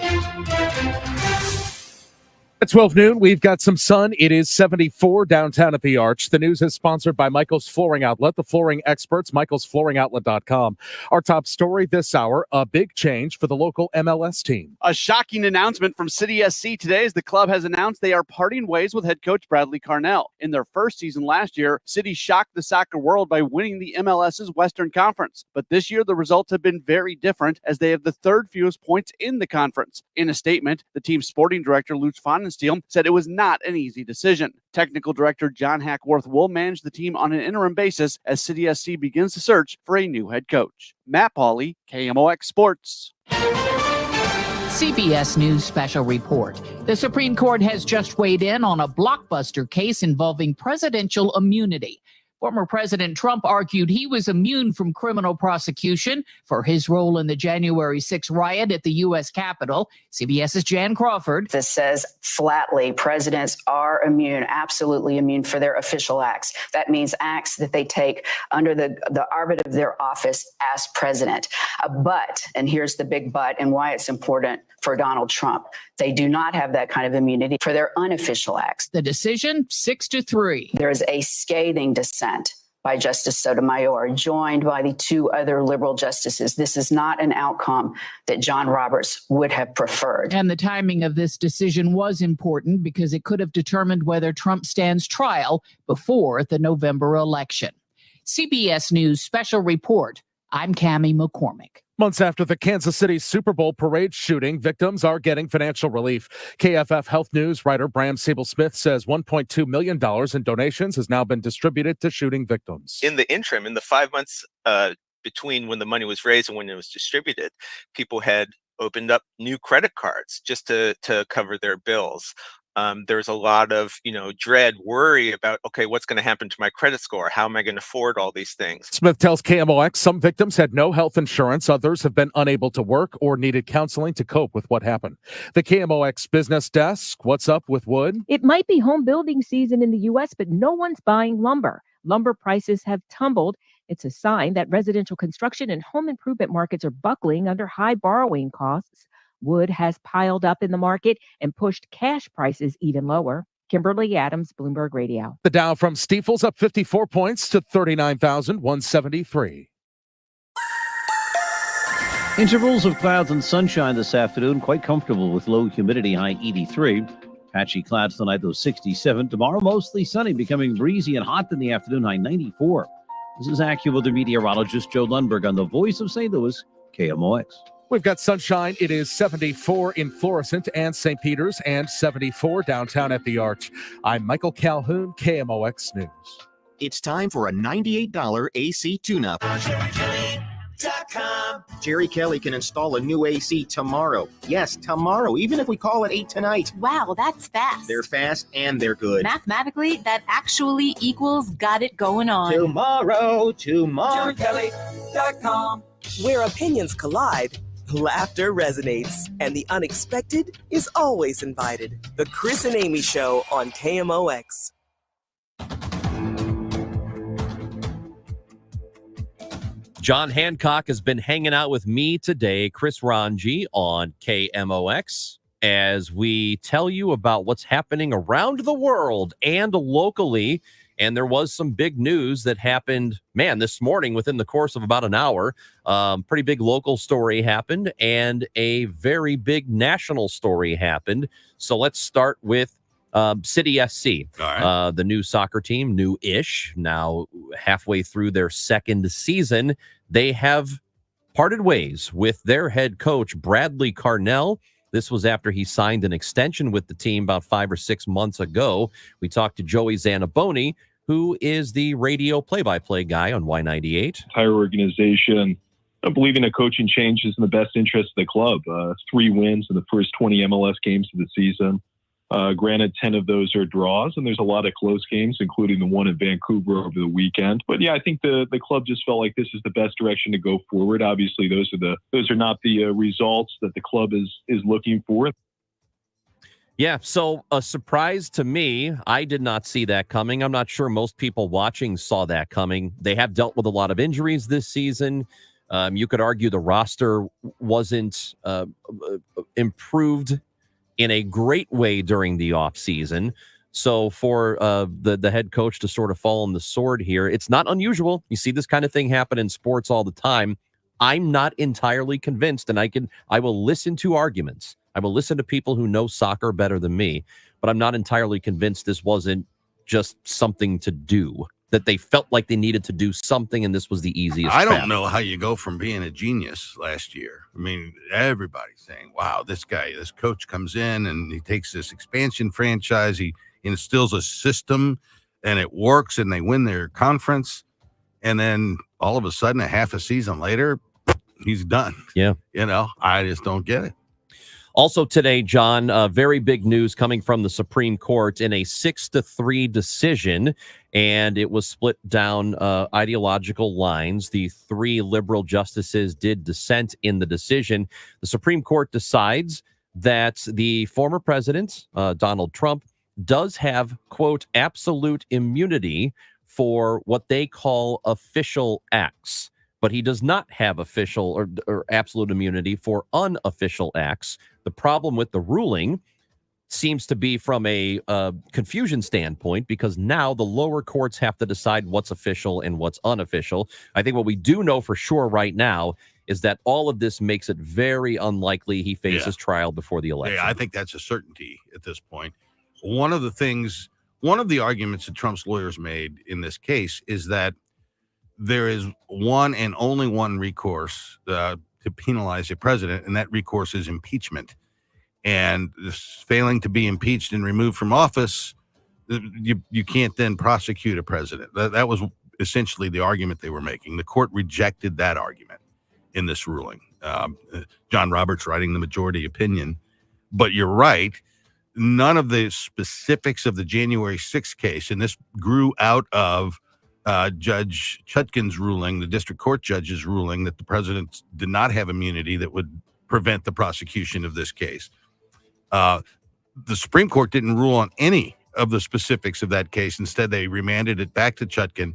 At 12 noon, we've got some sun. It is 74 downtown at the Arch. The news is sponsored by Michael's Flooring Outlet, the flooring experts, michaelsflooringoutlet.com. Our top story this hour, a big change for the local MLS team. A shocking announcement from City SC today as the club has announced they are parting ways with head coach Bradley Carnell. In their first season last year, City shocked the soccer world by winning the MLS's Western Conference. But this year, the results have been very different as they have the third fewest points in the conference. In a statement, the team's sporting director, Lutz Pfannenstiel, said it was not an easy decision. Technical director John Hackworth will manage the team on an interim basis as City SC begins to search for a new head coach. Matt Pauley, KMOX Sports. CBS News Special Report. The Supreme Court has just weighed in on a blockbuster case involving presidential immunity. Former President Trump argued he was immune from criminal prosecution for his role in the January 6 riot at the U.S. Capitol. CBS's Jan Crawford. This says flatly presidents are immune, absolutely immune for their official acts. That means acts that they take under the arbit of their office as president. But, and here's the big but and why it's important for Donald Trump, they do not have that kind of immunity for their unofficial acts. The decision, 6-3. There is a scathing dissent by Justice Sotomayor, joined by the 2 other liberal justices. This is not an outcome that John Roberts would have preferred. And the timing of this decision was important because it could have determined whether Trump stands trial before the November election. CBS News Special Report. I'm Cammie McCormick. Months after the Kansas City Super Bowl parade shooting, victims are getting financial relief. KFF Health News writer Bram Siebel-Smith says $1.2 million in donations has now been distributed to shooting victims. In the interim, in the 5 months between when the money was raised and when it was distributed, people had opened up new credit cards just to cover their bills. There's a lot of, dread, worry about, okay, what's going to happen to my credit score? How am I going to afford all these things? Smith tells KMOX some victims had no health insurance. Others have been unable to work or needed counseling to cope with what happened. The KMOX business desk, what's up with wood? It might be home building season in the U.S., but no one's buying lumber. Lumber prices have tumbled. It's a sign that residential construction and home improvement markets are buckling under high borrowing costs. Wood has piled up in the market and pushed cash prices even lower. Kimberly Adams, Bloomberg Radio. The Dow from Stifel's up 54 points to 39,173. Intervals of clouds and sunshine this afternoon. Quite comfortable with low humidity, high 83. Patchy clouds tonight, though 67. Tomorrow, mostly sunny, becoming breezy and hot in the afternoon, high 94. This is AccuWeather meteorologist Joe Lundberg on the Voice of St. Louis, KMOX. We've got sunshine. It is 74 in Florissant and St. Peters and 74 downtown at the Arch. I'm Michael Calhoun, KMOX News. It's time for a $98 AC tune-up. Jerry Kelly can install a new AC tomorrow. Yes, tomorrow, even if we call it 8 tonight. Wow, that's fast. They're fast and they're good. Mathematically, that actually equals got it going on. Tomorrow. JerryKelly.com. Where opinions collide, laughter resonates, and the unexpected is always invited. The Chris and Amy Show on KMOX. John Hancock has been hanging out with me today, Chris Ranji, on KMOX, as we tell you about what's happening around the world and locally. And there was some big news that happened, this morning within the course of about an hour. Pretty big local story happened and a very big national story happened. So let's start with City SC, the new soccer team, new-ish, now halfway through their second season. They have parted ways with their head coach, Bradley Carnell. This was after he signed an extension with the team about 5 or 6 months ago. We talked to Joey Zanaboni, who is the radio play-by-play guy on Y98. Entire organization believing a coaching change is in the best interest of the club. 3 wins in the first 20 MLS games of the season. Granted, 10 of those are draws, and there's a lot of close games, including the one in Vancouver over the weekend. But yeah, I think the club just felt like this is the best direction to go forward. Obviously, those are not the results that the club is looking for. Yeah, so a surprise to me. I did not see that coming. I'm not sure most people watching saw that coming. They have dealt with a lot of injuries this season. You could argue the roster wasn't improved in a great way during the offseason. So for the head coach to sort of fall on the sword here, it's not unusual. You see this kind of thing happen in sports all the time. I'm not entirely convinced, and I will listen to arguments. I will listen to people who know soccer better than me, but I'm not entirely convinced this wasn't just something to do, that they felt like they needed to do something, and this was the easiest I don't path. know how you go from being a genius last year. I mean, everybody's saying, wow, this coach comes in and he takes this expansion franchise, he instills a system, and it works, and they win their conference, and then all of a sudden, a half a season later, he's done. Yeah. I just don't get it. Also today, John, very big news coming from the Supreme Court in a 6-3 decision, and it was split down ideological lines. The 3 liberal justices did dissent in the decision. The Supreme Court decides that the former president, Donald Trump, does have, quote, absolute immunity for what they call official acts, but he does not have official or absolute immunity for unofficial acts. The problem with the ruling seems to be from a confusion standpoint, because now the lower courts have to decide what's official and what's unofficial. I think what we do know for sure right now is that all of this makes it very unlikely he faces trial before the election. Yeah, I think that's a certainty at this point. One of the arguments that Trump's lawyers made in this case is that there is one and only one recourse to penalize a president, and that recourse is impeachment. And this failing to be impeached and removed from office, you can't then prosecute a president. That was essentially the argument they were making. The court rejected that argument in this ruling. John Roberts writing the majority opinion. But you're right, none of the specifics of the January 6th case, and this grew out of Judge Chutkan's ruling, the district court judge's ruling, that the president did not have immunity that would prevent the prosecution of this case. The Supreme Court didn't rule on any of the specifics of that case. Instead, they remanded it back to Chutkan,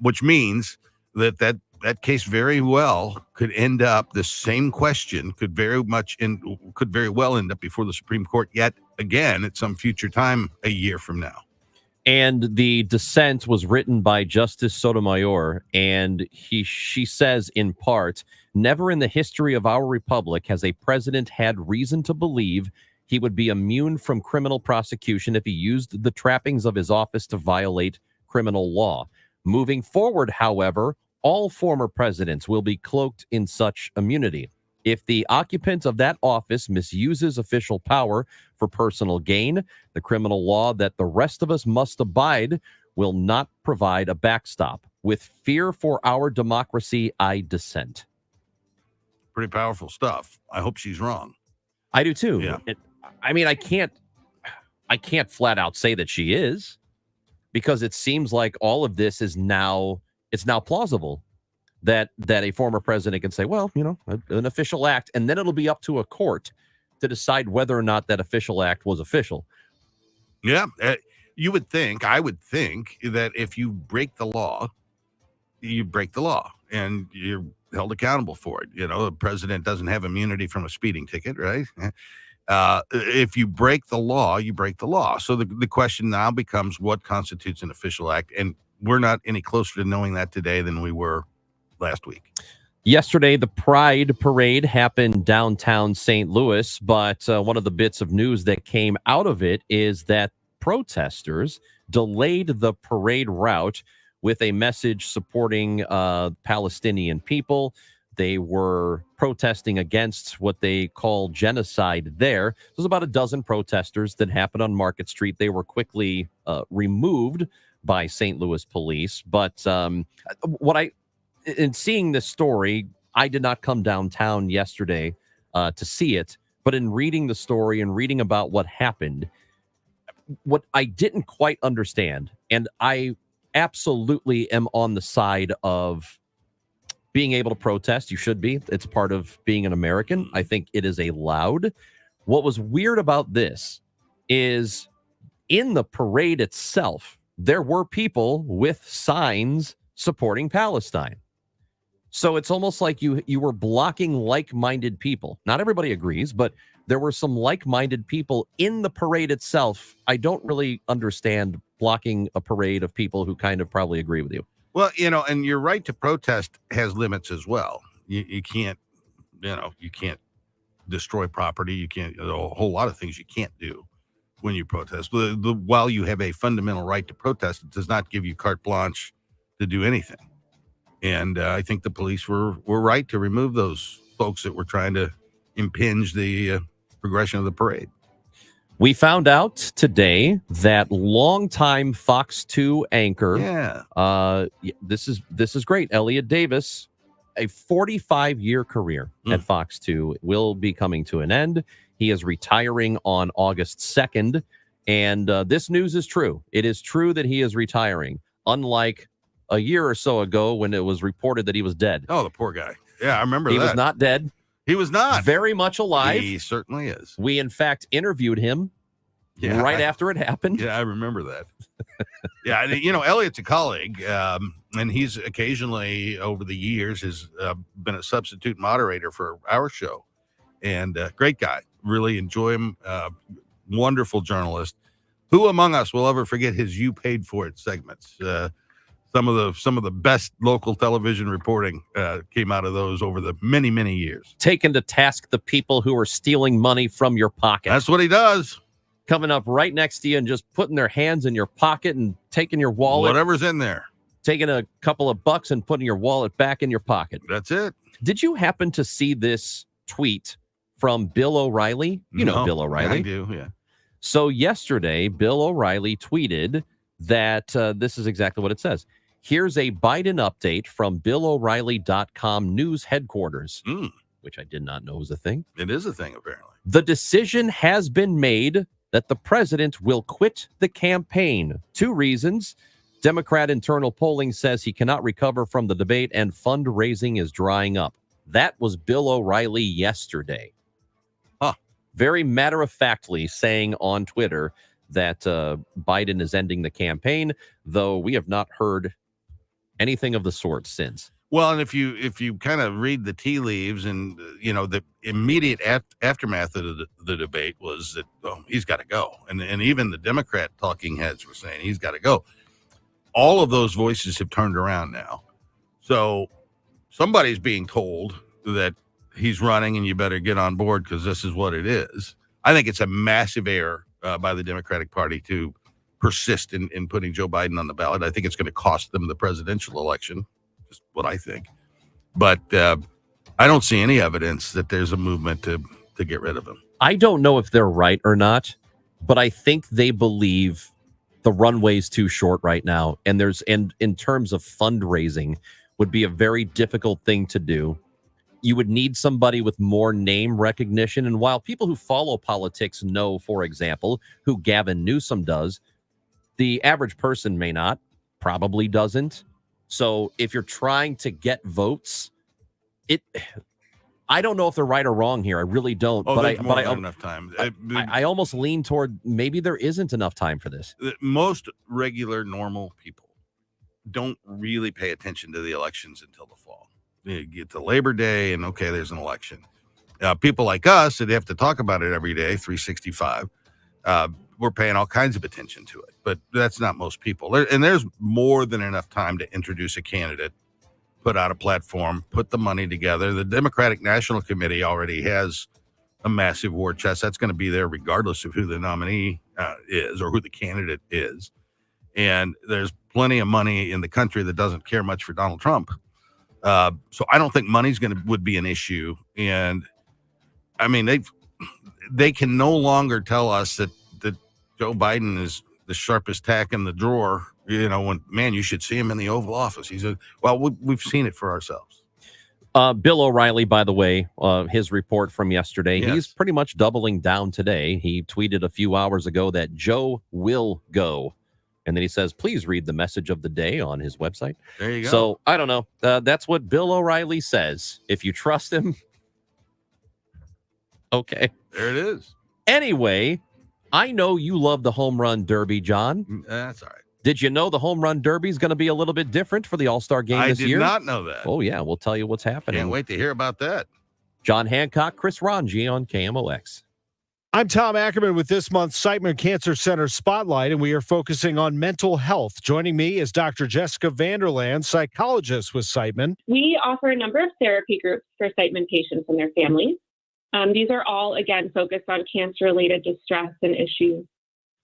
which means that case very well could end up, the same question could very well end up before the Supreme Court yet again at some future time a year from now. And the dissent was written by Justice Sotomayor, and she says in part, never in the history of our republic has a president had reason to believe he would be immune from criminal prosecution if he used the trappings of his office to violate criminal law. Moving forward, however, all former presidents will be cloaked in such immunity. If the occupant of that office misuses official power for personal gain, the criminal law that the rest of us must abide will not provide a backstop. With fear for our democracy, I dissent. Pretty powerful stuff. I hope she's wrong. I do too. Yeah. I can't flat out say that she is, because it seems like all of this is now plausible that a former president can say, well, an official act, and then it'll be up to a court to decide whether or not that official act was official. Yeah. I would think that if you break the law, you break the law and you're held accountable for it. The president doesn't have immunity from a speeding ticket, right? If you break the law, you break the law. So the question now becomes, what constitutes an official act? And we're not any closer to knowing that today than we were last week. Yesterday, the Pride Parade happened downtown St. Louis, but one of the bits of news that came out of it is that protesters delayed the parade route with a message supporting Palestinian people. They were protesting against what they call genocide there. There's about a dozen protesters that happened on Market Street. They were quickly removed by St. Louis police. But in seeing this story, I did not come downtown yesterday to see it. But in reading the story and reading about what happened, what I didn't quite understand, and I absolutely am on the side of being able to protest. You should be. It's part of being an American. I think it is allowed. What was weird about this is in the parade itself, there were people with signs supporting Palestine. So it's almost like you were blocking like-minded people. Not everybody agrees, but there were some like-minded people in the parade itself. I don't really understand blocking a parade of people who kind of probably agree with you. Well, and your right to protest has limits as well. You can't, you can't destroy property. You can't, a whole lot of things you can't do when you protest. While you have a fundamental right to protest, it does not give you carte blanche to do anything. And I think the police were right to remove those folks that were trying to impinge the progression of the parade. We found out today that longtime Fox 2 anchor, this is great, Elliot Davis, a 45-year career at Fox 2 will be coming to an end. He is retiring on August 2nd, and this news is true. It is true that he is retiring, unlike a year or so ago when it was reported that he was dead. Oh, the poor guy. Yeah, I remember that. He was not dead. He was not. Very much alive. He certainly is. We, in fact, interviewed him right after it happened. Yeah, I remember that. Yeah, Elliot's a colleague, and he's occasionally, over the years, has been a substitute moderator for our show. And great guy. Really enjoy him. Wonderful journalist. Who among us will ever forget his "You Paid For It" segments? Some of the best local television reporting came out of those over the many, many years. Taken to task the people who are stealing money from your pocket. That's what he does. Coming up right next to you and just putting their hands in your pocket and taking your wallet. Whatever's in there. taking a couple of bucks and putting your wallet back in your pocket. That's it. Did you happen to see this tweet from Bill O'Reilly? You know Bill O'Reilly. I do, yeah. So yesterday, Bill O'Reilly tweeted that this is exactly what it says. Here's a Biden update from BillO'Reilly.com news headquarters, which I did not know was a thing. It is a thing, apparently. The decision has been made that the president will quit the campaign. 2 reasons. Democrat internal polling says he cannot recover from the debate and fundraising is drying up. That was Bill O'Reilly yesterday. Very matter-of-factly saying on Twitter that Biden is ending the campaign, though we have not heard anything of the sort since. Well, and if you kind of read the tea leaves and, the immediate aftermath of the debate was that, he's got to go. And even the Democrat talking heads were saying he's got to go. All of those voices have turned around now. So somebody's being told that he's running and you better get on board because this is what it is. I think it's a massive error by the Democratic Party to persist in putting Joe Biden on the ballot. I think it's going to cost them the presidential election, just what I think. But I don't see any evidence that there's a movement to get rid of him. I don't know if they're right or not, but I think they believe the runway's too short right now. And in terms of fundraising would be a very difficult thing to do. You would need somebody with more name recognition. And while people who follow politics know, for example, who Gavin Newsom does, the average person may not, probably doesn't. So if you're trying to get votes, I don't know if they're right or wrong here. I really don't. But I enough time. I almost lean toward maybe there isn't enough time for this. Most regular, normal people don't really pay attention to the elections until the fall. You get to Labor Day and okay, there's an election. People like us that have to talk about it every day, 365, we're paying all kinds of attention to it. But that's not most people. And there's more than enough time to introduce a candidate, put out a platform, put the money together. The Democratic National Committee already has a massive war chest. That's going to be there regardless of who the nominee is or who the candidate is. And there's plenty of money in the country that doesn't care much for Donald Trump. So I don't think money's would be an issue. And I mean, they can no longer tell us that Joe Biden is the sharpest tack in the drawer. When you should see him in the Oval Office. We've seen it for ourselves. Bill O'Reilly, by the way, his report from yesterday, Yes. He's pretty much doubling down today. He tweeted a few hours ago that Joe will go. And then he says, please read the message of the day on his website. There you go. So I don't know. That's what Bill O'Reilly says. If you trust him. Okay. There it is. Anyway, I know you love the home run derby, John. That's all right. Did you know the home run derby is going to be a little bit different for the All-Star game this year? I did not know that. Oh, yeah. We'll tell you what's happening. Can't wait to hear about that. John Hancock, Chris Ranji on KMOX. I'm Tom Ackerman with this month's Siteman Cancer Center Spotlight, and we are focusing on mental health. Joining me is Dr. Jessica Vanderland, psychologist with Siteman. We offer a number of therapy groups for Siteman patients and their families. These are all, again, focused on cancer-related distress and issues.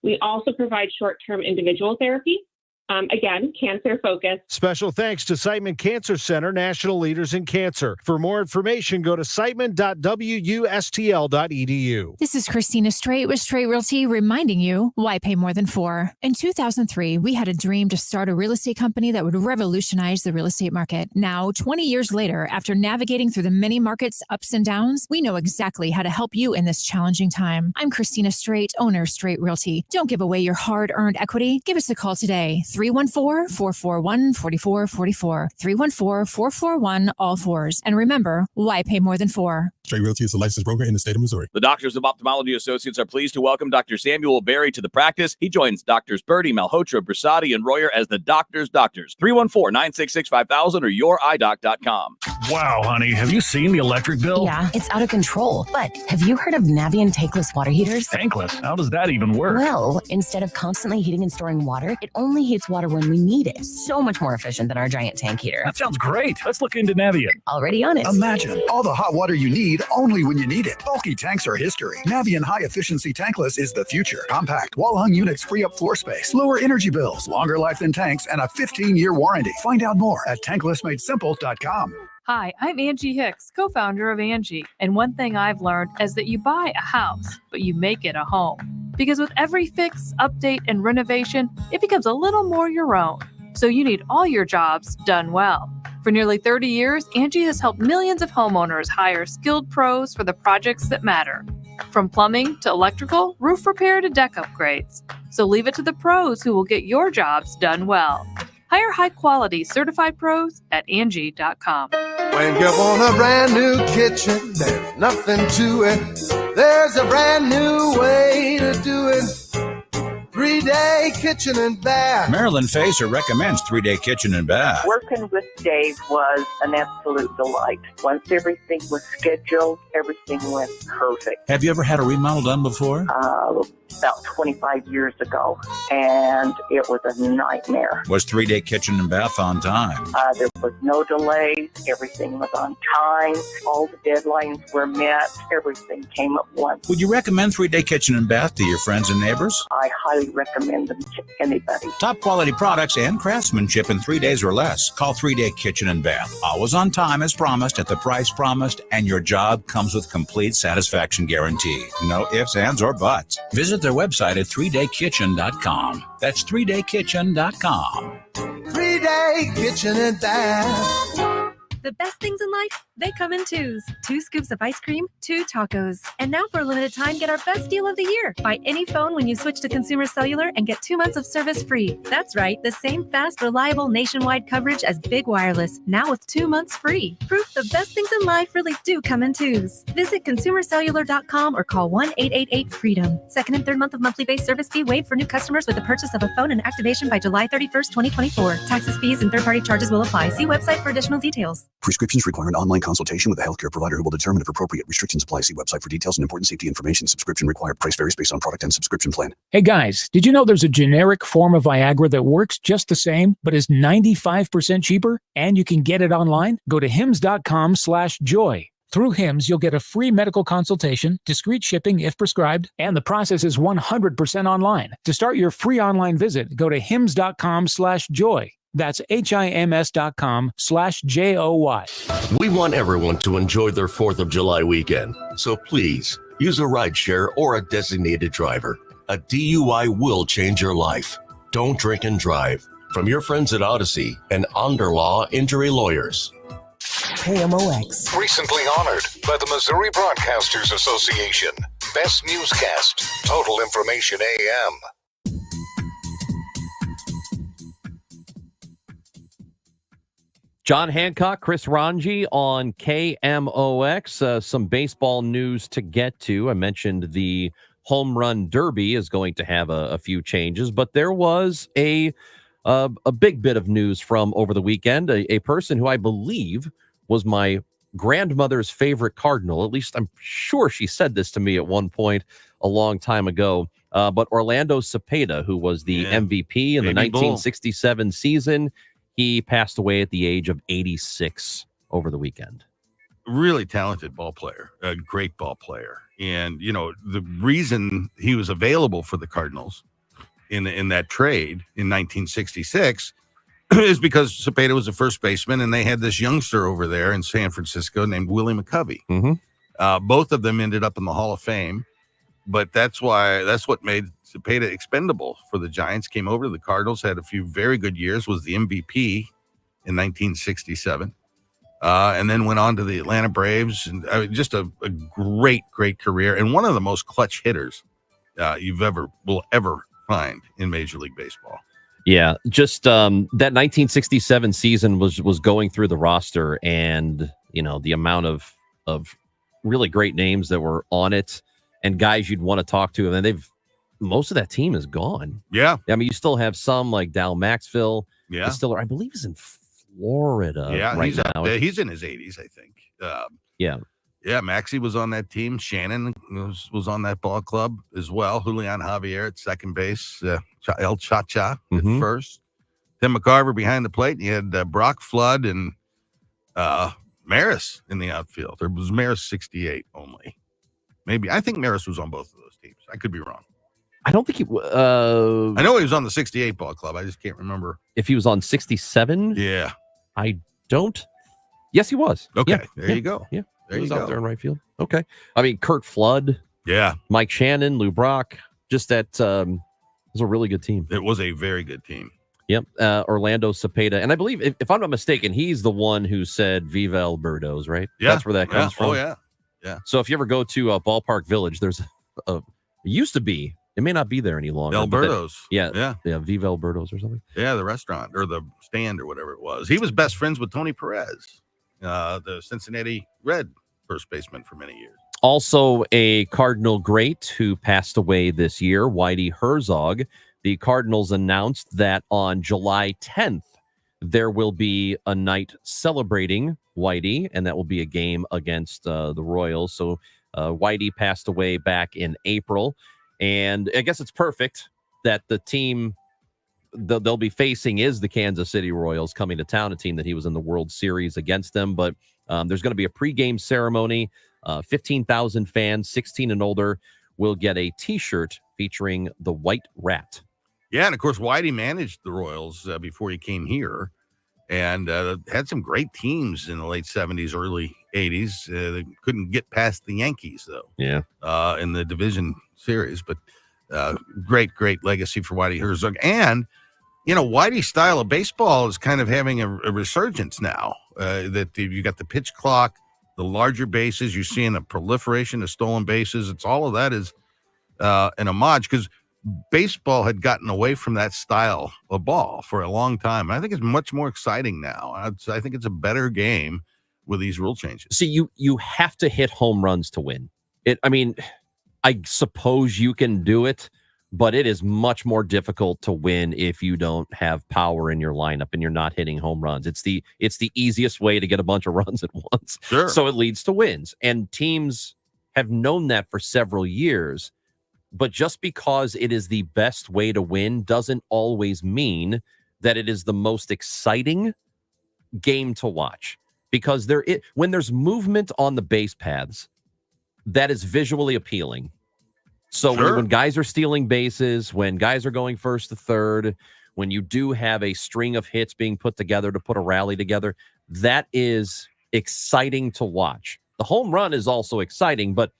We also provide short-term individual therapy. Again, cancer focused. Special thanks to Siteman Cancer Center, national leaders in cancer. For more information, go to siteman.wustl.edu. This is Christina Straight with Straight Realty reminding you why pay more than 4. In 2003, we had a dream to start a real estate company that would revolutionize the real estate market. Now, 20 years later, after navigating through the many markets' ups and downs, we know exactly how to help you in this challenging time. I'm Christina Straight, owner of Straight Realty. Don't give away your hard-earned equity. Give us a call today. 314-441-4444. 314-441-all-4s. And remember, why pay more than 4? Straight Realty is a licensed broker in the state of Missouri. The Doctors of Ophthalmology Associates are pleased to welcome Dr. Samuel Berry to the practice. He joins Doctors Birdie, Malhotra, Brasati, and Royer as the Doctors' Doctors. 314-966-5000 or youridoc.com. Wow, honey, have you seen the electric bill? Yeah, it's out of control. But have you heard of Navien tankless water heaters? Tankless? How does that even work? Well, instead of constantly heating and storing water, it only heats water when we need it. So much more efficient than our giant tank heater. That sounds great. Let's look into Navien. Already on it. Imagine all the hot water you need only when you need it. Bulky tanks are history. Navien high efficiency tankless is the future. Compact, wall-hung units free up floor space, lower energy bills, longer life than tanks, and a 15-year warranty. Find out more at tanklessmadesimple.com. Hi, I'm Angie Hicks, co-founder of Angie. And one thing I've learned is that you buy a house, but you make it a home. Because with every fix, update, and renovation, it becomes a little more your own. So you need all your jobs done well. For nearly 30 years, Angie has helped millions of homeowners hire skilled pros for the projects that matter. From plumbing to electrical, roof repair to deck upgrades. So leave it to the pros who will get your jobs done well. Hire high-quality certified pros at Angie.com. When you want a brand new kitchen, there's nothing to it. There's a brand new way to do it. 3-day kitchen and bath. Marilyn Facer recommends 3-day kitchen and bath. Working with Dave was an absolute delight. Once everything was scheduled, everything went perfect. Have you ever had a remodel done before? About 25 years ago, and it was a nightmare. Was 3-day kitchen and bath on time? There was no delays. Everything was on time. All the deadlines were met. Everything came at once. Would you recommend 3-day kitchen and bath to your friends and neighbors? I highly recommend them to anybody. Top quality products and craftsmanship in 3 days or less. Call 3-day kitchen and bath. Always on time as promised, at the price promised, and your job comes with complete satisfaction guarantee. No ifs, ands, or buts. Visit their website at 3daykitchen.com. That's 3daykitchen.com. 3-day kitchen and bath. The best things in life, they come in twos. 2 scoops of ice cream, 2 tacos. And now for a limited time, get our best deal of the year. Buy any phone when you switch to Consumer Cellular and get 2 months of service free. That's right, the same fast, reliable nationwide coverage as Big Wireless, now with 2 months free. Proof the best things in life really do come in twos. Visit consumercellular.com or call 1-888-FREEDOM. Second and third month of monthly base service fee waived for new customers with the purchase of a phone and activation by July 31st, 2024. Taxes, fees, and third-party charges will apply. See website for additional details. Prescriptions require an online consultation with a healthcare provider who will determine if appropriate. Restrictions apply. See website for details and important safety information. Subscription required. Price varies based on product and subscription plan. Hey guys, did you know there's a generic form of Viagra that works just the same, but is 95% cheaper? And you can get it online? Go to hims.com/joy. Through Hims, you'll get a free medical consultation, discreet shipping if prescribed, and the process is 100% online. To start your free online visit, go to hims.com/joy. That's HIMS.com/JOY. We want everyone to enjoy their 4th of July weekend. So please, use a rideshare or a designated driver. A DUI will change your life. Don't drink and drive. From your friends at Odyssey and Underlaw Injury Lawyers. KMOX. Recently honored by the Missouri Broadcasters Association. Best Newscast. Total Information AM. John Hancock, Chris Ranji on KMOX. Some baseball news to get to. I mentioned the Home Run Derby is going to have a few changes, but there was a big bit of news from over the weekend. A person who I believe was my grandmother's favorite Cardinal. At least I'm sure she said this to me at one point a long time ago. But Orlando Cepeda, who was the MVP in the 1967 season, he passed away at the age of 86 over the weekend. Really talented ball player, a great ball player. And, you know, the reason he was available for the Cardinals in that trade in 1966 is because Cepeda was a first baseman, and they had this youngster over there in San Francisco named Willie McCovey. Both of them ended up in the Hall of Fame, but that's what made Cepeda expendable for the Giants. Came over to the Cardinals, had a few very good years, was the MVP in 1967, and then went on to the Atlanta Braves, and just a great career, and one of the most clutch hitters will ever find in Major League Baseball. Yeah, just that 1967 season was going through the roster, and you know the amount of really great names that were on it, and guys you'd want to talk to, and then most of that team is gone. Yeah. I mean, you still have some like Dal Maxfield. Yeah. Still, I believe, is in Florida Yeah, right he's up now. there. He's in his 80s, I think. Yeah. Yeah, Maxie was on that team. Shannon was on that ball club as well. Julian Javier at second base. El Cha-Cha at first. Tim McCarver behind the plate. You had Brock Flood and Maris in the outfield. There was Maris 68 only. Maybe. I think Maris was on both of those teams. I could be wrong. I don't think he I know he was on the 68 ball club. I just can't remember. if he was on 67. Yeah. I don't. Yes, he was. Okay. Yeah, There yeah, you go. Yeah. There He was you out go. there in right field. Okay. I mean, Kurt Flood. Yeah. Mike Shannon, Lou Brock. Just that was a really good team. It was a very good team. Yep. Orlando Cepeda. And I believe, if I'm not mistaken, he's the one who said Viva El Birdos, right? Yeah. That's where that comes from. Oh, yeah. Yeah. So if you ever go to Ballpark Village, there's it used to be, it may not be there any longer. but Alberto's. Yeah. Viva Alberto's or something. Yeah, the restaurant or the stand or whatever it was. He was best friends with Tony Perez, the Cincinnati Red first baseman for many years. Also a Cardinal great who passed away this year, Whitey Herzog. The Cardinals announced that on July 10th, there will be a night celebrating Whitey, and that will be a game against the Royals. So Whitey passed away back in April, and I guess it's perfect that the team they'll be facing is the Kansas City Royals coming to town, a team that he was in the World Series against them. But there's going to be a pregame ceremony. 15,000 fans, 16 and older, will get a T-shirt featuring the White Rat. Yeah, and of course, Whitey managed the Royals before he came here, and had some great teams in the late 70s, early 80s. They couldn't get past the Yankees, though. Yeah. In the division series, but great legacy for Whitey Herzog. And, Whitey's style of baseball is kind of having a resurgence now. That you got the pitch clock, the larger bases, you're seeing a proliferation of stolen bases. It's all of that is an homage, because baseball had gotten away from that style of ball for a long time. I think it's much more exciting now. I think it's a better game with these rule changes. See, you have to hit home runs to win. I suppose you can do it, but it is much more difficult to win if you don't have power in your lineup and you're not hitting home runs. It's the easiest way to get a bunch of runs at once. Sure. So it leads to wins. And teams have known that for several years. But just because it is the best way to win doesn't always mean that it is the most exciting game to watch. Because when there's movement on the base paths, that is visually appealing. So when guys are stealing bases, when guys are going first to third, when you do have a string of hits being put together to put a rally together, that is exciting to watch. The home run is also exciting, but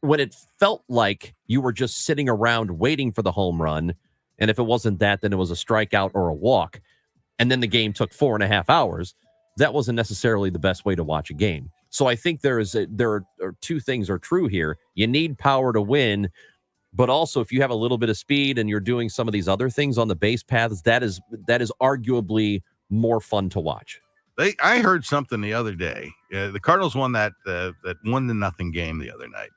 when it felt like you were just sitting around waiting for the home run, and if it wasn't that, then it was a strikeout or a walk, and then the game took 4.5 hours, that wasn't necessarily the best way to watch a game. So I think there are two things are true here. You need power to win, but also if you have a little bit of speed and you're doing some of these other things on the base paths, that is arguably more fun to watch. I heard something the other day. The Cardinals won that 1-0 game the other night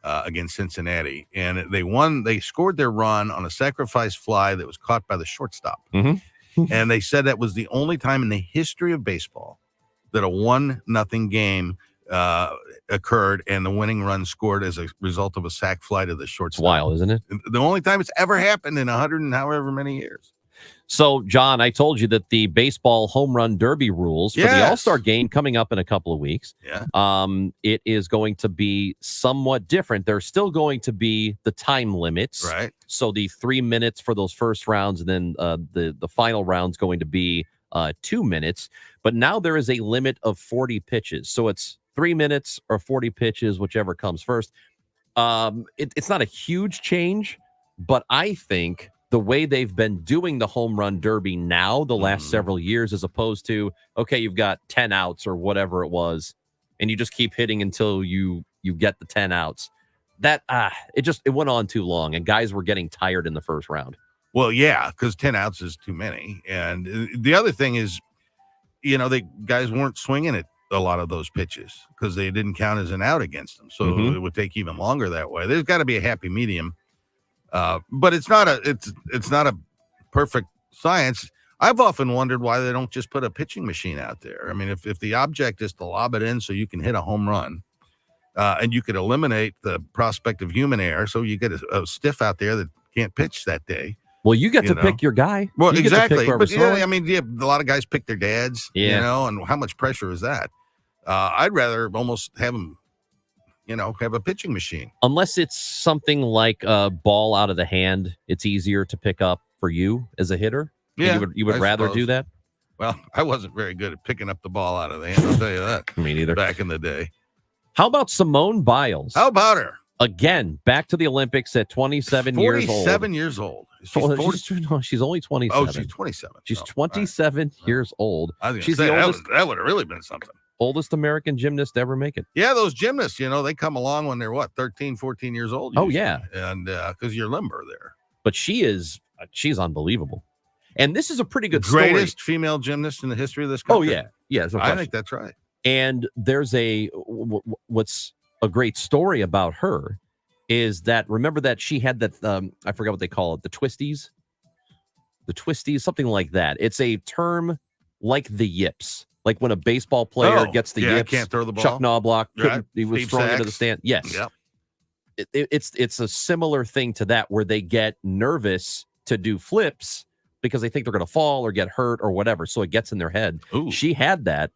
against Cincinnati, and they scored their run on a sacrifice fly that was caught by the shortstop. And they said that was the only time in the history of baseball that a 1-0 game occurred and the winning run scored as a result of a sac fly to the shortstop. It's wild, isn't it? The only time it's ever happened in 100 and however many years. So, John, I told you that the baseball home run derby rules for the All-Star game coming up in a couple of weeks, it is going to be somewhat different. There's still going to be the time limits. Right. So the 3 minutes for those first rounds, and then the final round's going to be 2 minutes. But now there is a limit of 40 pitches. So it's 3 minutes or 40 pitches, whichever comes first. It's not a huge change, but I think the way they've been doing the home run derby now the last several years, as opposed to, okay, you've got 10 outs or whatever it was, and you just keep hitting until you get the 10 outs. That it went on too long, and guys were getting tired in the first round. Well, yeah, because 10 outs is too many. And the other thing is, the guys weren't swinging at a lot of those pitches because they didn't count as an out against them. So it would take even longer that way. There's got to be a happy medium. But it's not a perfect science. I've often wondered why they don't just put a pitching machine out there. I mean, if the object is to lob it in so you can hit a home run, and you could eliminate the prospect of human error, so you get a stiff out there that can't pitch that day. Well, you get to pick your guy. Well, You get to pick exactly. whoever's But yeah, throwing. I mean, a lot of guys pick their dads, Yeah. and how much pressure is that? I'd rather almost have them, have a pitching machine. Unless it's something like a ball out of the hand, it's easier to pick up for you as a hitter. Yeah, you would I rather suppose. do that? Well, I wasn't very good at picking up the ball out of the hand, I'll tell you that. Me neither. Back in the day. How about Simone Biles? How about her? Again, back to the Olympics at 27 years old. 47 years old. She's only 27. Oh, she's 27. She's 27 years old. I was gonna She's say, the that oldest, would have really been something. oldest American gymnast to ever make it. Yeah, those gymnasts, they come along when they're 13, 14 years old. Oh, usually. yeah. And because you're limber there. But she's unbelievable. And this is a pretty good Greatest story. female gymnast in the history of this Oh, country. yeah. Yeah. I think that's right. And there's what's a great story about her is that, remember that she had that, I forgot what they call it, the twisties, something like that. It's a term like the yips, like when a baseball player gets the yips. Can't throw the ball. Chuck Knobloch, Right. he was Steve throwing into Sachs. the stand. Yes. Yep. It's a similar thing to that, where they get nervous to do flips because they think they're going to fall or get hurt or whatever. So it gets in their head. Ooh. She had that.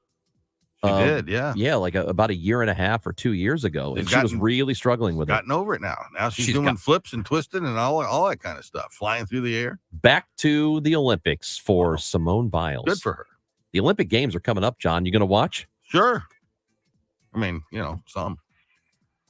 She did, yeah. Yeah, like about a year and a half or 2 years ago. And She's she was gotten- really struggling with it. Gotten over it now. Now she's She's doing got- flips and twisting and all that kind of stuff, flying through the air. Back to the Olympics for Simone Biles. Good for her. The Olympic Games are coming up, John. You going to watch? Sure. I mean, some.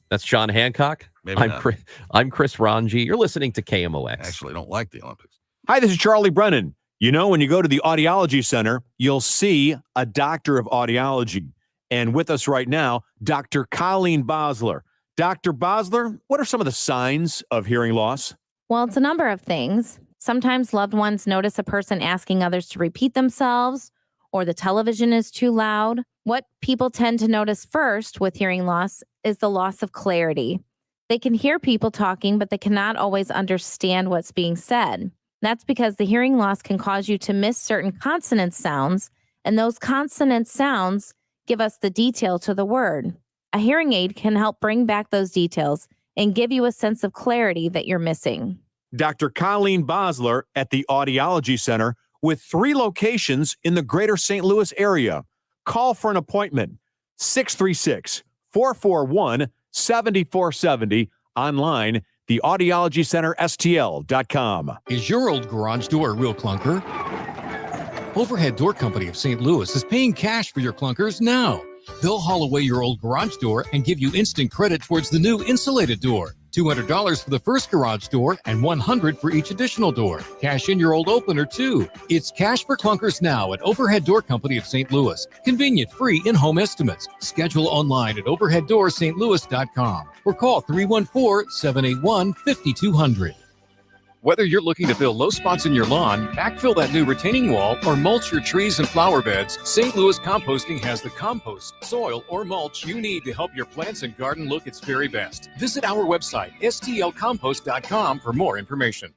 That's John Hancock. Maybe I'm not. I'm Chris Ranji. You're listening to KMOX. Actually, don't like the Olympics. Hi, this is Charlie Brennan. When you go to the Audiology Center, you'll see a doctor of audiology. And with us right now, Dr. Colleen Bosler. Dr. Bosler, what are some of the signs of hearing loss? Well, it's a number of things. Sometimes loved ones notice a person asking others to repeat themselves, or the television is too loud. What people tend to notice first with hearing loss is the loss of clarity. They can hear people talking, but they cannot always understand what's being said. That's because the hearing loss can cause you to miss certain consonant sounds, and those consonant sounds give us the detail to the word. A hearing aid can help bring back those details and give you a sense of clarity that you're missing. Dr. Colleen Bosler at the Audiology Center with 3 locations in the greater St. Louis area. Call for an appointment. 636-441-7470. Online, theaudiologycenterstl.com. Is your old garage door a real clunker? Overhead Door Company of St. Louis is paying cash for your clunkers now. They'll haul away your old garage door and give you instant credit towards the new insulated door. $200 for the first garage door and $100 for each additional door. Cash in your old opener too. It's cash for clunkers now at Overhead Door Company of St. Louis. Convenient, free in-home estimates. Schedule online at overheaddoorsstlouis.com or call 314-781-5200. Whether you're looking to fill low spots in your lawn, backfill that new retaining wall, or mulch your trees and flower beds, St. Louis Composting has the compost, soil, or mulch you need to help your plants and garden look its very best. Visit our website, stlcompost.com, for more information.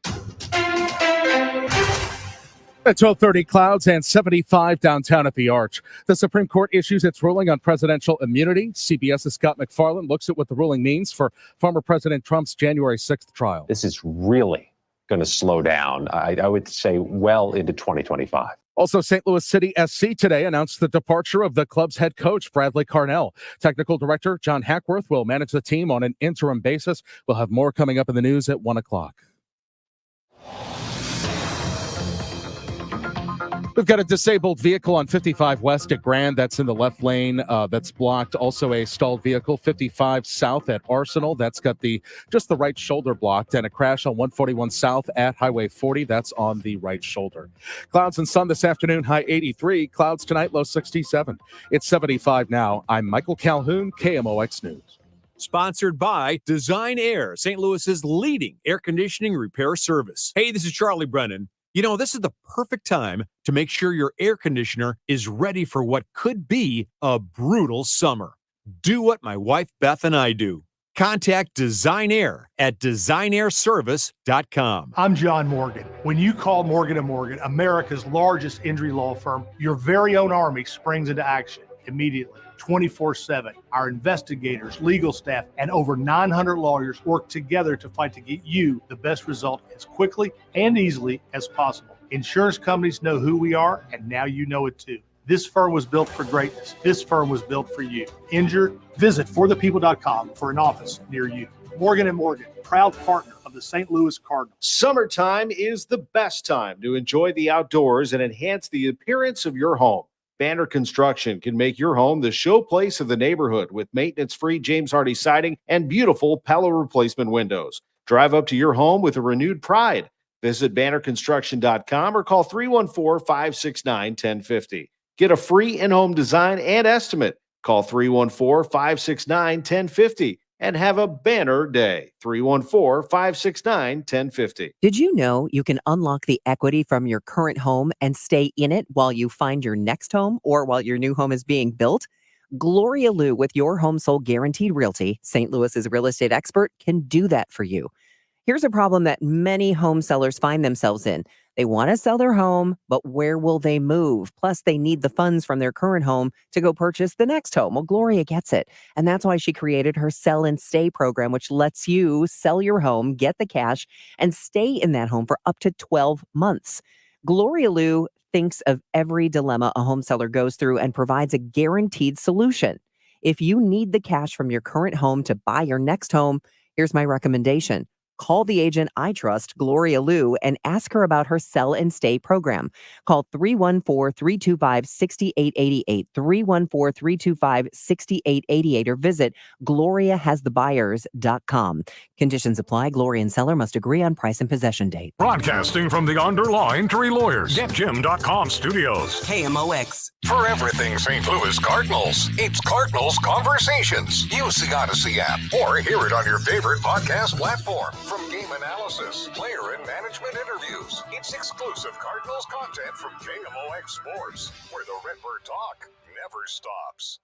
At 12:30, clouds and 75 downtown at the Arch. The Supreme Court issues its ruling on presidential immunity. CBS's Scott McFarland looks at what the ruling means for former President Trump's January 6th trial. This is really going to slow down, I would say, well into 2025. Also, St. Louis City SC today announced the departure of the club's head coach, Bradley Carnell. Technical director John Hackworth will manage the team on an interim basis. We'll have more coming up in the news at 1 o'clock. We've got a disabled vehicle on 55 West at Grand. That's in the left lane. That's blocked. Also a stalled vehicle, 55 South at Arsenal. That's got just the right shoulder blocked. And a crash on 141 South at Highway 40. That's on the right shoulder. Clouds and sun this afternoon, high 83. Clouds tonight, low 67. It's 75 now. I'm Michael Calhoun, KMOX News. Sponsored by Design Air, St. Louis's leading air conditioning repair service. Hey, this is Charlie Brennan. This is the perfect time to make sure your air conditioner is ready for what could be a brutal summer. Do what my wife Beth and I do. Contact Design Air at designairservice.com. I'm John Morgan. When you call Morgan & Morgan, America's largest injury law firm, your very own army springs into action immediately, 24/7. Our investigators, legal staff, and over 900 lawyers work together to fight to get you the best result as quickly and easily as possible. Insurance companies know who we are, and now you know it too. This firm was built for greatness. This firm was built for you. Injured? Visit forthepeople.com for an office near you. Morgan & Morgan, proud partner of the St. Louis Cardinals. Summertime is the best time to enjoy the outdoors and enhance the appearance of your home. Banner Construction can make your home the showplace of the neighborhood with maintenance-free James Hardy siding and beautiful Pella replacement windows. Drive up to your home with a renewed pride. Visit bannerconstruction.com or call 314-569-1050. Get a free in-home design and estimate. Call 314-569-1050 and have a banner day. 314-569-1050. Did you know you can unlock the equity from your current home and stay in it while you find your next home or while your new home is being built? Gloria Liu with Your Home Sold Guaranteed Realty, St. Louis's real estate expert, can do that for you. Here's a problem that many home sellers find themselves in. They want to sell their home, but where will they move? Plus, they need the funds from their current home to go purchase the next home. Well, Gloria gets it. And that's why she created her Sell and Stay program, which lets you sell your home, get the cash, and stay in that home for up to 12 months. Gloria Liu thinks of every dilemma a home seller goes through and provides a guaranteed solution. If you need the cash from your current home to buy your next home, here's my recommendation. Call the agent I trust, Gloria Liu, and ask her about her Sell and Stay program. Call 314-325-6888, 314-325-6888, or visit gloriahasthebuyers.com. Conditions apply. Gloria and seller must agree on price and possession date. Broadcasting from the Underlaw Injury Lawyers, GetJim.com studios. KMOX. For everything St. Louis Cardinals, it's Cardinals Conversations. Use the Odyssey app or hear it on your favorite podcast platform. From game analysis, player and management interviews, it's exclusive Cardinals content from KMOX Sports, where the Redbird talk never stops.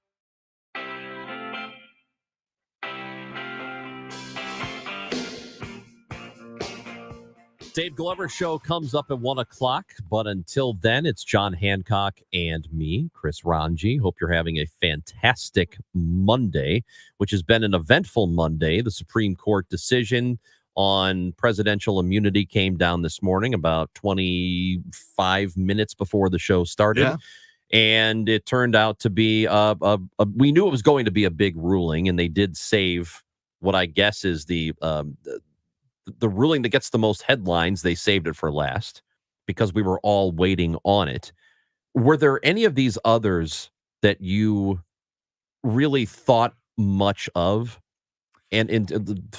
Dave Glover Show comes up at 1 o'clock, but until then, it's John Hancock and me, Chris Ranji. Hope you're having a fantastic Monday, which has been an eventful Monday. The Supreme Court decision on presidential immunity came down this morning about 25 minutes before the show started. Yeah. And it turned out to be, we knew it was going to be a big ruling, and they did save what I guess is the ruling that gets the most headlines. They saved it for last because we were all waiting on it. Were there any of these others that you really thought much of? And in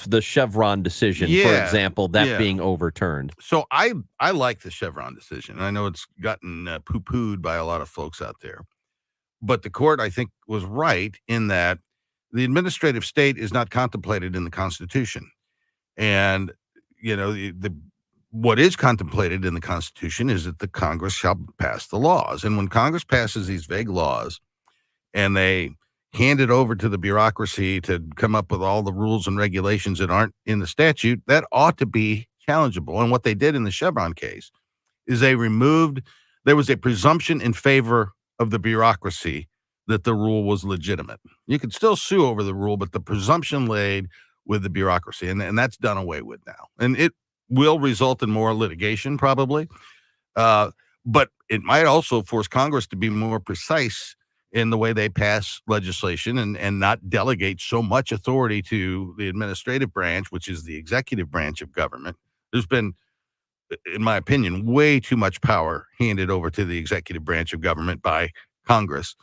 the Chevron decision, for example, being overturned. So I like the Chevron decision. I know it's gotten poo-pooed by a lot of folks out there. But the court, I think, was right in that the administrative state is not contemplated in the Constitution. And, you know, what is contemplated in the Constitution is that the Congress shall pass the laws. And when Congress passes these vague laws and they hand it over to the bureaucracy to come up with all the rules and regulations that aren't in the statute, that ought to be challengeable. And what they did in the Chevron case is there was a presumption in favor of the bureaucracy that the rule was legitimate. You could still sue over the rule, but the presumption laid with the bureaucracy, and that's done away with now. And it will result in more litigation probably, but it might also force Congress to be more precise in the way they pass legislation and not delegate so much authority to the administrative branch, which is the executive branch of government. There's been, in my opinion, way too much power handed over to the executive branch of government by Congress.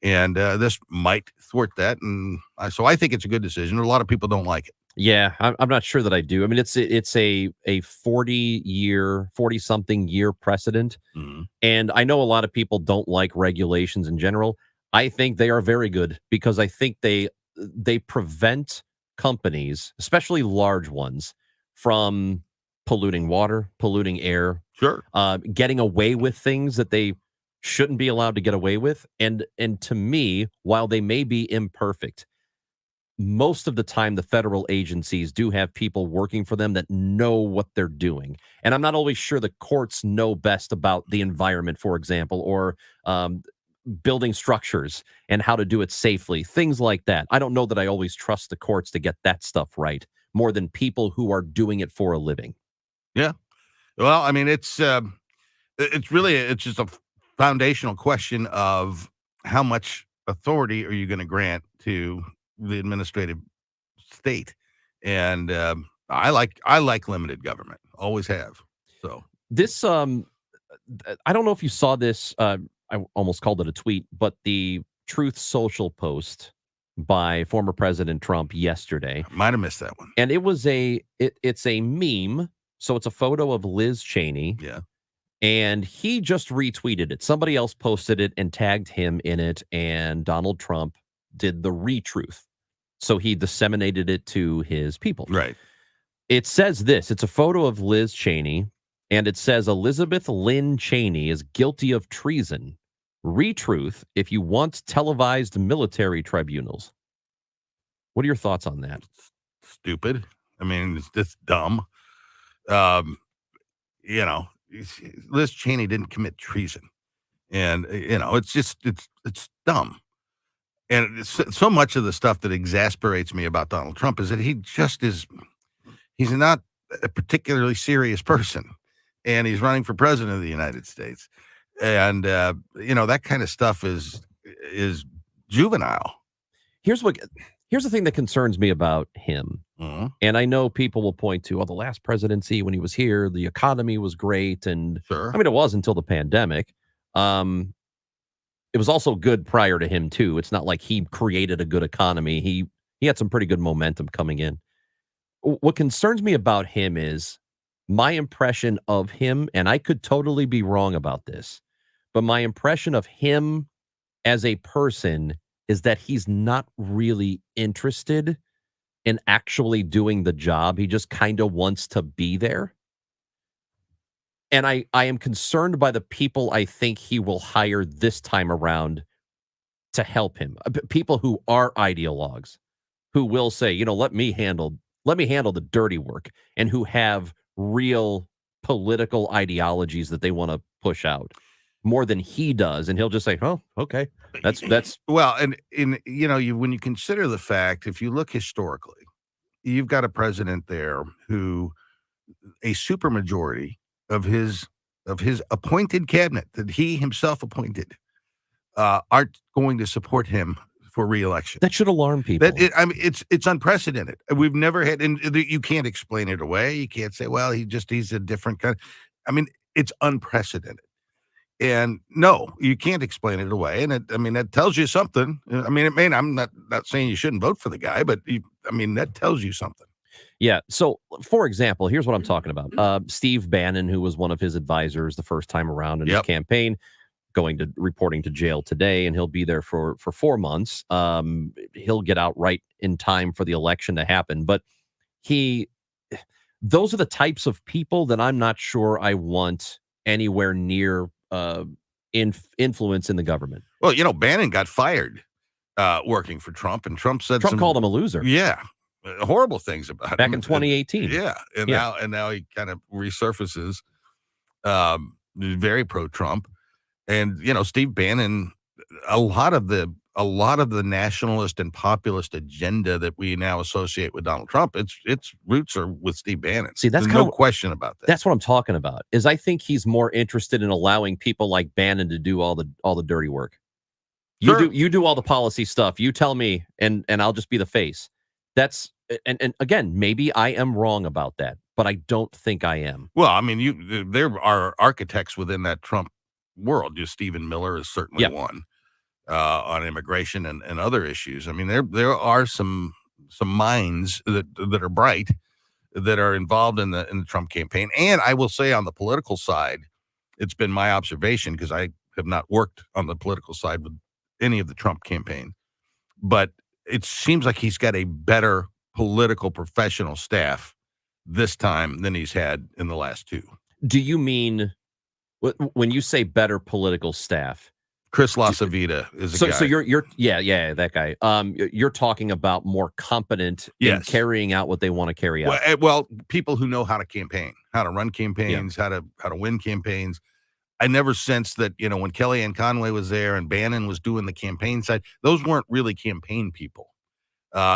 And this might thwart that. And so I think it's a good decision. A lot of people don't like it. Yeah, I'm not sure that I do. I mean, it's a 40-something year precedent. Mm-hmm. And I know a lot of people don't like regulations in general. I think they are very good because I think they prevent companies, especially large ones, from polluting water, polluting air, getting away with things that they shouldn't be allowed to get away with. And to me, while they may be imperfect, most of the time the federal agencies do have people working for them that know what they're doing. And I'm not always sure the courts know best about the environment, for example, or building structures and how to do it safely, things like that. I don't know that I always trust the courts to get that stuff right more than people who are doing it for a living. Yeah. Well, I mean, it's really, it's just a foundational question of how much authority are you going to grant to the administrative state? And I like limited government, always have. So This, I don't know if you saw this. I almost called it a tweet, but the Truth Social post by former President Trump yesterday. Might have missed that one. And it was it's a meme. So it's a photo of Liz Cheney. Yeah. And he just retweeted it. Somebody else posted it and tagged him in it. And Donald Trump did the retruth. So he disseminated it to his people. Right. It says this. It's a photo of Liz Cheney. And it says Elizabeth Lynn Cheney is guilty of treason. Retruth if you want televised military tribunals. What are your thoughts on that? Stupid. I mean, it's just dumb. You know, Liz Cheney didn't commit treason. And, you know, it's just, it's dumb. And it's, so much of the stuff that exasperates me about Donald Trump is that he's not a particularly serious person. And he's running for president of the United States. And, you know, that kind of stuff is juvenile. Here's the thing that concerns me about him. Mm-hmm. And I know people will point to, the last presidency when he was here, the economy was great. And sure. I mean, it was until the pandemic. It was also good prior to him, too. It's not like he created a good economy. He had some pretty good momentum coming in. What concerns me about him is my impression of him, and I could totally be wrong about this, but my impression of him as a person is that he's not really interested in actually doing the job. He just kind of wants to be there. And I am concerned by the people I think he will hire this time around to help him. People who are ideologues, who will say, let me handle the dirty work, and who have real political ideologies that they want to push out more than he does. And he'll just say, oh, okay. That's well, and when you consider the fact, if you look historically, you've got a president there who a supermajority of his appointed cabinet that he himself appointed aren't going to support him for re-election. That should alarm people. It's unprecedented. We've never had, and you can't explain it away. You can't say, well, he's a different kind. I mean, it's unprecedented. And no, you can't explain it away. And that tells you something. I mean, I'm not saying you shouldn't vote for the guy, but that tells you something. Yeah. So, for example, here's what I'm talking about. Steve Bannon, who was one of his advisors the first time around in his campaign, reporting to jail today, and he'll be there for 4 months. He'll get out right in time for the election to happen. But those are the types of people that I'm not sure I want anywhere near influence in the government. Well, Bannon got fired working for Trump, and Trump called him a loser. Yeah. Horrible things about him. Back in 2018. Yeah. And now he kind of resurfaces very pro-Trump. And, Steve Bannon, a lot of the nationalist and populist agenda that we now associate with Donald Trump, its roots are with Steve Bannon. See, there's no question about that. That's what I'm talking about. Is I think he's more interested in allowing people like Bannon to do all the dirty work. You do all the policy stuff. You tell me, and I'll just be the face. That's and again, maybe I am wrong about that, but I don't think I am. Well, there are architects within that Trump world. Just Stephen Miller is certainly one on immigration and other issues. There are some minds that are bright that are involved in the Trump campaign. And I will say, on the political side, it's been my observation, because I have not worked on the political side with any of the Trump campaign, but it seems like he's got a better political professional staff this time than he's had in the last two. Do you mean, when you say better political staff, Chris Lasavita is a guy. So you're that guy. You're talking about more competent in Yes. carrying out what they want to carry out. Well, people who know how to campaign, how to run campaigns, how to win campaigns. I never sensed that, when Kellyanne Conway was there and Bannon was doing the campaign side, those weren't really campaign people.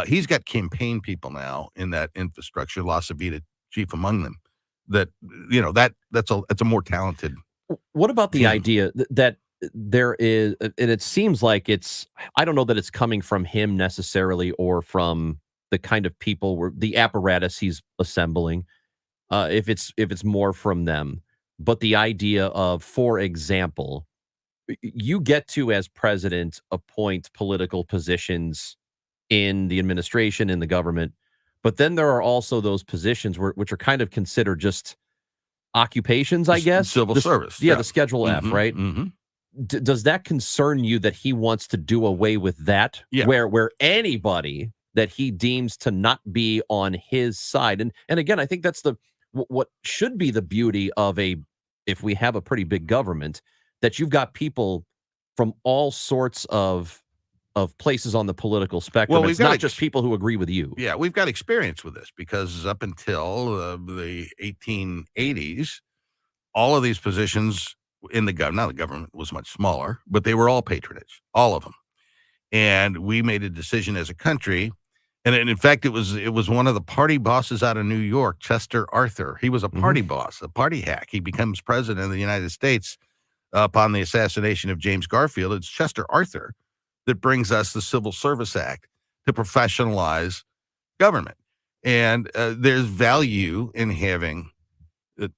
He's got campaign people now in that infrastructure, Lasavita chief among them, that, that's a more talented. What about the team. idea that there is, and it seems like I don't know that it's coming from him necessarily or from the kind of people where the apparatus he's assembling, if it's more from them, but the idea of, for example, you get to, as president, appoint political positions in the administration, in the government, but then there are also those positions which are kind of considered just occupations, I guess. Civil service. Yeah, the Schedule F, right? Mm-hmm. Does that concern you that he wants to do away with that? Yeah. Where anybody that he deems to not be on his side, and again, I think that's what should be the beauty of if we have a pretty big government, that you've got people from all sorts of places on the political spectrum. Well, it's not just people who agree with you. Yeah, we've got experience with this because up until the 1880s, all of these positions in the government, now the government was much smaller, but they were all patronage, all of them. And we made a decision as a country. And in fact, it was one of the party bosses out of New York, Chester Arthur. He was a party boss, a party hack. He becomes president of the United States upon the assassination of James Garfield. It's Chester Arthur that brings us the Civil Service Act to professionalize government. And there's value in having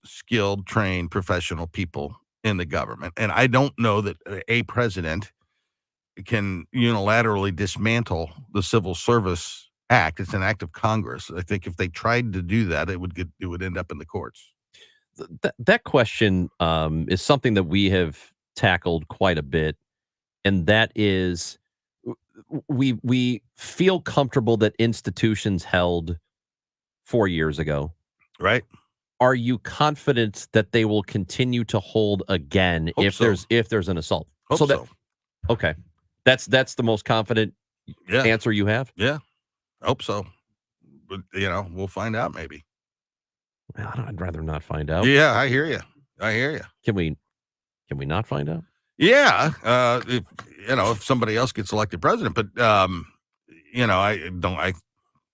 skilled, trained, professional people in the government. And I don't know that a president can unilaterally dismantle the Civil Service Act. It's an act of Congress. I think if they tried to do that, it would end up in the courts. That question is something that we have tackled quite a bit, and that is we feel comfortable that institutions held 4 years ago, right? Are you confident that they will continue to hold again if there's an assault? Okay, that's the most confident answer you have. Yeah, hope so. But we'll find out maybe. Well, I'd rather not find out. Yeah, I hear you. Can we not find out? Yeah, if somebody else gets elected president, but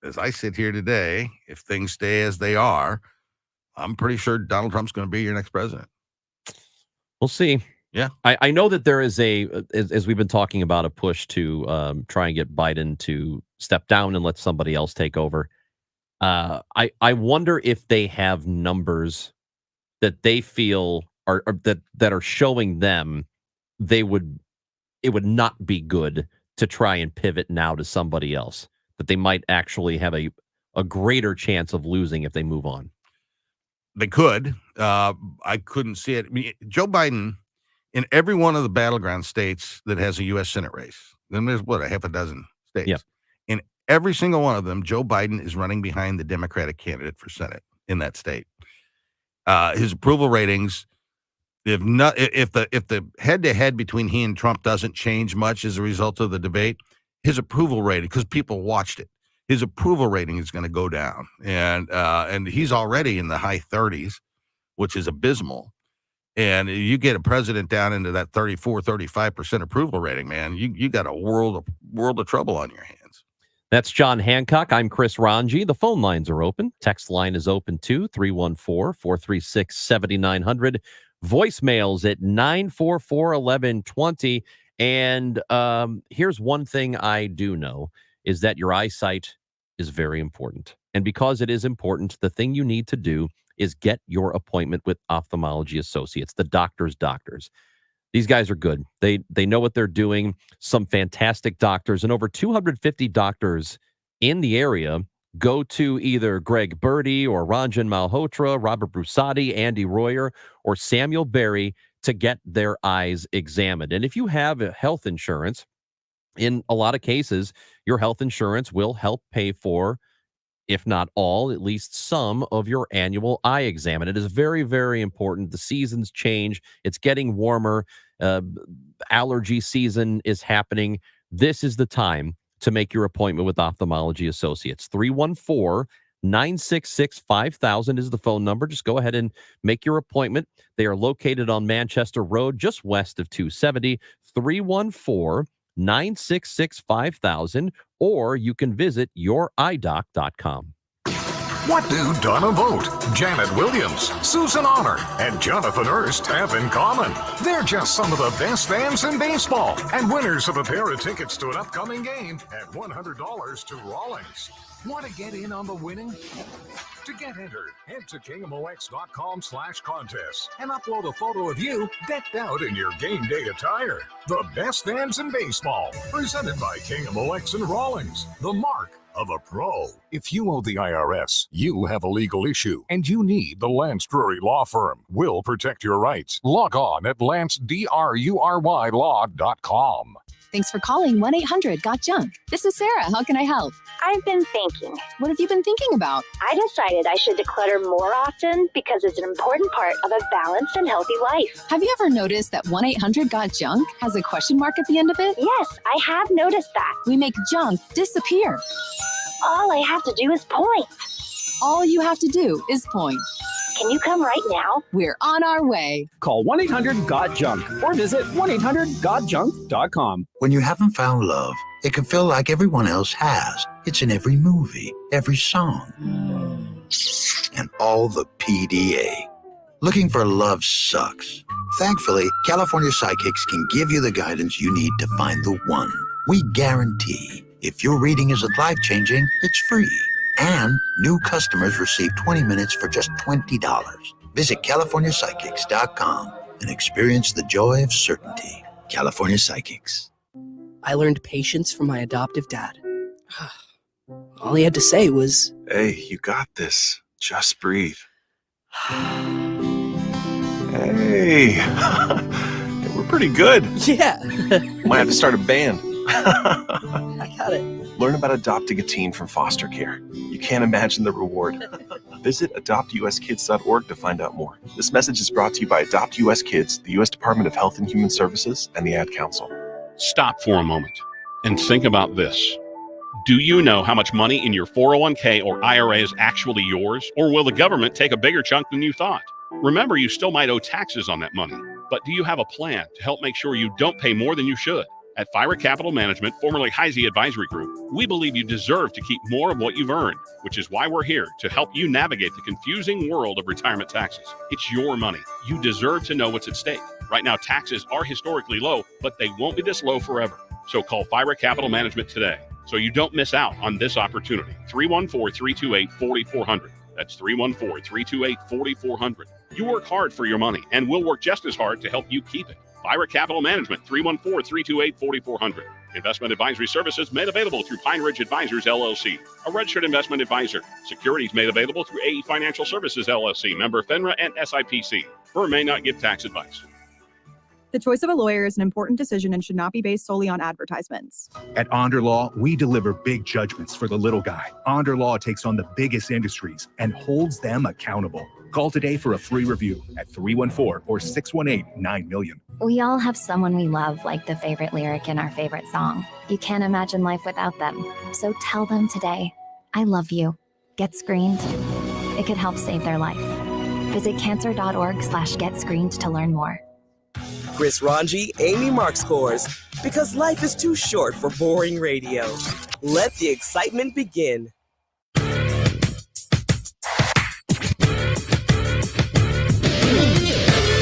as I sit here today, if things stay as they are, I'm pretty sure Donald Trump's going to be your next president. We'll see. Yeah, I know that there is as we've been talking about, a push to try and get Biden to step down and let somebody else take over. I wonder if they have numbers that they feel that are showing them it would not be good to try and pivot now to somebody else, that they might actually have a greater chance of losing if they move on. They could. I couldn't see it. I mean, Joe Biden, in every one of the battleground states that has a U.S. Senate race, then there's a half a dozen states. Yep. In every single one of them, Joe Biden is running behind the Democratic candidate for Senate in that state. His approval ratings, if the head-to-head between he and Trump doesn't change much as a result of the debate, his approval rating, because people watched it, his approval rating is going to go down. And he's already in the high 30s, which is abysmal. And you get a president down into that 34, 35% approval rating, man, you got a world of trouble on your hands. That's John Hancock. I'm Chris Ranji. The phone lines are open. Text line is open too, 314-436-7900. Voicemails at 944-1120. And here's one thing I do know is that your eyesight is very important. And because it is important, the thing you need to do is get your appointment with Ophthalmology Associates, the doctors. These guys are good. They know what they're doing. Some fantastic doctors, and over 250 doctors in the area go to either Greg Birdie or Ranjan Malhotra, Robert Brusati, Andy Royer, or Samuel Berry to get their eyes examined. And if you have health insurance, in a lot of cases, your health insurance will help pay for, if not all, at least some of your annual eye exam. And it is very, very important. The seasons change. It's getting warmer. allergy season is happening. This is the time to make your appointment with Ophthalmology Associates. 314-966-5000 is the phone number. Just go ahead and make your appointment. They are located on Manchester Road, just west of 270. 314-966-5000, or you can visit youridoc.com. What do Donna Vogt, Janet Williams, Susan Honor, and Jonathan Hurst have in common? They're just some of the best fans in baseball and winners of a pair of tickets to an upcoming game and $100 to Rawlings. Want to get in on the winning? To get entered, head to KMOX.com/contest and upload a photo of you decked out in your game day attire. The best fans in baseball, presented by KMOX and Rawlings, the mark of a pro. If you owe the IRS, you have a legal issue, and you need the Lance Drury Law Firm. We'll protect your rights. Log on at LanceDruryLaw.com. Thanks for calling 1-800-GOT-JUNK. This is Sarah. How can I help? I've been thinking. What have you been thinking about? I decided I should declutter more often because it's an important part of a balanced and healthy life. Have you ever noticed that 1-800-GOT-JUNK has a question mark at the end of it? Yes, I have noticed that. We make junk disappear. All I have to do is point. All you have to do is point. Can you come right now? We're on our way. Call 1-800-GOT-JUNK or visit 1-800-GOT-JUNK.com. When you haven't found love, it can feel like everyone else has. It's in every movie, every song, and all the PDA. Looking for love sucks. Thankfully, California Psychics can give you the guidance you need to find the one. We guarantee if your reading isn't life-changing, it's free. And new customers receive 20 minutes for just $20. Visit CaliforniaPsychics.com and experience the joy of certainty. California Psychics. I learned patience from my adoptive dad. All he had to say was, "Hey, you got this. Just breathe." Hey, we're pretty good. Yeah. Might have to start a band. I got it. Learn about adopting a teen from foster care. You can't imagine the reward. Visit adoptuskids.org to find out more. This message is brought to you by Adopt US Kids, the U.S. Department of Health and Human Services, and the Ad Council. Stop for a moment and think about this. Do you know how much money in your 401k or IRA is actually yours? Or will the government take a bigger chunk than you thought? Remember, you still might owe taxes on that money. But do you have a plan to help make sure you don't pay more than you should? At Fira Capital Management, formerly Heisey Advisory Group, we believe you deserve to keep more of what you've earned, which is why we're here to help you navigate the confusing world of retirement taxes. It's your money. You deserve to know what's at stake. Right now, taxes are historically low, but they won't be this low forever. So call Fira Capital Management today so you don't miss out on this opportunity. 314-328-4400. That's 314-328-4400. You work hard for your money, and we'll work just as hard to help you keep it. Fira Capital Management, 314-328-4400. Investment advisory services made available through Pine Ridge Advisors, LLC, a registered investment advisor. Securities made available through AE Financial Services, LLC, member FINRA and SIPC. Firm may not give tax advice. The choice of a lawyer is an important decision and should not be based solely on advertisements. At Onder Law, we deliver big judgments for the little guy. Onder Law takes on the biggest industries and holds them accountable. Call today for a free review at 314 or 618-9-MILLION. We all have someone we love, like the favorite lyric in our favorite song. You can't imagine life without them. So tell them today, I love you. Get screened. It could help save their life. Visit cancer.org/getscreened to learn more. Chris Ranji, Amy Mark scores. Because life is too short for boring radio. Let the excitement begin.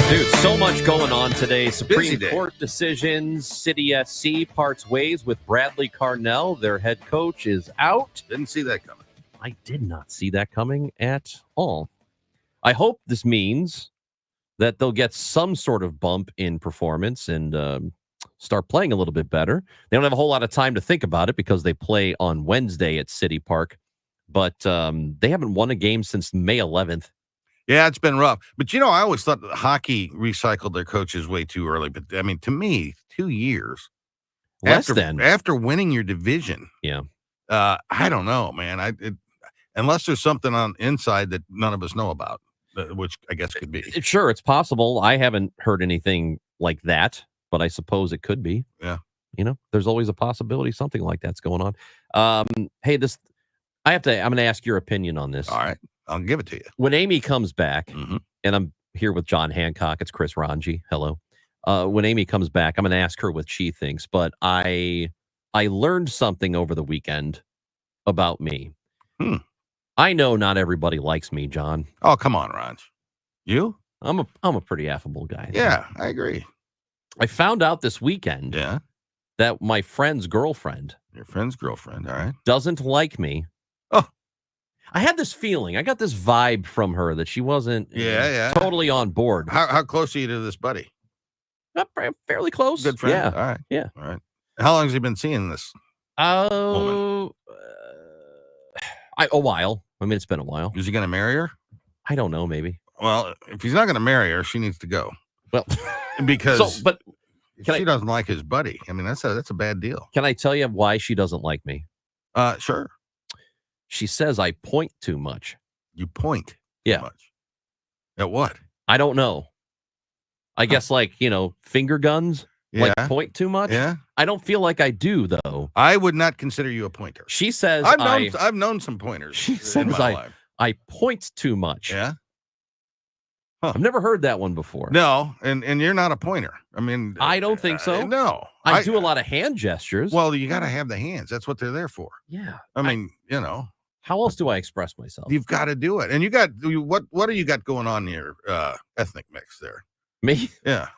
Dude, so much going on today. Supreme day. Court decisions. City SC parts ways with Bradley Carnell. Their head coach is out. Didn't see that coming. I did not see that coming at all. I hope this means that they'll get some sort of bump in performance and start playing a little bit better. They don't have a whole lot of time to think about it because they play on Wednesday at City Park, but they haven't won a game since May 11th. Yeah, it's been rough. But, I always thought that hockey recycled their coaches way too early. But, I mean, to me, 2 years. After winning your division. Yeah. I don't know, man. Unless there's something on inside that none of us know about, which I guess could be. Sure, it's possible. I haven't heard anything like that, but I suppose it could be. Yeah. There's always a possibility something like that's going on. Hey, I'm going to ask your opinion on this. All right. I'll give it to you. When Amy comes back, Mm-hmm. and I'm here with John Hancock, it's Chris Ranji. Hello. When Amy comes back, I'm going to ask her what she thinks, but I learned something over the weekend about me. I know not everybody likes me, John. Oh, come on, Ron. You? I'm a pretty affable guy. Yeah, I agree. I found out this weekend that my friend's girlfriend, your friend's girlfriend, all right, doesn't like me. Oh, I had this feeling. I got this vibe from her that she wasn't totally on board. How close are you to this buddy? Fairly close. Good friend. Yeah. All right. Yeah. All right. How long has he been seeing this? A while. I mean, it's been a while. Is he going to marry her? I don't know. Maybe. Well, if he's not going to marry her, she needs to go. Well, because she doesn't like his buddy. I mean, that's a bad deal. Can I tell you why she doesn't like me? Sure. She says I point too much. You point too much? At what? I don't know. I guess finger guns. Yeah. Like point too much. Yeah. I don't feel like I do though. I would not consider you a pointer. She says I've known some pointers. She says in my life. I point too much. Yeah. I've never heard that one before. No, and you're not a pointer. I mean, I don't think so. No. I do a lot of hand gestures. Well, you got to have the hands. That's what they're there for. Yeah. I mean, how else do I express myself? You've got to do it. And you got what do you got going on in your ethnic mix there? Me? Yeah.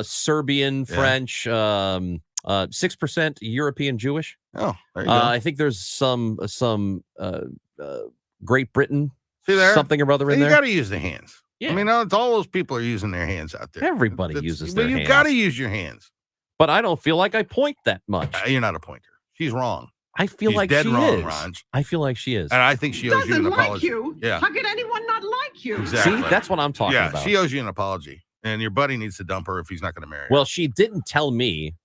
Serbian, French, 6% European Jewish. Oh, there you go. I think there's some Great Britain, see there, something or other in there. You got to use the hands. Yeah. I mean, all those people are using their hands out there. Everybody uses their hands. You got to use your hands. But I don't feel like I point that much. You're not a pointer. She's wrong. I feel like dead she wrong, is. Ron. I feel like she is. And I think she owes you an apology. Yeah. How could anyone not like you? Exactly. See, that's what I'm talking about. She owes you an apology. And your buddy needs to dump her if he's not going to marry her. Well, she didn't tell me.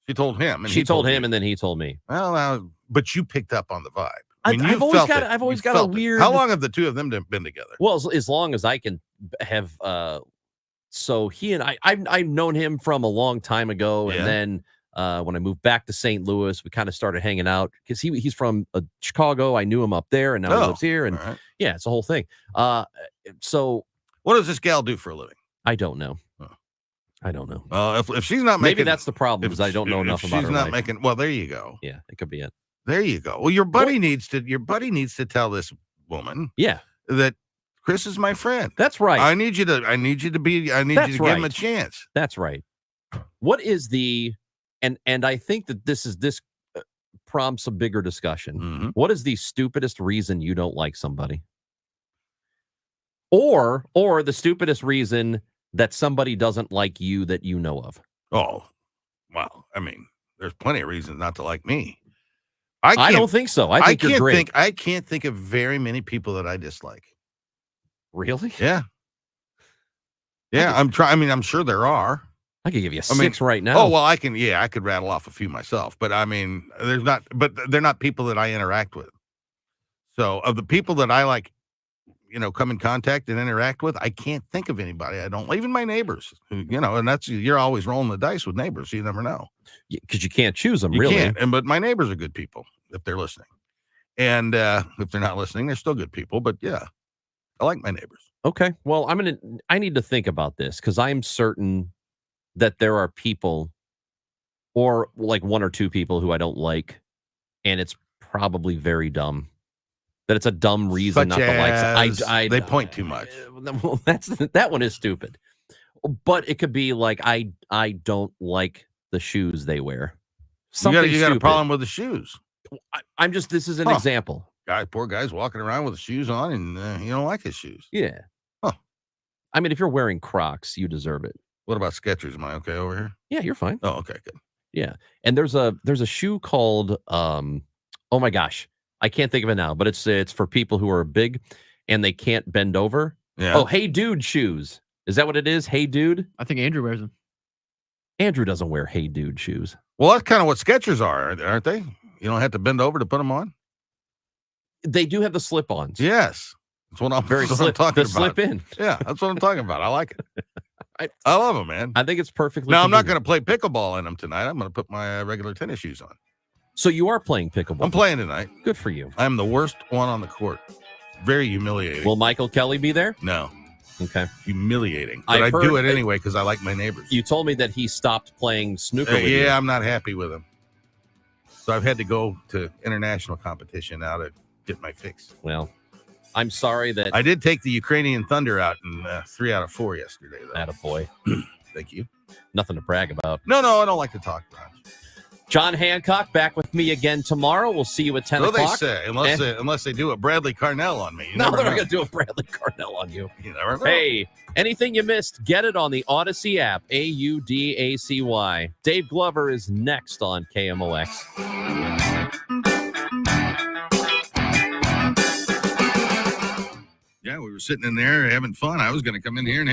She told him. And she told him, and then he told me. Well, but you picked up on the vibe. I've always got a weird. How long have the two of them been together? Well, as long as I can have. So he and I've known him from a long time ago, and then when I moved back to St. Louis, we kind of started hanging out because he's from Chicago. I knew him up there, and now he lives here, and yeah, it's a whole thing. So what does this gal do for a living? I don't know. I don't know. If she's not making, maybe that's the problem. Is I don't know enough about her. She's not life. making. Well, there you go. Yeah, it could be it. There you go. Well, your buddy needs to tell this woman. Yeah. That Chris is my friend. That's right. I need you to give him a chance. That's right. What is the and I think that this prompts a bigger discussion. Mm-hmm. What is the stupidest reason you don't like somebody? Or the stupidest reason that somebody doesn't like you that you know of? Oh, well, I mean, there's plenty of reasons not to like me. I don't think so. I think you're great. I can't think of very many people that I dislike. Really? Yeah. Yeah, I'm trying. I mean, I'm sure there are. I could give you 6 right now. Oh, well, I could rattle off a few myself, but I mean, they're not people that I interact with. So of the people that I like, come in contact and interact with, I can't think of anybody. I don't, even my neighbors, and you're always rolling the dice with neighbors. So you never know. Because you can't choose them, you really. Can't. But my neighbors are good people if they're listening. And if they're not listening, they're still good people. But yeah, I like my neighbors. Okay. Well, I need to think about this because I'm certain that there are people or like 1 or 2 people who I don't like. And it's probably very dumb. That it's a dumb reason not to like. They point too much. Well, that one is stupid. But it could be like I don't like the shoes they wear. You got a problem with the shoes. I'm just. This is an example. Poor guy's walking around with the shoes on, and you don't like his shoes. Yeah. Huh. I mean, if you're wearing Crocs, you deserve it. What about Skechers? Am I okay over here? Yeah, you're fine. Oh, okay, good. Yeah, and there's a shoe called oh my gosh. I can't think of it now, but it's for people who are big and they can't bend over. Yeah. Oh, Hey Dude shoes. Is that what it is? Hey Dude? I think Andrew wears them. Andrew doesn't wear Hey Dude shoes. Well, that's kind of what Skechers are, aren't they? You don't have to bend over to put them on. They do have the slip-ons. Yes. That's what I'm talking about. The slip in. Yeah, that's what I'm talking about. I like it. I love them, man. I think it's perfectly. Now, I'm not convenient. going to play pickleball in them tonight. I'm going to put my regular tennis shoes on. So you are playing pickleball? I'm playing tonight. Good for you. I'm the worst one on the court. Very humiliating. Will Michael Kelly be there? No. Okay. Humiliating. But I do it anyway because I like my neighbors. You told me that he stopped playing snooker with you. Yeah, I'm not happy with him. So I've had to go to international competition now to get my fix. Well, I'm sorry that... I did take the Ukrainian Thunder out in 3 out of 4 yesterday, though. Attaboy. Thank you. Nothing to brag about. No, I don't like to talk, Ron. John Hancock back with me again tomorrow. We'll see you at 10 o'clock. So they say, unless they do a Bradley Carnell on me. No, they're not going to do a Bradley Carnell on you. You never know. Hey, anything you missed, get it on the Odyssey app, AUDACY. Dave Glover is next on KMOX. Yeah, we were sitting in there having fun. I was going to come in here and